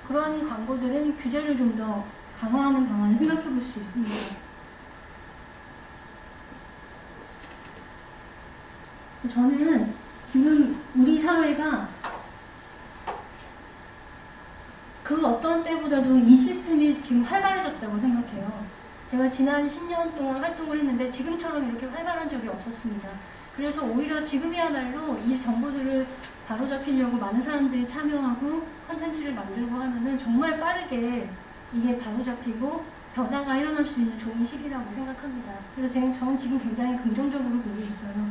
[SPEAKER 4] 그런 광고들은 규제를 좀 더 강화하는 방안을 생각해 볼 수 있습니다. 그래서 저는 지금 우리 사회가 그 어떤 때보다도 이 시스템이 지금 활발해졌다고 생각해요. 제가 지난 10년 동안 활동을 했는데 지금처럼 이렇게 활발한 적이 없었습니다. 그래서 오히려 지금이야말로 이 정보들을 바로잡히려고 많은 사람들이 참여하고 컨텐츠를 만들고 하면은 정말 빠르게 이게 바로잡히고 변화가 일어날 수 있는 좋은 시기라고 생각합니다. 그래서 저는 지금 굉장히 긍정적으로 보고 있어요.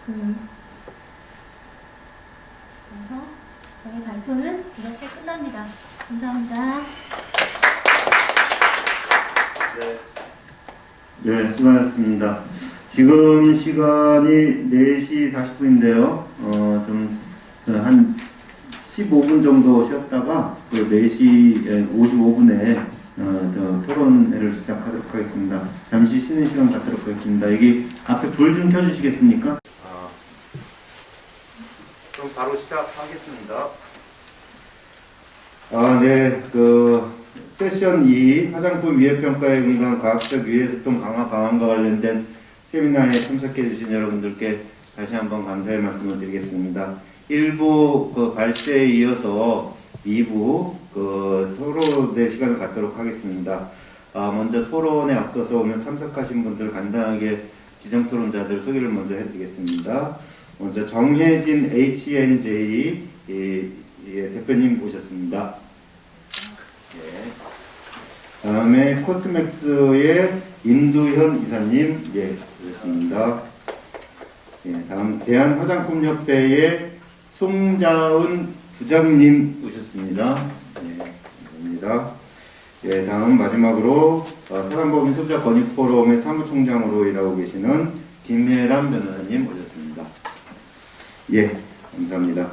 [SPEAKER 4] 그래서 저희 발표는 이렇게 끝납니다. 감사합니다.
[SPEAKER 2] 네, 수고하셨습니다. 지금 시간이 4시 40분인데요. 한 15분 정도 쉬었다가 그 4시 55분에 토론회를 시작하도록 하겠습니다. 잠시 쉬는 시간 갖도록 하겠습니다. 여기 앞에 불 좀 켜주시겠습니까? 그럼 바로 시작하겠습니다. 네, 세션 2 화장품 위해평가에 근거한 과학적 위해소통 강화 방안과 관련된 세미나에 참석해 주신 여러분들께 다시 한번 감사의 말씀을 드리겠습니다. 1부 발제에 이어서 2부 토론의 시간을 갖도록 하겠습니다. 먼저 토론에 앞서서 오늘 참석하신 분들 간단하게 기정토론자들 소개를 먼저 해드리겠습니다. 먼저 정혜진 H&J 대표님 모셨습니다. 다음에 코스맥스의 임두현 이사님 모셨습니다. 다음 대한화장품협회의 송자은 부장님 오셨습니다. 감사합니다. 다음 마지막으로 사단법인 소비자 권익 포럼의 사무총장으로 일하고 계시는 김혜람 변호사님 오셨습니다. 감사합니다.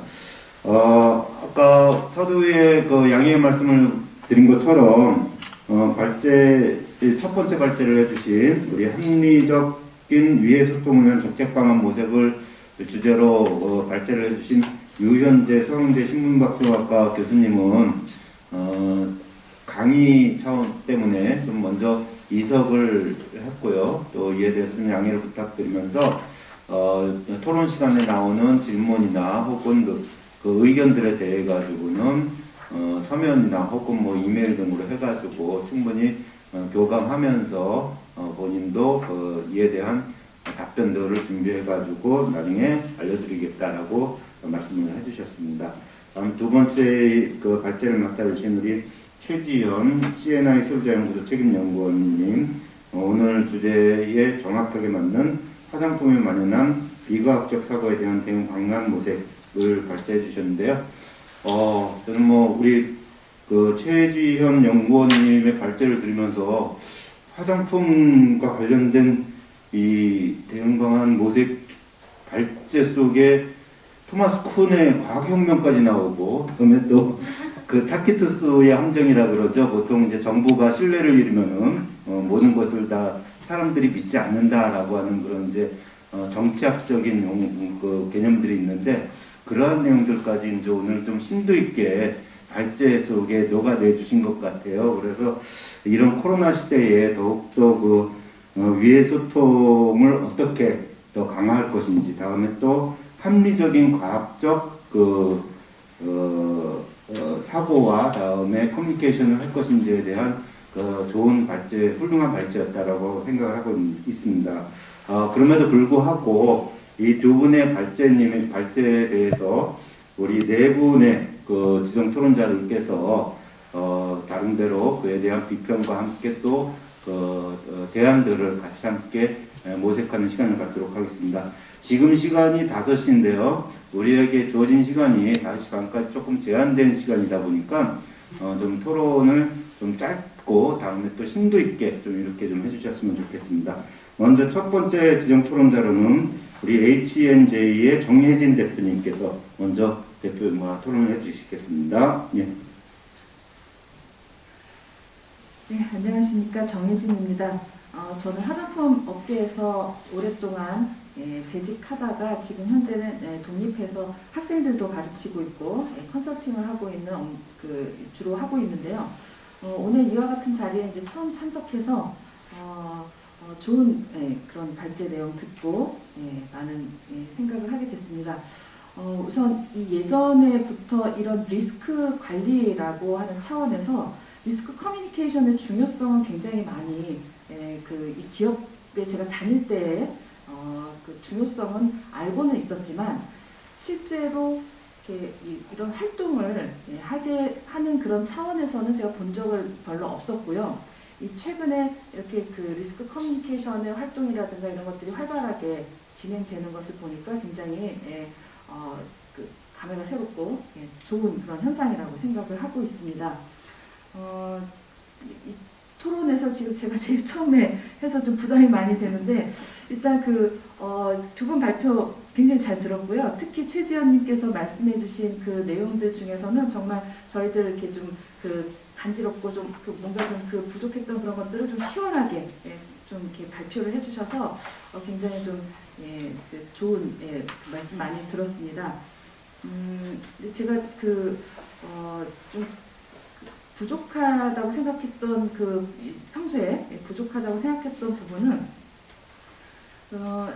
[SPEAKER 2] 아까 서두에 양해의 말씀을 드린 것처럼 첫 번째 발제를 해주신 우리 합리적인 위해소통을 위한 정책방안 모색을 주제로 발제를 해주신 유현재 서강대 신문박사학과 교수님은 강의 차원 때문에 좀 먼저 이석을 했고요. 또 이에 대해서 좀 양해를 부탁드리면서 토론 시간에 나오는 질문이나 혹은 그 의견들에 대해 가지고는 서면이나 혹은 뭐 이메일 등으로 해가지고 충분히 교감하면서 본인도 이에 대한 답변들을 준비해가지고 나중에 알려드리겠다라고 말씀을 해주셨습니다. 다음 두 번째 그 발제를 맡아주신 우리 최지현 CNI 소비자연구소 책임연구원님, 오늘 주제에 정확하게 맞는 화장품에 만연한 비과학적 사고에 대한 대응 방안 모색을 발제해 주셨는데요. 저는 뭐 우리 그 최지현 연구원님의 발제를 들으면서 화장품과 관련된 이 대응 방안 모색 발제 속에 토마스 쿤의 과학혁명까지 나오고, 그다음에 또 그 타키투스의 함정이라 그러죠. 보통 이제 정부가 신뢰를 잃으면은 모든 것을 다 사람들이 믿지 않는다라고 하는 그런 이제 정치학적인 그 개념들이 있는데, 그러한 내용들까지 이제 오늘 좀 심도 있게 발제 속에 녹아내 주신 것 같아요. 그래서 이런 코로나 시대에 더욱더 그 위해 소통을 어떻게 더 강화할 것인지, 다음에 또 합리적인 과학적 사고와 다음에 커뮤니케이션을 할 것인지에 대한 좋은 발제, 훌륭한 발제였다라고 생각을 하고 있습니다. 그럼에도 불구하고 이 두 분의 발제님의 발제에 대해서 우리 네 분의 그 지정 토론자들께서 다른대로 그에 대한 비평과 함께 또 대안들을 같이 함께 모색하는 시간을 갖도록 하겠습니다. 지금 시간이 5시인데요. 우리에게 주어진 시간이 5시 반까지 조금 제한된 시간이다 보니까 좀 토론을 좀 짧고 다음에 또 심도 있게 좀 이렇게 좀 해주셨으면 좋겠습니다. 먼저 첫 번째 지정 토론자로는 우리 HNJ의 정혜진 대표님께서 먼저 토론을 해주시겠습니다. 예.
[SPEAKER 1] 네, 안녕하십니까. 정혜진입니다. 저는 화장품 업계에서 오랫동안 재직하다가 지금 현재는 독립해서 학생들도 가르치고 있고 컨설팅을 하고 있는 주로 하고 있는데요. 오늘 이와 같은 자리에 이제 처음 참석해서 좋은 그런 발제 내용 듣고 많은 생각을 하게 됐습니다. 우선 이 예전에부터 이런 리스크 관리라고 하는 차원에서 리스크 커뮤니케이션의 중요성은 굉장히 많이 이 기업에 제가 다닐 때에 그 중요성은 알고는 있었지만 실제로 이런 활동을 하게 하는 그런 차원에서는 제가 본 적은 별로 없었고요. 이 최근에 이렇게 그 리스크 커뮤니케이션의 활동이라든가 이런 것들이 활발하게 진행되는 것을 보니까 굉장히 그 감회가 새롭고 좋은 그런 현상이라고 생각을 하고 있습니다. 이 토론에서 지금 제가 제일 처음에 해서 좀 부담이 많이 되는데, 일단 두 분 발표 굉장히 잘 들었고요. 특히 최지현님께서 말씀해 주신 그 내용들 중에서는 정말 저희들 이렇게 좀 간지럽고 좀 뭔가 좀 부족했던 그런 것들을 좀 시원하게 좀 이렇게 발표를 해 주셔서 굉장히 좀 좋은 말씀 많이 들었습니다. 제가 좀 부족하다고 생각했던 평소에 부족하다고 생각했던 부분은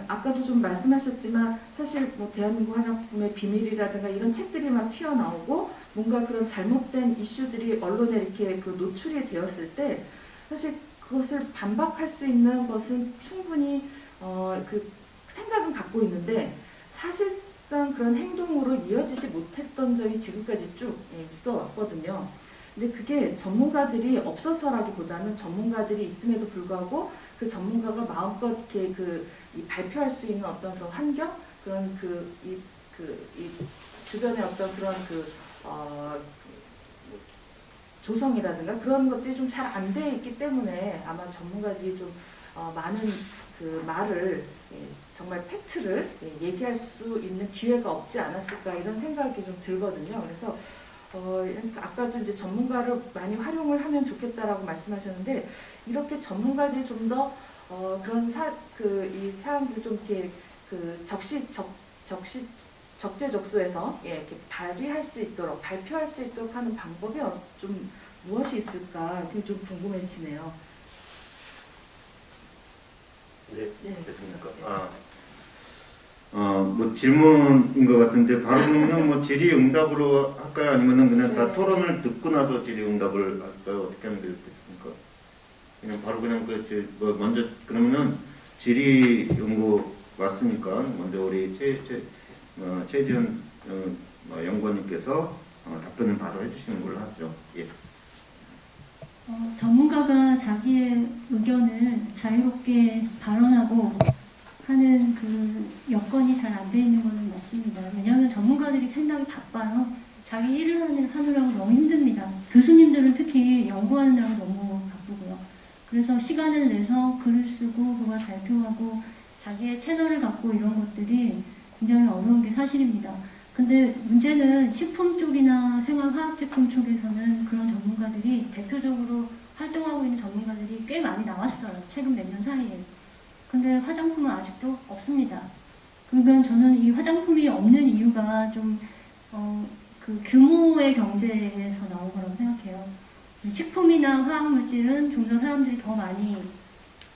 [SPEAKER 1] 아까도 좀 말씀하셨지만 사실 뭐 대한민국 화장품의 비밀이라든가 이런 책들이 막 튀어나오고 뭔가 그런 잘못된 이슈들이 언론에 이렇게 노출이 되었을 때 사실 그것을 반박할 수 있는 것은 충분히 생각은 갖고 있는데 사실상 그런 행동으로 이어지지 못했던 점이 지금까지 쭉 있어 왔거든요. 근데 그게 전문가들이 없어서라기보다는 전문가들이 있음에도 불구하고 그 전문가가 마음껏 이렇게 이 발표할 수 있는 어떤 그런 환경, 그런 이 주변의 어떤 그런 조성이라든가 그런 것들이 좀 잘 안 돼 있기 때문에 아마 전문가들이 좀 많은 말을 정말 팩트를 얘기할 수 있는 기회가 없지 않았을까 이런 생각이 좀 들거든요. 그래서 아까도 이제 전문가를 많이 활용을 하면 좋겠다라고 말씀하셨는데 이렇게 전문가들이 좀 더 그런 이 사람들 좀 이렇게 적재적소에서 이렇게 발휘할 수 있도록 발표할 수 있도록 하는 방법이 좀 무엇이 있을까 그게 좀 궁금해지네요.
[SPEAKER 2] 네, 됐습니까? 뭐 질문인 것 같은데 바로 그러면 뭐 질의응답으로 할까요? 아니면은 그냥 다
[SPEAKER 1] 네.
[SPEAKER 2] 토론을 듣고 나서 질의응답을 할까요? 어떻게 하는 게 좋겠습니까? 그냥 바로 그냥 뭐 먼저 그러면은 질의응답 맞습니까? 먼저 우리 최지현 연구원님께서 답변을 바로 해주시는 걸로 하죠. 예.
[SPEAKER 4] 전문가가 자기의 의견을 자유롭게 발언하고 하는 그 여건이 잘 안 돼 있는 것은 맞습니다. 왜냐하면 전문가들이 생각이 바빠요. 자기 일을 하느라고 너무 힘듭니다. 교수님들은 특히 연구하느라고 너무 바쁘고요. 그래서 시간을 내서 글을 쓰고 그걸 발표하고 자기의 채널을 갖고 이런 것들이 굉장히 어려운 게 사실입니다. 근데 문제는 식품 쪽이나 생활화학제품 쪽에서는 그런 전문가들이 대표적으로 활동하고 있는 전문가들이 꽤 많이 나왔어요. 최근 몇 년 사이에. 근데 화장품은 아직도 없습니다. 그러니까 저는 이 화장품이 없는 이유가 좀, 그 규모의 경제에서 나온 거라고 생각해요. 식품이나 화학물질은 좀 더 사람들이 더 많이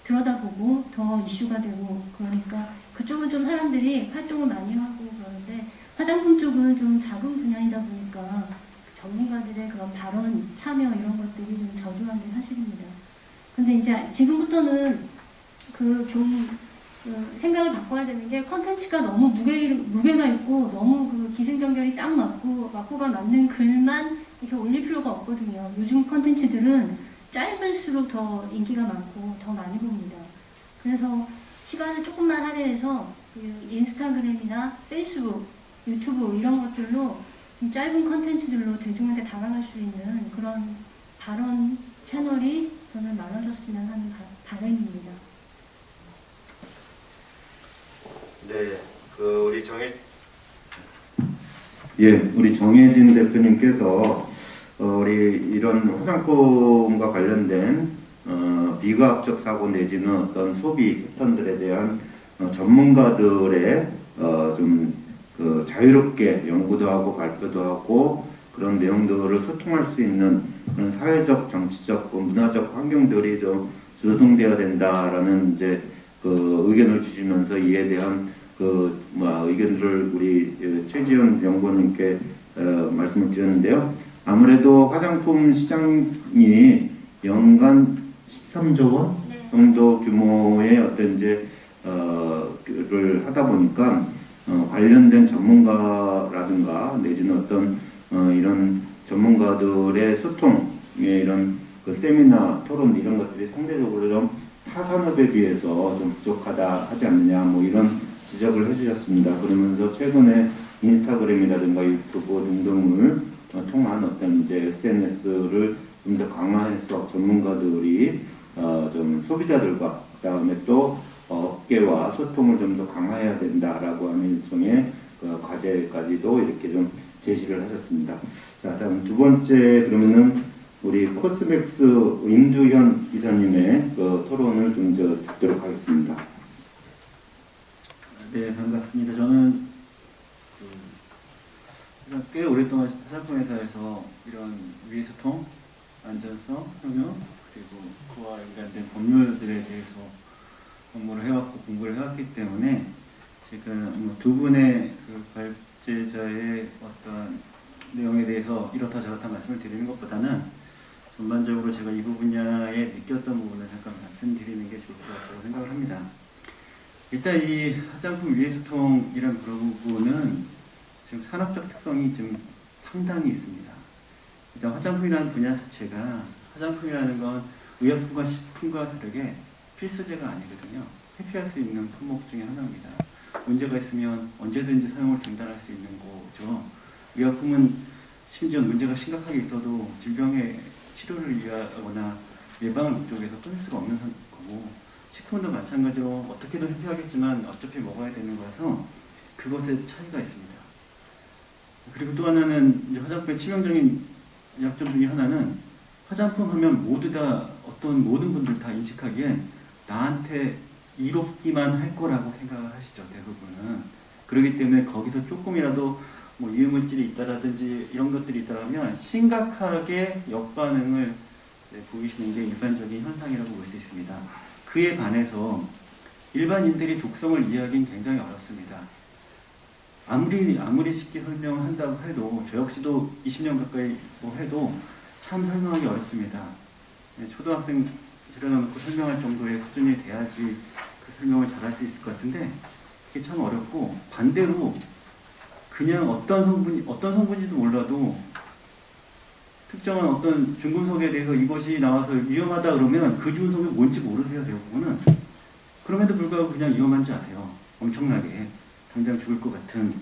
[SPEAKER 4] 들여다보고 더 이슈가 되고 그러니까 그쪽은 좀 사람들이 활동을 많이 하고 그러는데 화장품 쪽은 좀 작은 분야이다 보니까 전문가들의 그런 발언, 참여 이런 것들이 좀 저조한 게 사실입니다. 근데 이제 지금부터는 생각을 바꿔야 되는 게 컨텐츠가 너무 무게가 있고 너무 그 기승전결이 딱 맞고가 맞는 글만 이렇게 올릴 필요가 없거든요. 요즘 컨텐츠들은 짧을수록 더 인기가 많고 더 많이 봅니다. 그래서 시간을 조금만 할애해서 그 인스타그램이나 페이스북, 유튜브 이런 것들로 좀 짧은 컨텐츠들로 대중한테 다가갈 수 있는 그런 발언 채널이 저는 많아졌으면 하는 바람입니다.
[SPEAKER 2] 네, 우리 정혜진 대표님께서 우리 이런 화장품과 관련된 비과학적 사고 내지는 어떤 소비 패턴들에 대한 전문가들의 그 자유롭게 연구도 하고 발표도 하고 그런 내용들을 소통할 수 있는 그런 사회적, 정치적, 문화적 환경들이 좀 조성되어야 된다라는 이제 그 의견을 주시면서 이에 대한 의견들을 우리 최지현 연구원님께 말씀을 드렸는데요. 아무래도 화장품 시장이 연간 13조 원 정도 규모의 어떤 이제 를 하다 보니까 관련된 전문가라든가 내지는 어떤 이런 전문가들의 소통의 이런 그 세미나, 토론 이런 것들이 상대적으로 좀 타 산업에 비해서 좀 부족하다 하지 않느냐 뭐 이런 지적을 해주셨습니다. 그러면서 최근에 인스타그램이라든가 유튜브 등등을 통한 어떤 이제 SNS를 좀 더 강화해서 전문가들이 좀 소비자들과 그다음에 또 업계와 소통을 좀 더 강화해야 된다라고 하는 일종의 과제까지도 이렇게 좀 제시를 하셨습니다. 자, 다음 두 번째 그러면은 우리 코스맥스 임두현 이사님의 토론을 좀 듣도록 하겠습니다.
[SPEAKER 5] 네, 반갑습니다. 저는 꽤 오랫동안 화장품 회사에서 이런 위해소통, 안전성, 효능, 그리고 그와 연관된 법률들에 대해서 업무를 해왔고 공부를 해왔기 때문에 지금 두 분의 그 발제자의 어떤 내용에 대해서 이렇다 저렇다 말씀을 드리는 것보다는 전반적으로 제가 이 분야에 느꼈던 부분을 잠깐 말씀드리는 게 좋을 것 같다고 생각을 합니다. 일단 이 화장품 위해소통이라는 부분은 지금 산업적 특성이 좀 상당히 있습니다. 일단 화장품이라는 분야 자체가 화장품이라는 건 의약품과 식품과 다르게 필수제가 아니거든요. 회피할 수 있는 품목 중에 하나입니다. 문제가 있으면 언제든지 사용을 중단할 수 있는 거죠. 의약품은 심지어 문제가 심각하게 있어도 질병의 치료를 위하거나 예방을 목적으로 해서 끊을 수가 없는 거고 식품도 마찬가지로 어떻게든 회피하겠지만 어차피 먹어야 되는 거라서 그것에 차이가 있습니다. 그리고 또 하나는 이제 화장품의 치명적인 약점 중에 하나는 화장품 하면 모든 분들 다 인식하기엔 나한테 이롭기만 할 거라고 생각을 하시죠, 대부분은. 그렇기 때문에 거기서 조금이라도 뭐 이물질이 있다라든지 이런 것들이 있다면 심각하게 역반응을 보이시는 게 일반적인 현상이라고 볼 수 있습니다. 그에 반해서 일반인들이 독성을 이해하기는 굉장히 어렵습니다. 아무리 쉽게 설명을 한다고 해도 저 역시도 20년 가까이 뭐 해도 참 설명하기 어렵습니다. 네, 초등학생 들여놓고 설명할 정도의 수준이 돼야지 그 설명을 잘할 수 있을 것 같은데 그게 참 어렵고, 반대로 그냥 어떤 성분인지도 몰라도 특정한 어떤 중금속에 대해서 이것이 나와서 위험하다 그러면 그 중금속이 뭔지 모르세요, 대부분은. 그럼에도 불구하고 그냥 위험한지 아세요. 엄청나게 당장 죽을 것 같은,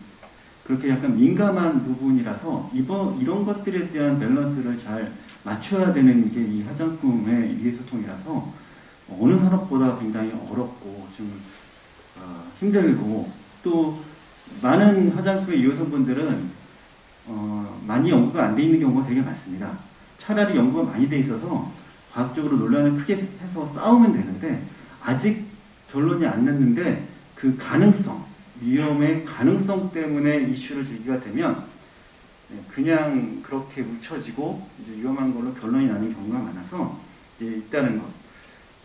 [SPEAKER 5] 그렇게 약간 민감한 부분이라서 이런 것들에 대한 밸런스를 잘 맞춰야 되는 게 이 화장품의 위해소통이라서 어느 산업보다 굉장히 어렵고 좀 힘들고, 또 많은 화장품의 유효성분들은 많이 연구가 안 돼 있는 경우가 되게 많습니다. 차라리 연구가 많이 돼 있어서 과학적으로 논란을 크게 해서 싸우면 되는데, 아직 결론이 안 났는데 그 가능성, 위험의 가능성 때문에 이슈를 제기가 되면 그냥 그렇게 묻혀지고 이제 위험한 걸로 결론이 나는 경우가 많아서 이제 있다는 것.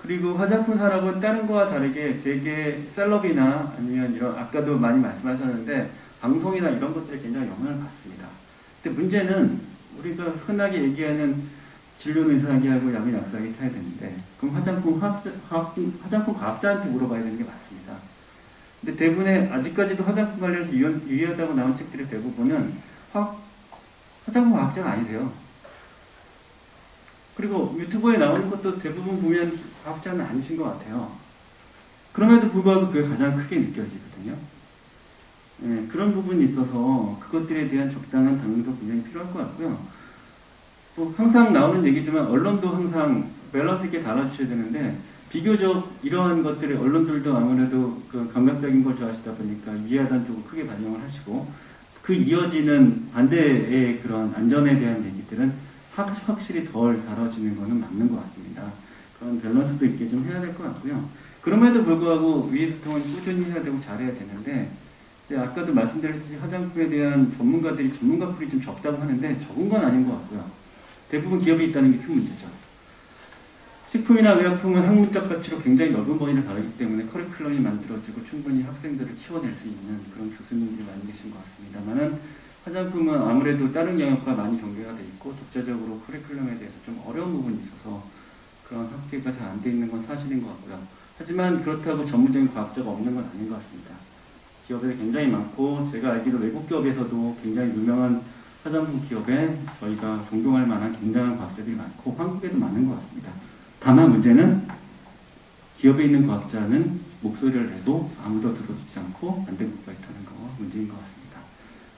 [SPEAKER 5] 그리고 화장품 산업은 다른 거와 다르게 되게 셀럽이나 아니면 이런, 아까도 많이 말씀하셨는데 방송이나 이런 것들에 굉장히 영향을 받습니다. 근데 문제는 우리가 흔하게 얘기하는 진료는 의사에게하고 약은 약사에게 타야 되는데, 그럼 화장품 과학자한테 물어봐야 되는 게 맞습니다. 근데 대부분의 아직까지도 화장품 관련해서 유의하다고 나온 책들의 대부분은 화장품 과학자가 아니세요. 그리고 유튜브에 나오는 것도 대부분 보면 과학자는 아니신 것 같아요. 그럼에도 불구하고 그게 가장 크게 느껴지거든요. 네, 그런 부분이 있어서 그것들에 대한 적당한 당도 굉장히 필요할 것 같고요. 또 항상 나오는 얘기지만 언론도 항상 밸런스 있게 달아주셔야 되는데, 비교적 이러한 것들을 언론들도 아무래도 그 감각적인 걸 좋아하시다 보니까 이해하다는 쪽을 크게 반영을 하시고, 그 이어지는 반대의 그런 안전에 대한 얘기들은 확실히 덜 다뤄지는 것은 맞는 것 같습니다. 그런 밸런스도 있게 좀 해야 될 것 같고요. 그럼에도 불구하고 위해소통은 꾸준히 해야 되고 잘해야 되는데, 이제 아까도 말씀드렸듯이 화장품에 대한 전문가 풀이 좀 적다고 하는데 적은 건 아닌 것 같고요. 대부분 기업이 있다는 게 큰 문제죠. 식품이나 의약품은 학문적 가치로 굉장히 넓은 범위를 다루기 때문에 커리큘럼이 만들어지고 충분히 학생들을 키워낼 수 있는 그런 교수님들이 많이 계신 것 같습니다만은, 화장품은 아무래도 다른 영역과 많이 경계가 돼 있고 독자적으로 커리큘럼에 대해서 좀 어려운 부분이 있어서 그런 학계가 잘 안 돼 있는 건 사실인 것 같고요. 하지만 그렇다고 전문적인 과학자가 없는 건 아닌 것 같습니다. 기업들이 굉장히 많고, 제가 알기로 외국 기업에서도 굉장히 유명한 화장품 기업에 저희가 존경할 만한 굉장한 과학자들이 많고 한국에도 많은 것 같습니다. 다만 문제는 기업에 있는 과학자는 목소리를 내도 아무도 들어주지 않고 안 되고 있다는 거가 문제인 것 같습니다.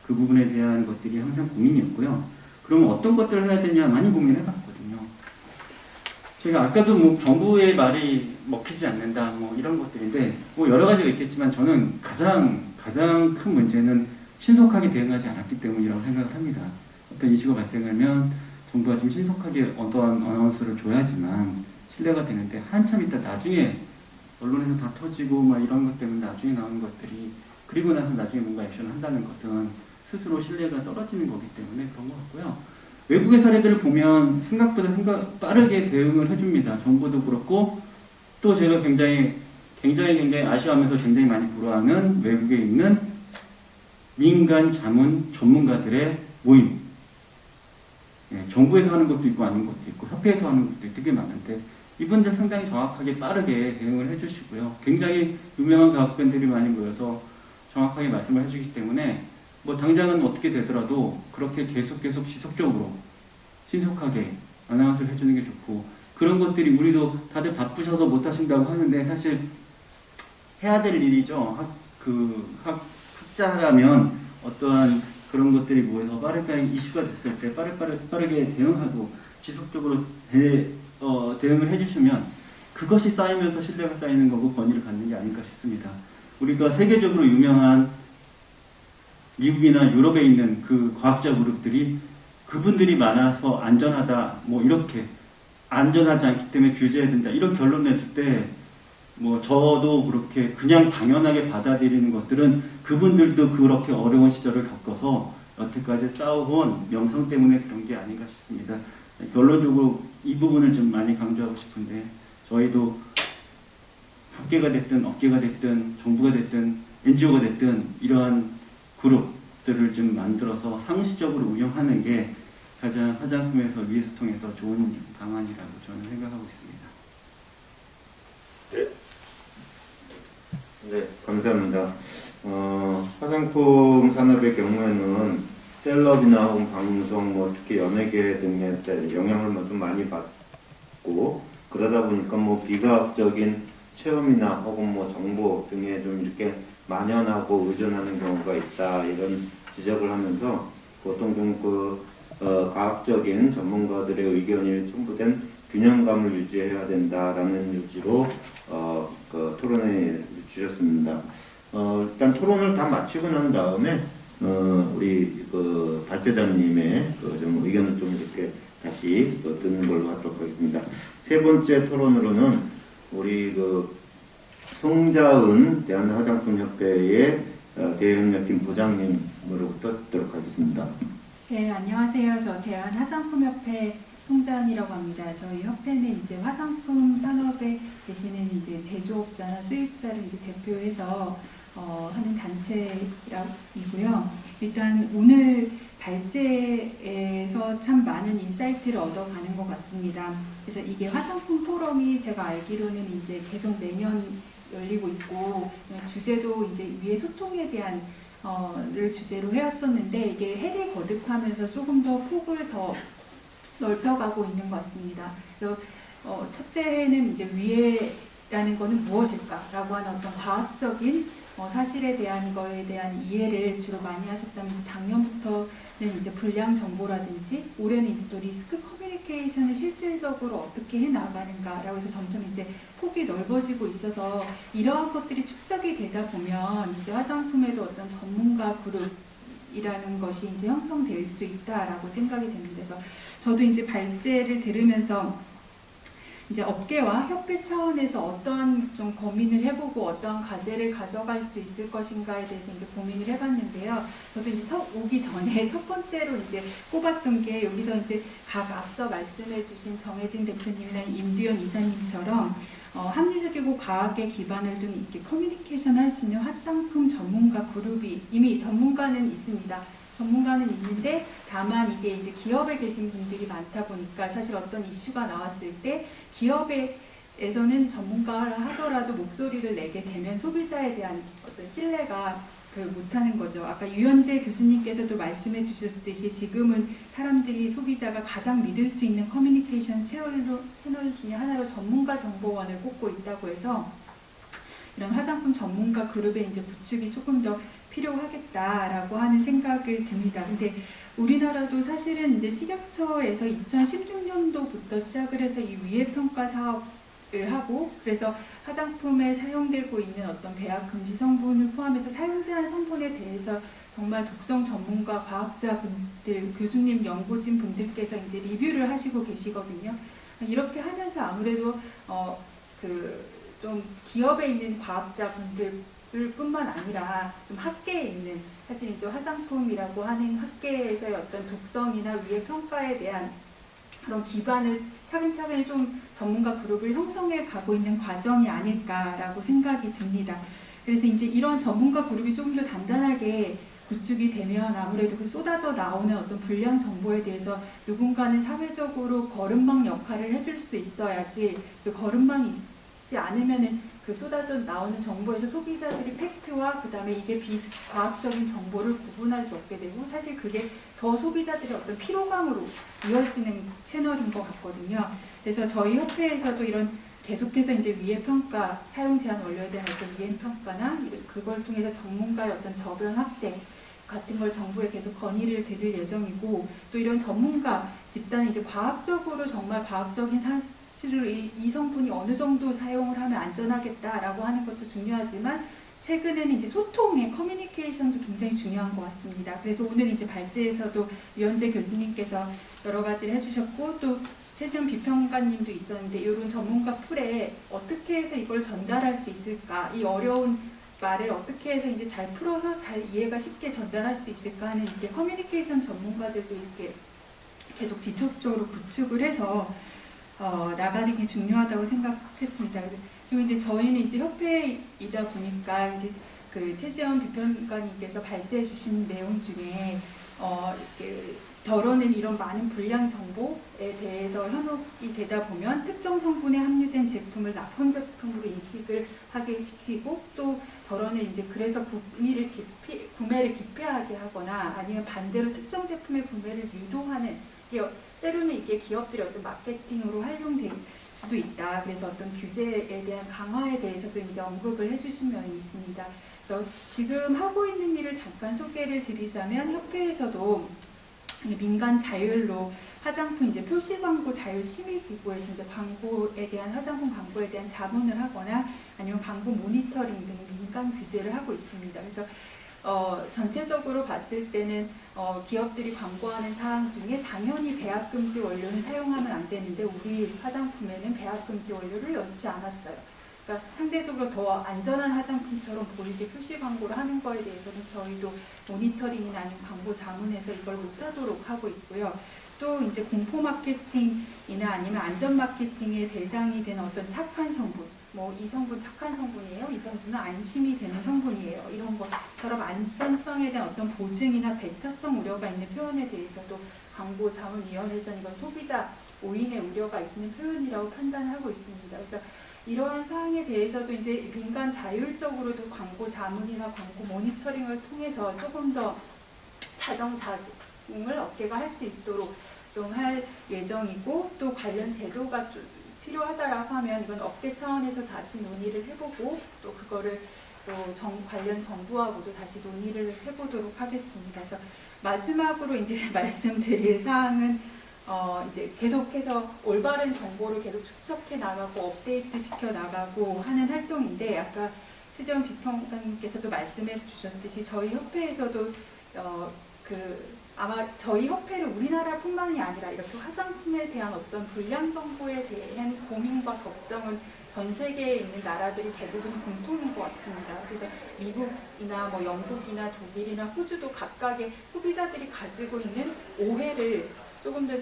[SPEAKER 5] 그 부분에 대한 것들이 항상 고민이었고요. 그러면 어떤 것들을 해야 되냐 많이 고민해봤거든요. 제가 아까도 뭐 정부의 말이 먹히지 않는다 뭐 이런 것들인데, 뭐 여러 가지가 있겠지만 저는 가장 큰 문제는 신속하게 대응하지 않았기 때문이라고 생각을 합니다. 어떤 이슈가 발생하면 정부가 좀 신속하게 어떠한 어나운스를 줘야지만 신뢰가 되는데, 한참 있다 나중에 언론에서 다 터지고 막 이런 것 때문에 나중에 나오는 것들이, 그리고 나서 나중에 뭔가 액션을 한다는 것은 스스로 신뢰가 떨어지는 거기 때문에 그런 것 같고요. 외국의 사례들을 보면 생각보다 빠르게 대응을 해줍니다. 정부도 그렇고, 또 제가 굉장히 아쉬워하면서 굉장히 많이 부러워하는 외국에 있는 민간 자문 전문가들의 모임. 예, 정부에서 하는 것도 있고 아닌 것도 있고 협회에서 하는 것도 되게 많은데, 이분들 상당히 정확하게 빠르게 대응을 해주시고요. 굉장히 유명한 과학관들이 많이 모여서 정확하게 말씀을 해주기 때문에 뭐 당장은 어떻게 되더라도 그렇게 계속 지속적으로 신속하게 아나운스를 해주는 게 좋고, 그런 것들이 우리도 다들 바쁘셔서 못 하신다고 하는데 사실 해야 될 일이죠. 학자라면 어떠한 그런 것들이 모여서 빠르게 이슈가 됐을 때 빠르게 대응하고 지속적으로 대응을 해주시면 그것이 쌓이면서 신뢰가 쌓이는 거고 권위를 갖는 게 아닐까 싶습니다. 우리가 세계적으로 유명한 미국이나 유럽에 있는 그 과학자 그룹들이 그분들이 많아서 안전하다, 뭐 이렇게 안전하지 않기 때문에 규제해야 된다 이런 결론 냈을 때, 뭐 저도 그렇게 그냥 당연하게 받아들이는 것들은 그분들도 그렇게 어려운 시절을 겪어서 여태까지 쌓아온 명성 때문에 그런 게 아닌가 싶습니다. 결론적으로 이 부분을 좀 많이 강조하고 싶은데, 저희도 학계가 됐든 업계가 됐든 정부가 됐든 NGO가 됐든 이러한 그룹들을 좀 만들어서 상시적으로 운영하는 게 가장 화장품에서 위해소통에서 좋은 방안이라고 저는 생각하고 있습니다.
[SPEAKER 2] 네, 감사합니다. 화장품 산업의 경우에는 셀럽이나 혹은 방송, 뭐 특히 연예계 등에 영향을 좀 많이 받고 그러다 보니까 뭐 비과학적인 체험이나 혹은 뭐 정보 등에 좀 이렇게 만연하고 의존하는 경우가 있다 이런 지적을 하면서 보통 좀 과학적인 전문가들의 의견이 첨부된 균형감을 유지해야 된다라는 요지로 토론회 주셨습니다. 일단 토론을 다 마치고 난 다음에 우리 발제자님의 좀 의견을 좀 이렇게 다시 듣는 걸로 하도록 하겠습니다. 세 번째 토론으로는 우리 송자은 대한화장품협회의 대외협력팀 부장님으로부터 듣도록 하겠습니다.
[SPEAKER 6] 네, 안녕하세요. 저 대한화장품협회 송자은이라고 합니다. 저희 협회는 이제 화장품 산업에 계시는 이제 제조업자나 수입자를 이제 대표해서 하는 단체이고요. 일단 오늘 발제에서 참 많은 인사이트를 얻어가는 것 같습니다. 그래서 이게 화장품 포럼이 제가 알기로는 이제 계속 매년 열리고 있고 주제도 이제 위의 소통에 대한 를 주제로 해왔었는데 이게 해를 거듭하면서 조금 더 폭을 더 넓혀가고 있는 것 같습니다. 그래서 첫째 해는 이제 위해라는 것은 무엇일까라고 하는 어떤 과학적인 사실에 대한 거에 대한 이해를 주로 많이 하셨다면 작년부터는 이제 불량 정보라든지 올해는 이제 또 리스크 커뮤니케이션을 실질적으로 어떻게 해 나가는가라고 해서 점점 이제 폭이 넓어지고 있어서 이러한 것들이 축적이 되다 보면 이제 화장품에도 어떤 전문가 그룹이라는 것이 이제 형성될 수 있다라고 생각이 됩니다. 그래서 저도 이제 발제를 들으면서 이제 업계와 협회 차원에서 어떠한 좀 고민을 해보고 어떠한 과제를 가져갈 수 있을 것인가에 대해서 이제 고민을 해봤는데요. 저도 이제 오기 전에 첫 번째로 이제 꼽았던 게 여기서 이제 각 앞서 말씀해주신 정혜진 대표님이나 임두현 이사님처럼 합리적이고 과학에 기반을 둔 이렇게 커뮤니케이션 할 수 있는 화장품 전문가 그룹이 이미 전문가는 있습니다. 전문가는 있는데 다만 이게 이제 기업에 계신 분들이 많다 보니까 사실 어떤 이슈가 나왔을 때 기업에서는 전문가를 하더라도 목소리를 내게 되면 소비자에 대한 어떤 신뢰가 못하는 거죠. 아까 유현재 교수님께서도 말씀해 주셨듯이 지금은 사람들이 소비자가 가장 믿을 수 있는 커뮤니케이션 채널 중에 하나로 전문가 정보원을 꼽고 있다고 해서 이런 화장품 전문가 그룹의 이제 구축이 조금 더 필요하겠다라고 하는 생각을 듭니다. 근데 우리나라도 사실은 이제 식약처에서 2016년도부터 시작을 해서 이 위해평가 사업을 하고 그래서 화장품에 사용되고 있는 어떤 배합 금지 성분을 포함해서 사용 제한 성분에 대해서 정말 독성 전문가, 과학자분들, 교수님, 연구진 분들께서 이제 리뷰를 하시고 계시거든요. 이렇게 하면서 아무래도 좀 기업에 있는 과학자분들 뿐만 아니라 좀 학계에 있는 사실 이제 화장품이라고 하는 학계에서의 어떤 독성이나 위해 평가에 대한 그런 기반을 차근차근 좀 전문가 그룹을 형성해 가고 있는 과정이 아닐까라고 생각이 듭니다. 그래서 이제 이런 전문가 그룹이 조금 더 단단하게 구축이 되면 아무래도 그 쏟아져 나오는 어떤 불량 정보에 대해서 누군가는 사회적으로 거름망 역할을 해줄 수 있어야지 그 거름망이 있지 않으면은 그 쏟아져 나오는 정보에서 소비자들이 팩트와 그 다음에 이게 비과학적인 정보를 구분할 수 없게 되고 사실 그게 더 소비자들의 어떤 피로감으로 이어지는 채널인 것 같거든요. 그래서 저희 협회에서도 이런 계속해서 이제 위해 평가, 사용 제한 원료에 대한 어떤 위해 평가나 그걸 통해서 전문가의 어떤 저변 확대 같은 걸 정부에 계속 건의를 드릴 예정이고 또 이런 전문가 집단이 이제 과학적으로 정말 과학적인 사실을 이 성분이 어느 정도 사용을 하면 안전하겠다라고 하는 것도 중요하지만 최근에는 이제 소통의 커뮤니케이션도 굉장히 중요한 것 같습니다. 그래서 오늘 이제 발제에서도 유현재 교수님께서 여러 가지를 해주셨고 또 최지훈 비평가님도 있었는데 이런 전문가 풀에 어떻게 해서 이걸 전달할 수 있을까 이 어려운 말을 어떻게 해서 이제 잘 풀어서 잘 이해가 쉽게 전달할 수 있을까 하는 이렇게 커뮤니케이션 전문가들도 이렇게 계속 지속적으로 구축을 해서 나가는 게 중요하다고 생각했습니다. 그리고 이제 저희는 이제 협회이다 보니까 이제 그 최지원 비평가님께서 발제해 주신 내용 중에 덜어낸 이런 많은 불량 정보에 대해서 현혹이 되다 보면 특정 성분에 함유된 제품을 나쁜 제품으로 인식을 하게 시키고 또 덜어낸 이제 그래서 구매를 기피하게 하거나 아니면 반대로 특정 제품의 구매를 유도하는 때로는 이게 기업들이 어떤 마케팅으로 활용될 수도 있다. 그래서 어떤 규제에 대한 강화에 대해서도 이제 언급을 해주신 면이 있습니다. 그래서 지금 하고 있는 일을 잠깐 소개를 드리자면 협회에서도 민간 자율로 화장품 이제 표시 광고 자율 심의 기구에서 이제 광고에 대한 화장품 광고에 대한 자문을 하거나 아니면 광고 모니터링 등 민간 규제를 하고 있습니다. 그래서 전체적으로 봤을 때는 기업들이 광고하는 사항 중에 당연히 배합 금지 원료는 사용하면 안 되는데 우리 화장품에는 배합 금지 원료를 넣지 않았어요. 그러니까 상대적으로 더 안전한 화장품처럼 보이게 표시 광고를 하는 거에 대해서는 저희도 모니터링이나 아니면 광고 자문에서 이걸 못하도록 하고 있고요. 또 이제 공포 마케팅이나 아니면 안전 마케팅의 대상이 되는 어떤 착한 성분, 뭐 이 성분 착한 성분이에요, 이 성분은 안심이 되는 성분이에요, 이런 것처럼 안전성에 대한 어떤 보증이나 배타성 우려가 있는 표현에 대해서도 광고 자문위원회에서는 이건 소비자 오인의 우려가 있는 표현이라고 판단하고 있습니다. 그래서 이러한 사항에 대해서도 이제 민간 자율적으로도 광고 자문이나 광고 모니터링을 통해서 조금 더 자정자중을 업계가 할 수 있도록 좀 할 예정이고 또 관련 제도가 좀 필요하다라고 하면 이건 업계 차원에서 다시 논의를 해보고 또 그거를 또 관련 정부하고도 다시 논의를 해보도록 하겠습니다. 그래서 마지막으로 이제 말씀드릴 사항은 이제 계속해서 올바른 정보를 계속 추적해 나가고 업데이트 시켜 나가고 하는 활동인데 아까 최지원 비평가님께서도 말씀해 주셨듯이 저희 협회에서도 아마 저희 협회를 우리나라뿐만이 아니라 이렇게 화장품에 대한 어떤 불량 정보에 대한 고민과 걱정은 전 세계에 있는 나라들이 대부분 공통인 것 같습니다. 그래서 미국이나 뭐 영국이나 독일이나 호주도 각각의 소비자들이 가지고 있는 오해를 조금 더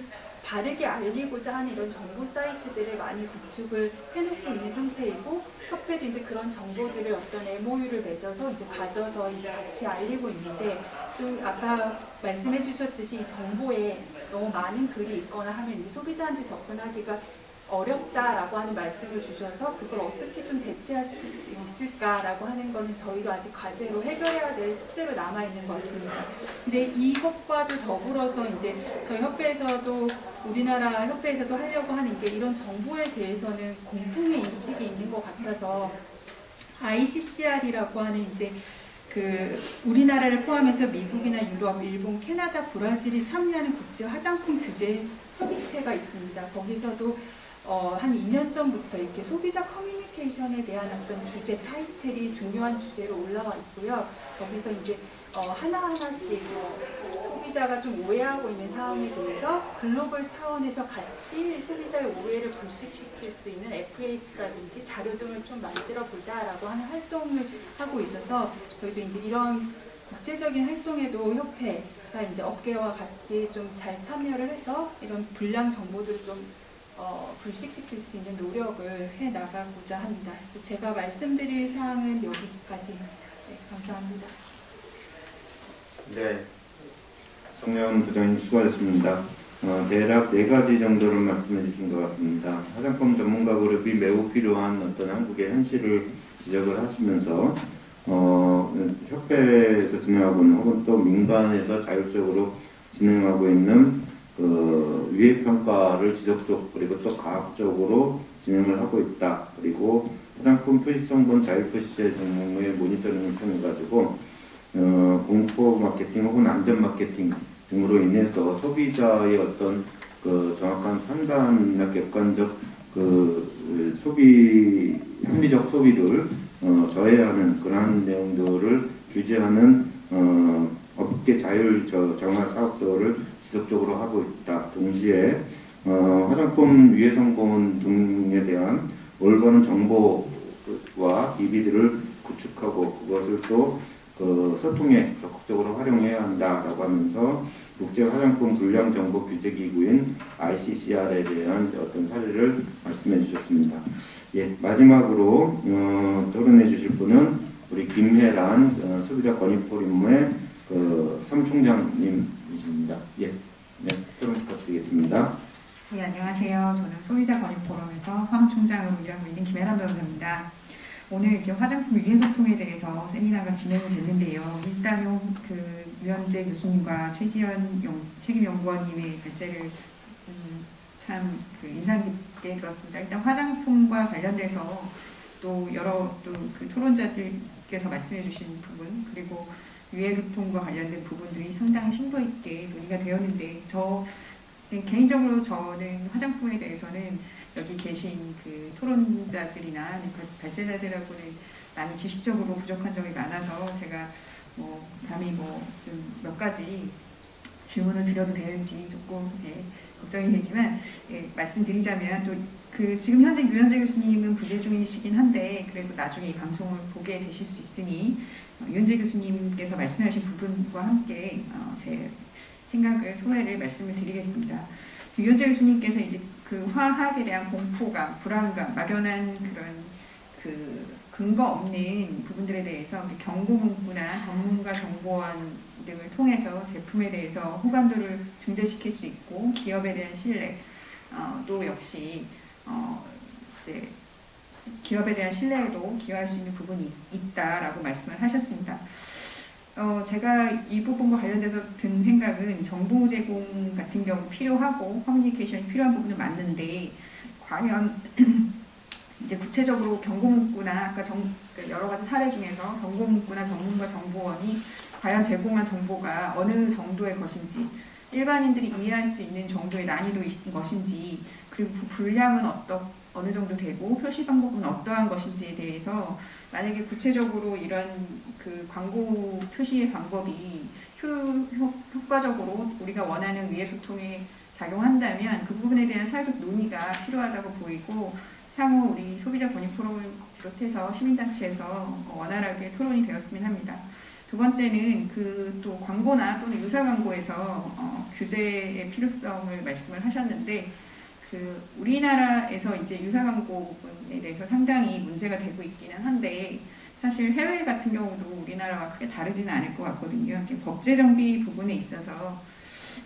[SPEAKER 6] 바르게 알리고자 하는 이런 정보 사이트들을 많이 구축을 해놓고 있는 상태이고 협회도 이제 그런 정보들을 어떤 MOU를 맺어서 이제 가져서 이제 같이 알리고 있는데 좀 아까 말씀해 주셨듯이 이 정보에 너무 많은 글이 있거나 하면 이제 소비자한테 접근하기가 어렵다라고 하는 말씀을 주셔서 그걸 어떻게 좀 대체할 수 있을까라고 하는 거는 저희도 아직 과제로 해결해야 될 숙제로 남아있는 것 같습니다. 근데 이것과도 더불어서 이제 저희 협회에서도 우리나라 협회에서도 하려고 하는 게 이런 정보에 대해서는 공통의 인식이 있는 것 같아서 ICCR이라고 하는 이제 우리나라를 포함해서 미국이나 유럽, 일본, 캐나다, 브라질이 참여하는 국제 화장품 규제 협의체가 있습니다. 거기서도 한 2년 전부터 이렇게 소비자 커뮤니케이션에 대한 어떤 주제 타이틀이 중요한 주제로 올라와 있고요. 거기서 이제 하나하나씩 소비자가 좀 오해하고 있는 사항에 대해서 글로벌 차원에서 같이 소비자의 오해를 불식시킬 수 있는 FAQ라든지 자료 등을 좀 만들어 보자라고 하는 활동을 하고 있어서 저희도 이제 이런 국제적인 활동에도 협회가 이제 업계와 같이 좀 잘 참여를 해서 이런 불량 정보들을 좀 불식시킬 수 있는 노력을 해 나가고자 합니다. 제가 말씀드릴 사항은 여기까지. 네, 감사합니다.
[SPEAKER 2] 네, 송영 부장님 수고하셨습니다. 대략 4가지 정도를 말씀해 주신 것 같습니다. 화장품 전문가 그룹이 매우 필요한 어떤 한국의 현실을 지적을 하시면서 협회에서 진행하고 있는 혹은 또 민간에서 자율적으로 진행하고 있는 유해평가를 지속적 그리고 또 과학적으로 진행을 하고 있다. 그리고 화장품 표시성분 자율표시제 등의 모니터링을 통해 가지고 공포 마케팅 혹은 안전 마케팅 등으로 인해서 소비자의 어떤 정확한 판단이나 객관적 합리적 소비를 저해하는 그러한 내용들을 규제하는 업계 자율 정화 사업들을 지속적으로 하고 있다. 동시에 화장품 유해 성분 등에 대한 올바른 정보와 DB들을 구축하고 그것을 또 소통에 적극적으로 활용해야 한다라고 하면서 국제 화장품 불량 정보 규제 기구인 ICCR에 대한 어떤 사례를 말씀해 주셨습니다. 예, 마지막으로 토론해 주실 분은 우리 김혜라 테란 소비자 권익 포럼의 그 사무총장님이십니다. 예, 네, 토론 부탁드리겠습니다.
[SPEAKER 6] 네, 안녕하세요. 저는 소비자 권익 포럼에서 사무총장으로 일하고 있는 김혜란 변호사입니다. 오늘 이렇게 화장품 위해 소통에 대해서 세미나가 진행이 됐는데요. 일단 그 유현재 교수님과 최지연 책임연구원님의 발제를 참 그 인상 깊게 들었습니다. 일단 화장품과 관련돼서 또 여러 또 그 토론자들께서 말씀해주신 부분 그리고 위해 소통과 관련된 부분들이 상당히 심도 있게 논의가 되었는데 개인적으로 저는 화장품에 대해서는 여기 계신 그 토론자들이나 발제자들하고는 많이 지식적으로 부족한 점이 많아서 제가 뭐 감히 뭐 좀 몇 가지 질문을 드려도 되는지 조금 걱정이 되지만 말씀드리자면 또 그 지금 현재 유현재 교수님은 부재 중이시긴 한데 그래도 나중에 이 방송을 보게 되실 수 있으니 유현재 교수님께서 말씀하신 부분과 함께 제 생각을 소회를 말씀을 드리겠습니다. 유현재 교수님께서 이제 그 화학에 대한 공포감, 불안감, 막연한 그런 그 근거 없는 부분들에 대해서 경고 문구나 전문가 정보원 등을 통해서 제품에 대해서 호감도를 증대시킬 수 있고 기업에 대한 신뢰, 또 역시 이제 기업에 대한 신뢰에도 기여할 수 있는 부분이 있다라고 말씀을 하셨습니다. 제가 이 부분과 관련돼서 든 생각은 정보 제공 같은 경우 필요하고 커뮤니케이션이 필요한 부분은 맞는데 과연 이제 구체적으로 경고 문구나 아까 여러 가지 사례 중에서 경고 문구나 전문가 정보원이 과연 제공한 정보가 어느 정도의 것인지 일반인들이 이해할 수 있는 정도의 난이도인 것인지 그리고 그 분량은 어느 정도 되고 표시 방법은 어떠한 것인지에 대해서 만약에 구체적으로 이런 그 광고 표시의 방법이 효과적으로 우리가 원하는 위해 소통에 작용한다면 그 부분에 대한 사회적 논의가 필요하다고 보이고 향후 우리 소비자 권익 포럼을 비롯해서 시민단체에서 원활하게 토론이 되었으면 합니다. 두 번째는 그 또 광고나 또는 유사 광고에서 규제의 필요성을 말씀을 하셨는데 그 우리나라에서 이제 유사 광고 부분에 대해서 상당히 문제가 되고 있기는 한데 사실 해외 같은 경우도 우리나라와 크게 다르지는 않을 것 같거든요. 법제 정비 부분에 있어서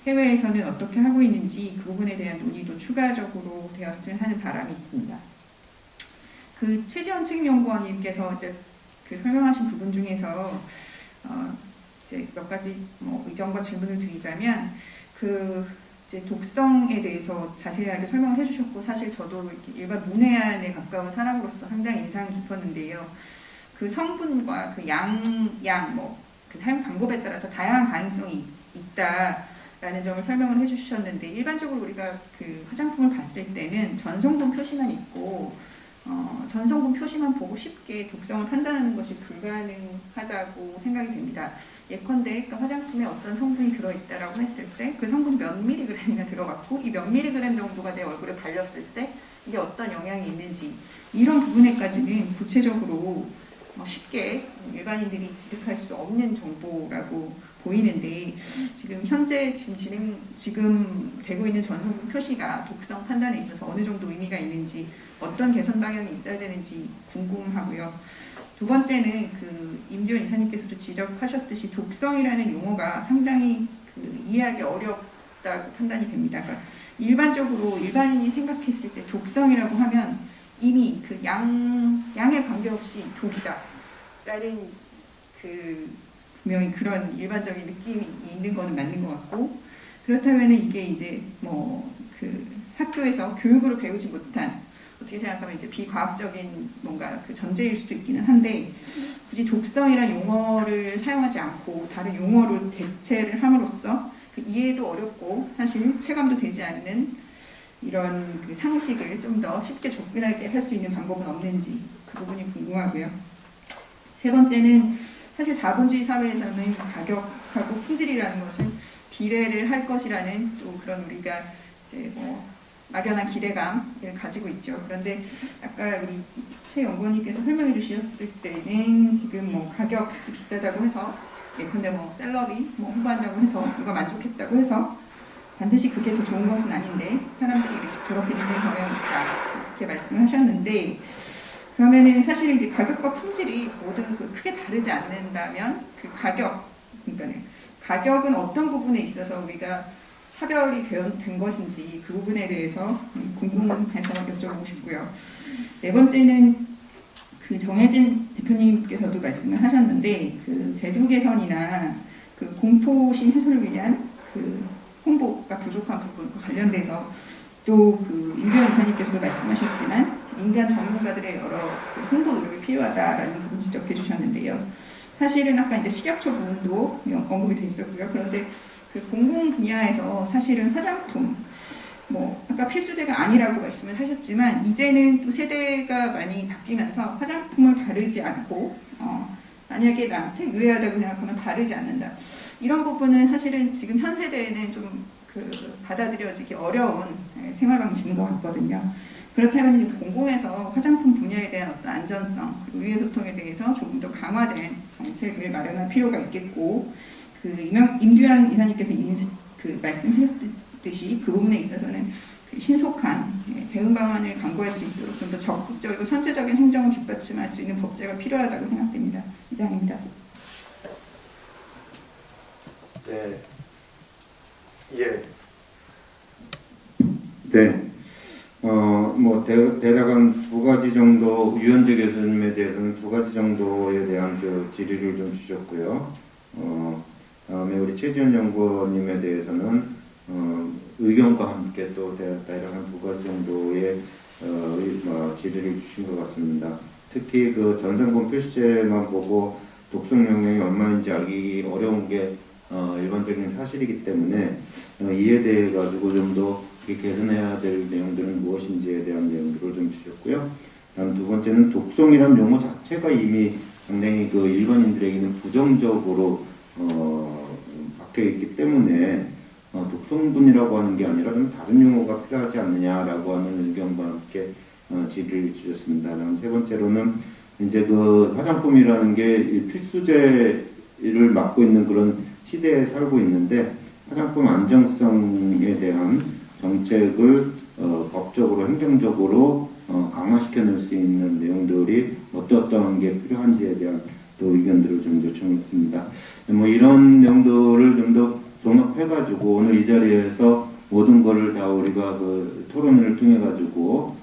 [SPEAKER 6] 해외에서는 어떻게 하고 있는지 그 부분에 대한 논의도 추가적으로 되었으면 하는 바람이 있습니다. 그 최지원 책임연구원님께서 이제 그 설명하신 부분 중에서 이제 몇 가지 의견과 질문을 드리자면 그 이제 독성에 대해서 자세하게 설명을 해주셨고 사실 저도 이렇게 일반 문외한에 가까운 사람으로서 상당히 인상 깊었는데요. 그 성분과 그 그 사용 방법에 따라서 다양한 가능성이 있다라는 점을 설명을 해주셨는데 일반적으로 우리가 그 화장품을 봤을 때는 전성분 표시만 있고 전성분 표시만 보고 쉽게 독성을 판단하는 것이 불가능하다고 생각이 됩니다. 예컨대 그 화장품에 어떤 성분이 들어있다라고 했을 때 그 성분이 몇 미리그램이나 들어갔고 이 몇 미리그램 정도가 내 얼굴에 발렸을 때 이게 어떤 영향이 있는지 이런 부분에까지는 구체적으로 쉽게 일반인들이 취득할 수 없는 정보라고 보이는데 지금 현재 지금 되고 있는 전성분 표시가 독성 판단에 있어서 어느 정도 의미가 있는지 어떤 개선 방향이 있어야 되는지 궁금하고요. 두 번째는 그 임지원 이사님께서도 지적하셨듯이 독성이라는 용어가 상당히 그 이해하기 어렵다고 판단이 됩니다. 그러니까 일반적으로 일반인이 생각했을 때 독성이라고 하면 이미 그 양에 관계없이 독이다라는 그 분명히 그런 일반적인 느낌이 있는 거는 맞는 것 같고 그렇다면 이게 이제 그 학교에서 교육으로 배우지 못한 어떻게 생각하면 이제 비과학적인 뭔가 그 전제일 수도 있기는 한데 굳이 독성이란 용어를 사용하지 않고 다른 용어로 대체를 함으로써 그 이해도 어렵고 사실 체감도 되지 않는 이런 그 상식을 좀 더 쉽게 접근하게 할 수 있는 방법은 없는지 그 부분이 궁금하고요. 세 번째는 사실 자본주의 사회에서는 가격하고 품질이라는 것은 비례를 할 것이라는 또 그런 우리가 이제 막연한 기대감을 가지고 있죠. 그런데 아까 우리 최 연구원님께서 설명해 주셨을 때는 지금 가격 비싸다고 해서 예컨대 셀럽이 홍보한다고 해서 누가 만족했다고 해서 반드시 그게 더 좋은 것은 아닌데 사람들이 그렇게 되는 경향이 있다 이렇게 말씀을 하셨는데 그러면은 사실 이제 가격과 품질이 모두 크게 다르지 않는다면 그 그러니까 가격은 어떤 부분에 있어서 우리가 차별이 된 것인지 그 부분에 대해서 궁금해서 여쭤보고 싶고요. 네 번째는 그 정혜진 대표님께서도 말씀을 하셨는데 그 제도 개선이나 그 공포심 해소를 위한 그 홍보가 부족한 부분과 관련돼서 또 그 임주현 이사님께서도 말씀하셨지만 민간 전문가들의 여러 그 홍보 노력이 필요하다라는 부분 지적해 주셨는데요. 사실은 아까 이제 식약처 부분도 언급이 됐었고요. 그런데 그 공공 분야에서 사실은 화장품, 뭐 아까 필수제가 아니라고 말씀을 하셨지만 이제는 또 세대가 많이 바뀌면서 화장품을 바르지 않고 만약에 나한테 유해하다고 생각하면 바르지 않는다. 이런 부분은 사실은 지금 현 세대에는 좀 받아들여지기 어려운 생활 방식인 것 같거든요. 그렇다면 이제 공공에서 화장품 분야에 대한 어떤 안전성 그리고 유해 소통에 대해서 조금 더 강화된 정책을 마련할 필요가 있겠고, 그 임두현 이사님께서 말씀하셨듯이 그 부분에 있어서는 그 신속한 대응 방안을 강구할 수 있도록 좀 더 적극적이고 선제적인 행정을 뒷받침할 수 있는 법제가 필요하다고 생각됩니다. 이상입니다.
[SPEAKER 3] 네. 예.
[SPEAKER 2] 네. 대략 한 두 가지 정도, 유현재 교수님에 대해서는 두 가지 정도에 대한 그 질의를 좀 주셨고요. 다음에 우리 최지현 연구원님에 대해서는, 의견과 함께 또 대략 한 두 가지 정도의, 질의를 주신 것 같습니다. 특히 그 전산권 표시제만 보고 독성 영향이 얼마인지 알기 어려운 게, 일반적인 사실이기 때문에, 이에 대해 가지고 좀 더 개선해야 될 내용들은 무엇인지에 대한 내용들을 좀 주셨고요. 다음 두 번째는 독성이라는 용어 자체가 이미 상당히 그 일반인들에게는 부정적으로 박혀 있기 때문에 독성분이라고 하는 게 아니라 좀 다른 용어가 필요하지 않느냐라고 하는 의견과 함께 질의를 주셨습니다. 다음 세 번째로는 이제 그 화장품이라는 게 필수제를 맡고 있는 그런 시대에 살고 있는데 화장품 안정성에 대한 정책을 법적으로, 행정적으로 강화시켜낼 수 있는 내용들이 어떠한 게 필요한지에 대한 또 의견들을 좀 요청했습니다. 뭐 이런 내용들을 좀 더 종합해가지고 오늘 이 자리에서 모든 거를 다 우리가 그 토론회를 통해가지고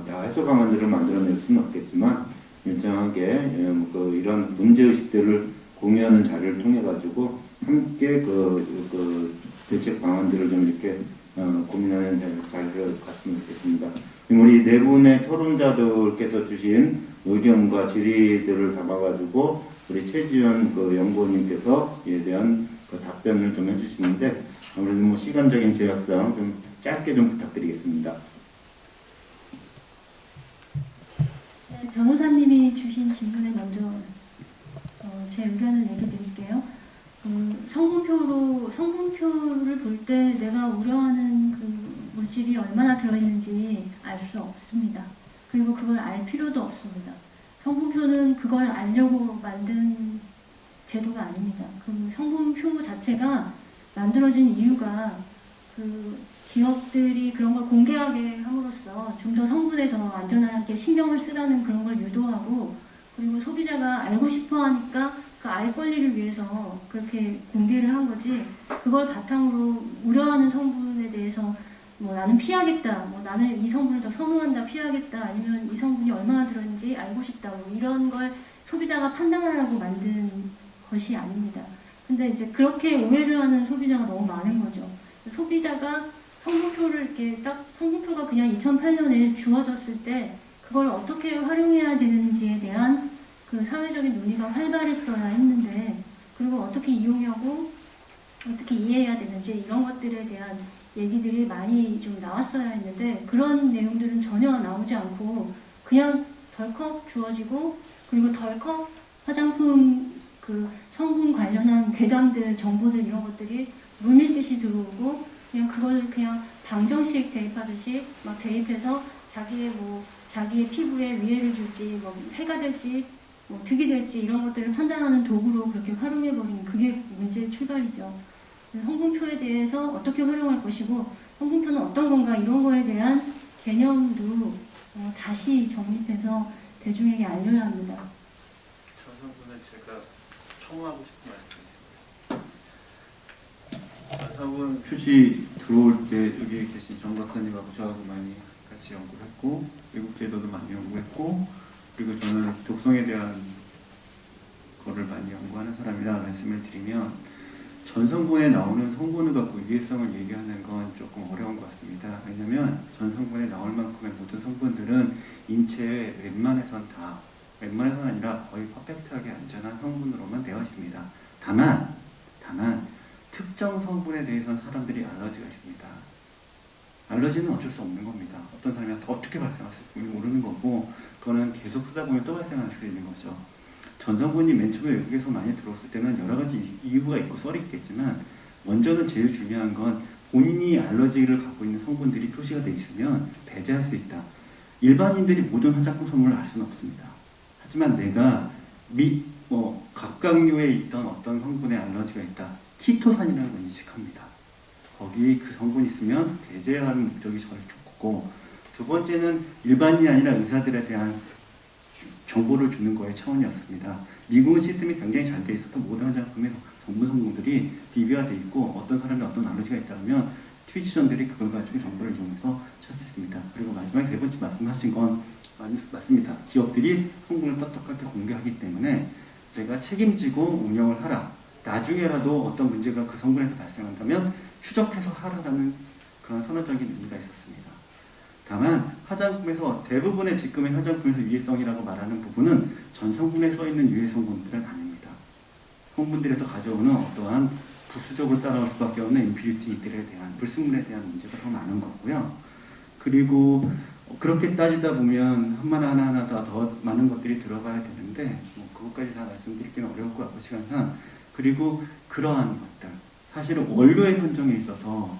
[SPEAKER 2] 다 해소 방안들을 만들어낼 수는 없겠지만 일정하게 이런 문제의식들을 공유하는 자리를 통해가지고 함께 그 대책 방안들을 좀 이렇게 고민하는 자리를 갔으면 좋겠습니다. 우리 네 분의 토론자들께서 주신 의견과 질의들을 담아가지고 우리 최지현 그 연구원님께서 이에 대한 그 답변을 좀 해주시는데 아무래도 뭐 시간적인 제약상 좀 짧게 좀 부탁드리겠습니다.
[SPEAKER 4] 네, 변호사님이 주신 질문에 먼저 제 의견을 얘기 드릴게요. 성분표를 볼 때 내가 우려하는 그 물질이 얼마나 들어있는지 알 수 없습니다. 그리고 그걸 알 필요도 없습니다. 성분표는 그걸 알려고 만든 제도가 아닙니다. 그 성분표 자체가 만들어진 이유가 그 기업들이 그런 걸 공개하게 함으로써 좀 더 성분에 더 안전하게 신경을 쓰라는 그런 걸 유도하고, 그리고 소비자가 알고 싶어 하니까 그 알 권리를 위해서 그렇게 공개를 한 거지, 그걸 바탕으로 우려하는 성분에 대해서 뭐 나는 피하겠다, 뭐 나는 이 성분을 더 선호한다, 피하겠다, 아니면 이 성분이 얼마나 들었는지 알고 싶다, 뭐 이런 걸 소비자가 판단하라고 만든 것이 아닙니다. 근데 이제 그렇게 오해를 하는 소비자가 너무 많은 거죠. 소비자가 성분표를 이렇게 딱, 성분표가 그냥 2008년에 주어졌을 때 그걸 어떻게 활용해야 되는지에 대한 그 사회적인 논의가 활발했어야 했는데, 그리고 어떻게 이용하고 어떻게 이해해야 되는지 이런 것들에 대한 얘기들이 많이 좀 나왔어야 했는데 그런 내용들은 전혀 나오지 않고 그냥 덜컥 주어지고, 그리고 덜컥 화장품 그 성분 관련한 괴담들, 정보들 이런 것들이 물밀듯이 들어오고 그냥 그걸 그냥 방정식 대입하듯이 막 대입해서 자기의 피부에 위해를 줄지 뭐 해가 될지 뭐 득이 될지 이런 것들을 판단하는 도구로 그렇게 활용해버린, 그게 문제의 출발이죠. 성분표에 대해서 어떻게 활용할 것이고 성분표는 어떤 건가 이런 거에 대한 개념도 다시 정립해서 대중에게 알려야 합니다.
[SPEAKER 5] 전성분은 제가 첨언하고 싶은 말씀이 있습니다. 사분 표시 들어올 때 여기 계신 정 박사님하고 저하고 많이 같이 연구를 했고 외국 제도도 많이 연구했고 그리고 저는 독성에 대한 거를 많이 연구하는 사람이라 말씀을 드리면 전성분에 나오는 성분을 갖고 유해성을 얘기하는 건 조금 어려운 것 같습니다. 왜냐하면 전성분에 나올 만큼의 모든 성분들은 인체에 웬만해선 아니라 거의 퍼펙트하게 안전한 성분으로만 되어 있습니다. 다만 특정 성분에 대해서는 사람들이 알러지가 있습니다. 알러지는 어쩔 수 없는 겁니다. 어떤 사람이 어떻게 발생할지 모르는 거고 그거는 계속 쓰다 보면 또 발생할 수 있는 거죠. 전성분이 맨 처음에 외국에서 많이 들어왔을 때는 여러 가지 이유가 있고 썰이 있겠지만 먼저는 제일 중요한 건 본인이 알러지를 갖고 있는 성분들이 표시가 되어 있으면 배제할 수 있다. 일반인들이 모든 화장품 성분을 알 수는 없습니다. 하지만 내가 각각류에 있던 어떤 성분에 알러지가 있다. 키토산이라는 걸 인식합니다. 거기 그 성분이 있으면 배제하는 목적이 저를 좋고 두 번째는 일반인이 아니라 의사들에 대한 정보를 주는 거의 차원이었습니다. 미국은 시스템이 굉장히 잘 돼 있어서 모든 화장품의 전부 성분들이 DB화되어 있고 어떤 사람이 어떤 알러지가 있다면 TV시전들이 그걸 가지고 정보를 이용해서 찾을 수 있습니다. 그리고 마지막에 세 번째 말씀하신 건 맞습니다. 기업들이 성분을 떳떳하게 공개하기 때문에 내가 책임지고 운영을 하라. 나중에라도 어떤 문제가 그 성분에서 발생한다면 추적해서 하라라는 그런 선언적인 의미가 있었습니다. 다만 화장품에서 대부분의 지금의 화장품에서 유해성이라고 말하는 부분은 전 성분에 써있는 유해 성분들은 아닙니다. 성분들에서 가져오는 어떠한 부수적으로 따라올 수밖에 없는 임퓨리티들에 대한 불순물에 대한 문제가 더 많은 거고요. 그리고 그렇게 따지다 보면 하나하나 더 많은 것들이 들어가야 되는데 그것까지 다 말씀드리기는 어려울 것 같고 시간상 그리고 그러한 것들 사실은 원료의 선정에 있어서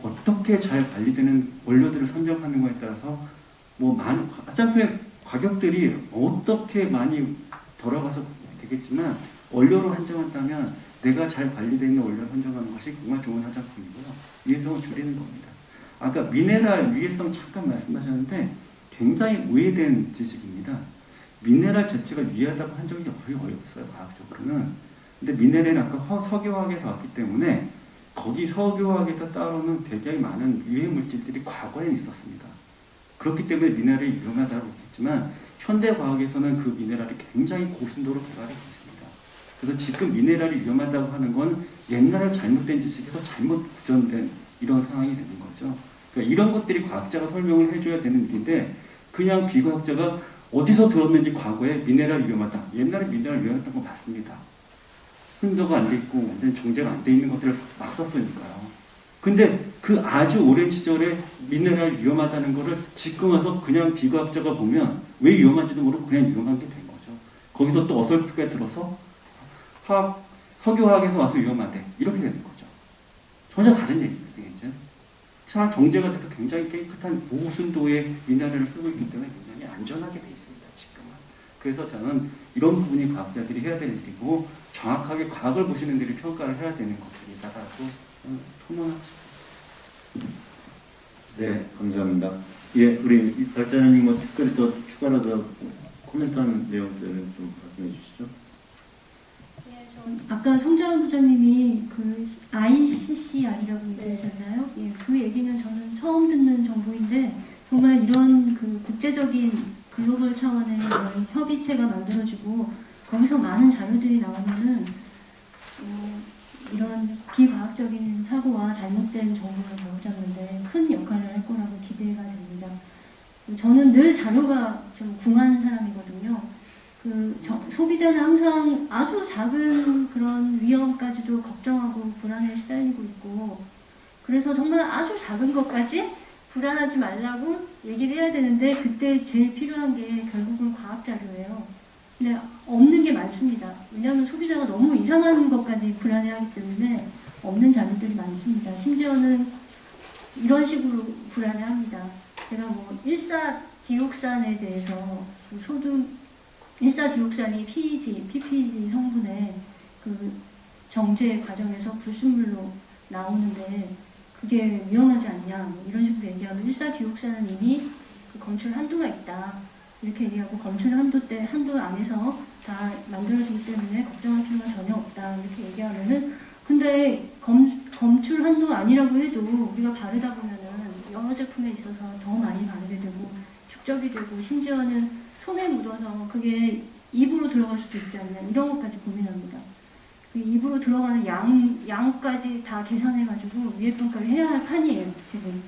[SPEAKER 5] 어떻게 잘 관리되는 원료들을 선정하는 것에 따라서 화장품의 가격들이 어떻게 많이 돌아가서 되겠지만 원료로 한정한다면 내가 잘 관리되어 있는 원료를 선정하는 것이 정말 좋은 화장품이고요. 유해성을 줄이는 겁니다. 아까 미네랄 유해성 잠깐 말씀하셨는데 굉장히 오해된 지식입니다. 미네랄 자체가 유해하다고 한 적이 거의 없어요. 과학적으로는. 근데 미네랄은 아까 석유화학에서 왔기 때문에 거기 석유화학에서 따르는 되게 많은 유해 물질들이 과거에 있었습니다. 그렇기 때문에 미네랄이 위험하다고 했지만 현대 과학에서는 그 미네랄이 굉장히 고순도로 개발이 됐습니다. 그래서 지금 미네랄이 위험하다고 하는 건 옛날에 잘못된 지식에서 잘못 구현된 이런 상황이 되는 거죠. 그러니까 이런 것들이 과학자가 설명을 해줘야 되는 일인데 그냥 비과학자가 어디서 들었는지 과거에 미네랄이 위험하다. 옛날에 미네랄 위험했던 거 맞습니다. 순도가 안 돼 있고 완전 정제가 안 돼 있는 것들을 막 썼으니까요. 근데 그 아주 오랜 시절에 미네랄 위험하다는 거를 지금 와서 그냥 비과학자가 보면 왜 위험한지도 모르고 그냥 위험한 게 된 거죠. 거기서 또 어설프게 들어서 석유화학에서 와서 위험하대. 이렇게 되는 거죠. 전혀 다른 얘기거든요, 이제. 자, 정제가 돼서 굉장히 깨끗한 고순도의 미네랄을 쓰고 있기 때문에 굉장히 안전하게 돼 있습니다, 지금은. 그래서 저는 이런 부분이 과학자들이 해야 될 일이고 정확하게 과학을 보시는 분들이 평가를 해야 되는 것들이다라고 토론하고 싶습니다.
[SPEAKER 7] 네, 감사합니다. 예, 우리 발자님 특별히 더 추가로 더 코멘트하는 내용들을 좀 말씀해 주시죠.
[SPEAKER 4] 아까 송재환 부장님이 그 ICCR이라고 얘기하셨나요? 예, 그 얘기는 저는 처음 듣는 정보인데 정말 이런 그 국제적인 글로벌 차원의 이런 협의체가 만들어지고 거기서 많은 자료들이 나오면은 이런 비과학적인 사고와 잘못된 정보를 바로잡는데 큰 역할을 할 거라고 기대가 됩니다. 저는 늘 자료가 좀 궁한 사람이거든요. 소비자는 항상 아주 작은 그런 위험까지도 걱정하고 불안에 시달리고 있고 그래서 정말 아주 작은 것까지 불안하지 말라고 얘기를 해야 되는데 그때 제일 필요한 게 결국은 과학 자료예요. 근데 없는 게 많습니다. 왜냐하면 소비자가 너무 이상한 것까지 불안해하기 때문에 없는 자료들이 많습니다. 심지어는 이런 식으로 불안해합니다. 제가 일사디옥산에 대해서 일사디옥산이 PPG 성분의 그 정제 과정에서 불순물로 나오는데 그게 위험하지 않냐 이런 식으로 얘기하면 일사디옥산은 이미 그 검출 한도가 있다. 이렇게 얘기하고 검출 한도 안에서 다 만들어지기 때문에 걱정할 필요가 전혀 없다 이렇게 얘기하면은 근데 검출 한도 아니라고 해도 우리가 바르다 보면은 여러 제품에 있어서 더 많이 바르게 되고 축적이 되고 심지어는 손에 묻어서 그게 입으로 들어갈 수도 있지 않냐 이런 것까지 고민합니다. 그 입으로 들어가는 양까지 다 계산해가지고 위해평가를 해야 할 판이에요 지금.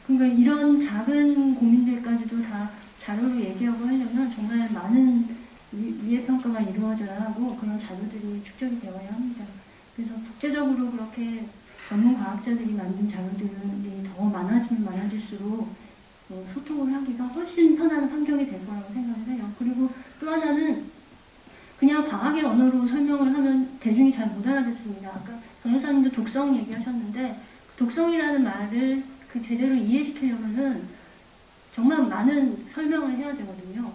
[SPEAKER 4] 그러니까 이런 작은 고민들까지도 다 자료로 얘기하고 하려면 정말 많은 위해평가가 이루어져야 하고 그런 자료들이 축적이 되어야 합니다. 그래서 국제적으로 그렇게 전문 과학자들이 만든 자료들이 더 많아지면 많아질수록 소통을 하기가 훨씬 편한 환경이 될 거라고 생각을 해요. 그리고 또 하나는 그냥 과학의 언어로 설명을 하면 대중이 잘 못 알아듣습니다. 아까 변호사님도 독성 얘기하셨는데 독성이라는 말을 그 제대로 이해시키려면은 정말 많은 설명을 해야 되거든요.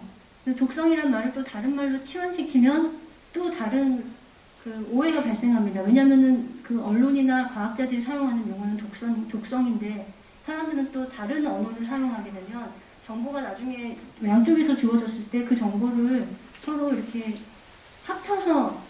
[SPEAKER 4] 독성이라는 말을 또 다른 말로 치환시키면 또 다른 그 오해가 발생합니다. 왜냐하면은 그 언론이나 과학자들이 사용하는 용어는 독성인데 사람들은 또 다른 언어를 사용하게 되면 정보가 나중에 양쪽에서 주어졌을 때 그 정보를 서로 이렇게 합쳐서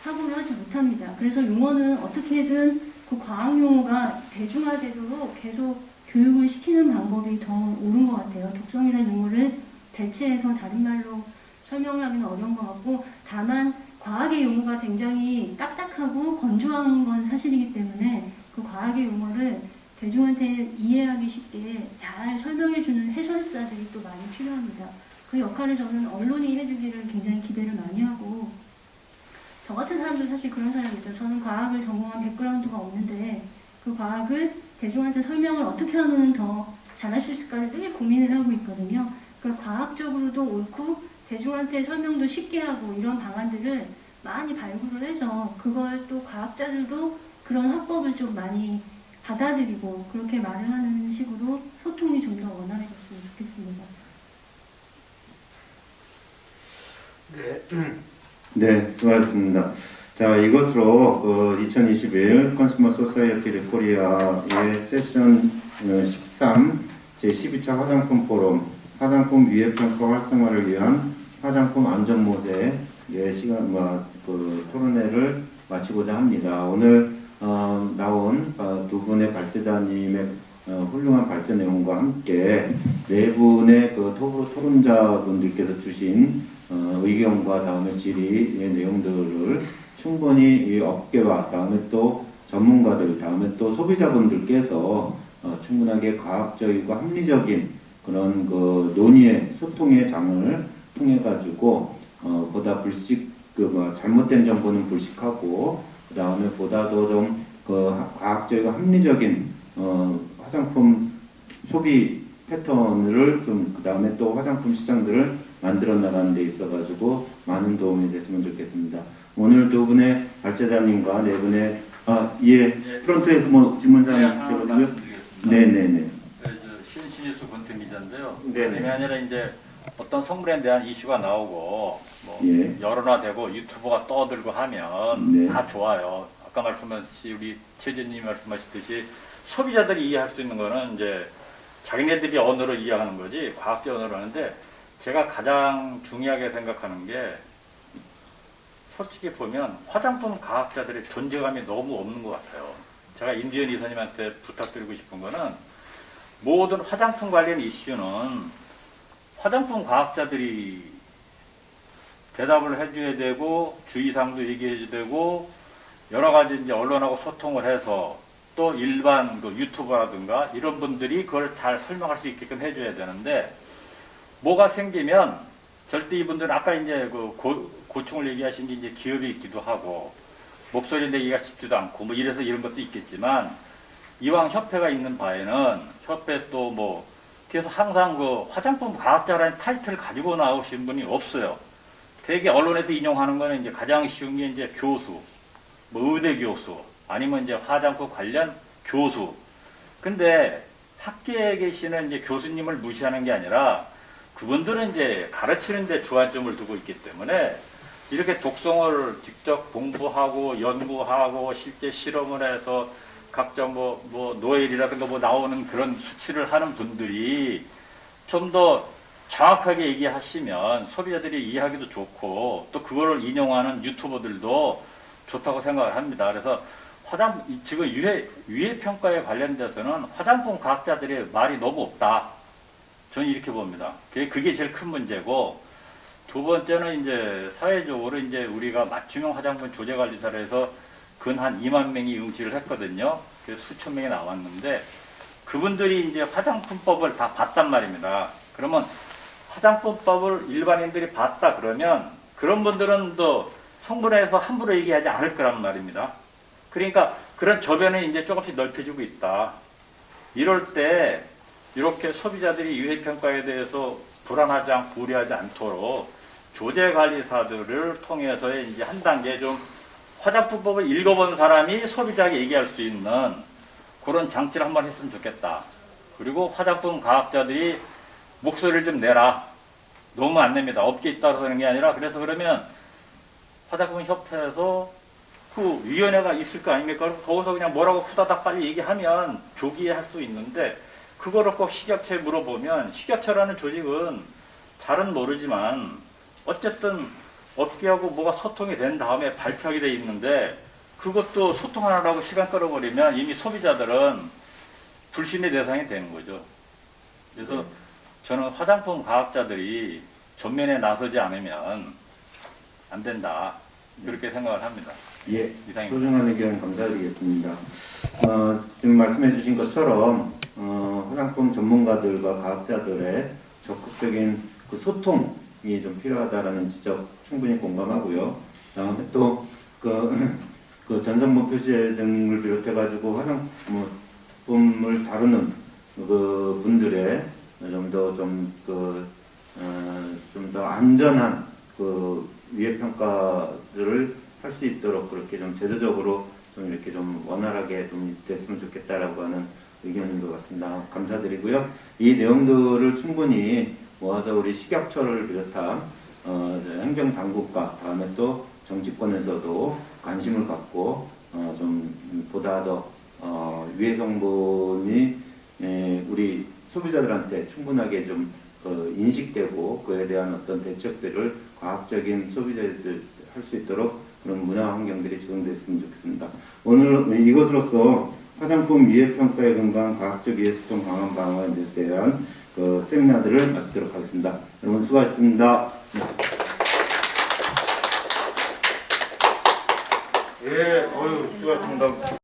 [SPEAKER 4] 사고를 하지 못합니다. 그래서 용어는 어떻게든 그 과학 용어가 대중화되도록 계속 교육을 시키는 방법이 더 옳은 것 같아요. 독성이라는 용어를 대체해서 다른 말로 설명을 하기는 어려운 것 같고 다만 과학의 용어가 굉장히 딱딱하고 건조한 건 사실이기 때문에 그 과학의 용어를 대중한테 이해하기 쉽게 잘 설명해주는 해설사들이 또 많이 필요합니다. 그 역할을 저는 언론이 해주기를 굉장히 기대를 많이 하고 저 같은 사람도 사실 그런 사람이죠. 저는 과학을 전공한 백그라운드가 없는데 그 과학을 대중한테 설명을 어떻게 하면 더 잘할 수 있을까를 늘 고민을 하고 있거든요. 그러니까 과학적으로도 옳고 대중한테 설명도 쉽게 하고 이런 방안들을 많이 발굴을 해서 그걸 또 과학자들도 그런 화법을 좀 많이 받아들이고 그렇게 말을 하는 식으로 소통이 좀 더 원활해졌으면 좋겠습니다.
[SPEAKER 2] 네, 수고하셨습니다. 자, 이것으로 2021 컨슈머 소사이어티 코리아의 세션 13 제12차 화장품 포럼 화장품 위해평가 활성화를 위한 화장품 안전 모세 토론회를 마치고자 합니다. 오늘 나온 두 분의 발제자님의 훌륭한 발제 내용과 함께 네 분의 그 토론자분들께서 주신 의견과 다음에 질의의 내용들을 충분히 이 업계와 다음에 또 전문가들 다음에 또 소비자분들께서 충분하게 과학적이고 합리적인 그런 그 논의의 소통의 장을 통해 가지고 보다 잘못된 정보는 불식하고 그 다음에 보다 더 좀 그 과학적이고 합리적인 화장품 소비 패턴을 좀 그 다음에 또 화장품 시장들을 만들어 나가는 데 있어 가지고 많은 도움이 됐으면 좋겠습니다. 오늘 두 분의 발제자님과 네 분의 프런트에서 뭐 질문사항 있으시고요. 네네네.
[SPEAKER 8] 신신이수 권태 기자인데요.
[SPEAKER 2] 네네.
[SPEAKER 8] 그게 아니라 이제 어떤 성분에 대한 이슈가 나오고 뭐
[SPEAKER 2] 예.
[SPEAKER 8] 여론화되고 유튜버가 떠들고 하면
[SPEAKER 2] 네.
[SPEAKER 8] 다 좋아요. 아까 말씀하신 우리 최진님이 말씀하셨듯이 소비자들이 이해할 수 있는 거는 이제 자기네들이 언어로 이해하는 거지 과학적 언어로 하는데 제가 가장 중요하게 생각하는 게 솔직히 보면 화장품 과학자들의 존재감이 너무 없는 것 같아요. 제가 임지연 이사님한테 부탁드리고 싶은 거는 모든 화장품 관련 이슈는 화장품 과학자들이 대답을 해줘야 되고 주의사항도 얘기해줘야 되고 여러 가지 이제 언론하고 소통을 해서 또 일반 그 유튜버라든가 이런 분들이 그걸 잘 설명할 수 있게끔 해줘야 되는데 뭐가 생기면 절대 이분들은 아까 이제 그 고충을 얘기하신 게 이제 기업이 있기도 하고 목소리 내기가 쉽지도 않고 뭐 이래서 이런 것도 있겠지만 이왕 협회가 있는 바에는 협회 또 뭐 그래서 항상 그 화장품 과학자라는 타이틀을 가지고 나오신 분이 없어요. 되게 언론에서 인용하는 거는 이제 가장 쉬운 게 이제 교수, 뭐 의대 교수, 아니면 이제 화장품 관련 교수. 근데 학계에 계시는 이제 교수님을 무시하는 게 아니라 그분들은 이제 가르치는 데 주안점을 두고 있기 때문에 이렇게 독성을 직접 공부하고 연구하고 실제 실험을 해서 각종 뭐 노엘이라든가 뭐 나오는 그런 수치를 하는 분들이 좀 더 정확하게 얘기하시면 소비자들이 이해하기도 좋고 또 그거를 인용하는 유튜버들도 좋다고 생각을 합니다. 그래서 지금 유해 평가에 관련돼서는 화장품 과학자들의 말이 너무 없다. 저는 이렇게 봅니다. 그게 제일 큰 문제고, 두 번째는 이제 사회적으로 이제 우리가 맞춤형 화장품 조제관리사를 해서 근 한 2만 명이 응시를 했거든요. 그래서 수천 명이 나왔는데 그분들이 이제 화장품법을 다 봤단 말입니다. 그러면 화장품법을 일반인들이 봤다 그러면 그런 분들은 또 성분에서 함부로 얘기하지 않을 거란 말입니다. 그러니까 그런 저변은 이제 조금씩 넓혀지고 있다. 이럴 때 이렇게 소비자들이 유해평가에 대해서 불안하지 않고 우려하지 않도록 조제관리사들을 통해서 이제 한 단계 좀 화장품법을 읽어본 사람이 소비자에게 얘기할 수 있는 그런 장치를 한번 했으면 좋겠다. 그리고 화장품 과학자들이 목소리를 좀 내라. 너무 안 냅니다. 업계에 따라서 그런 게 아니라, 그래서 그러면 화장품 협회에서 그 위원회가 있을 거 아닙니까? 거기서 그냥 뭐라고 후다닥 빨리 얘기하면 조기에 할 수 있는데, 그거를 꼭 식약처에 물어보면 식약처라는 조직은 잘은 모르지만 어쨌든 업계하고 뭐가 소통이 된 다음에 발표하게 돼 있는데, 그것도 소통하느라고 시간 끌어버리면 이미 소비자들은 불신의 대상이 되는 거죠. 그래서 저는 화장품 과학자들이 전면에 나서지 않으면 안 된다. 그렇게 생각을 합니다.
[SPEAKER 2] 예,
[SPEAKER 8] 이상입니다.
[SPEAKER 2] 소중한 의견 감사드리겠습니다. 지금 말씀해 주신 것처럼 화장품 전문가들과 과학자들의 적극적인 그 소통이 좀 필요하다라는 지적 충분히 공감하고요. 다음에 또 그 전성분 표시제 등을 비롯해가지고 화장품을 다루는 그 분들의 좀 더 안전한 그 위해 평가를 할 수 있도록 그렇게 좀 제도적으로 좀 이렇게 좀 원활하게 좀 됐으면 좋겠다라고 하는 의견인 것 같습니다. 감사드리고요. 이 내용들을 충분히 모아서 우리 식약처를 비롯한 행정당국과 다음에 또 정치권에서도 관심을 갖고 좀 보다 더 위해 성분이 우리 소비자들한테 충분하게 좀 인식되고 그에 대한 어떤 대책들을 과학적인 소비자들 할 수 있도록 그런 문화 환경들이 조성됐으면 좋겠습니다. 오늘 이것으로써 화장품 위해 평가에 근거한 과학적 위해 소통 방안 방어에 대한 그 세미나들을 마치도록 하겠습니다. 여러분 수고하셨습니다.
[SPEAKER 3] 예, 수고하셨습니다.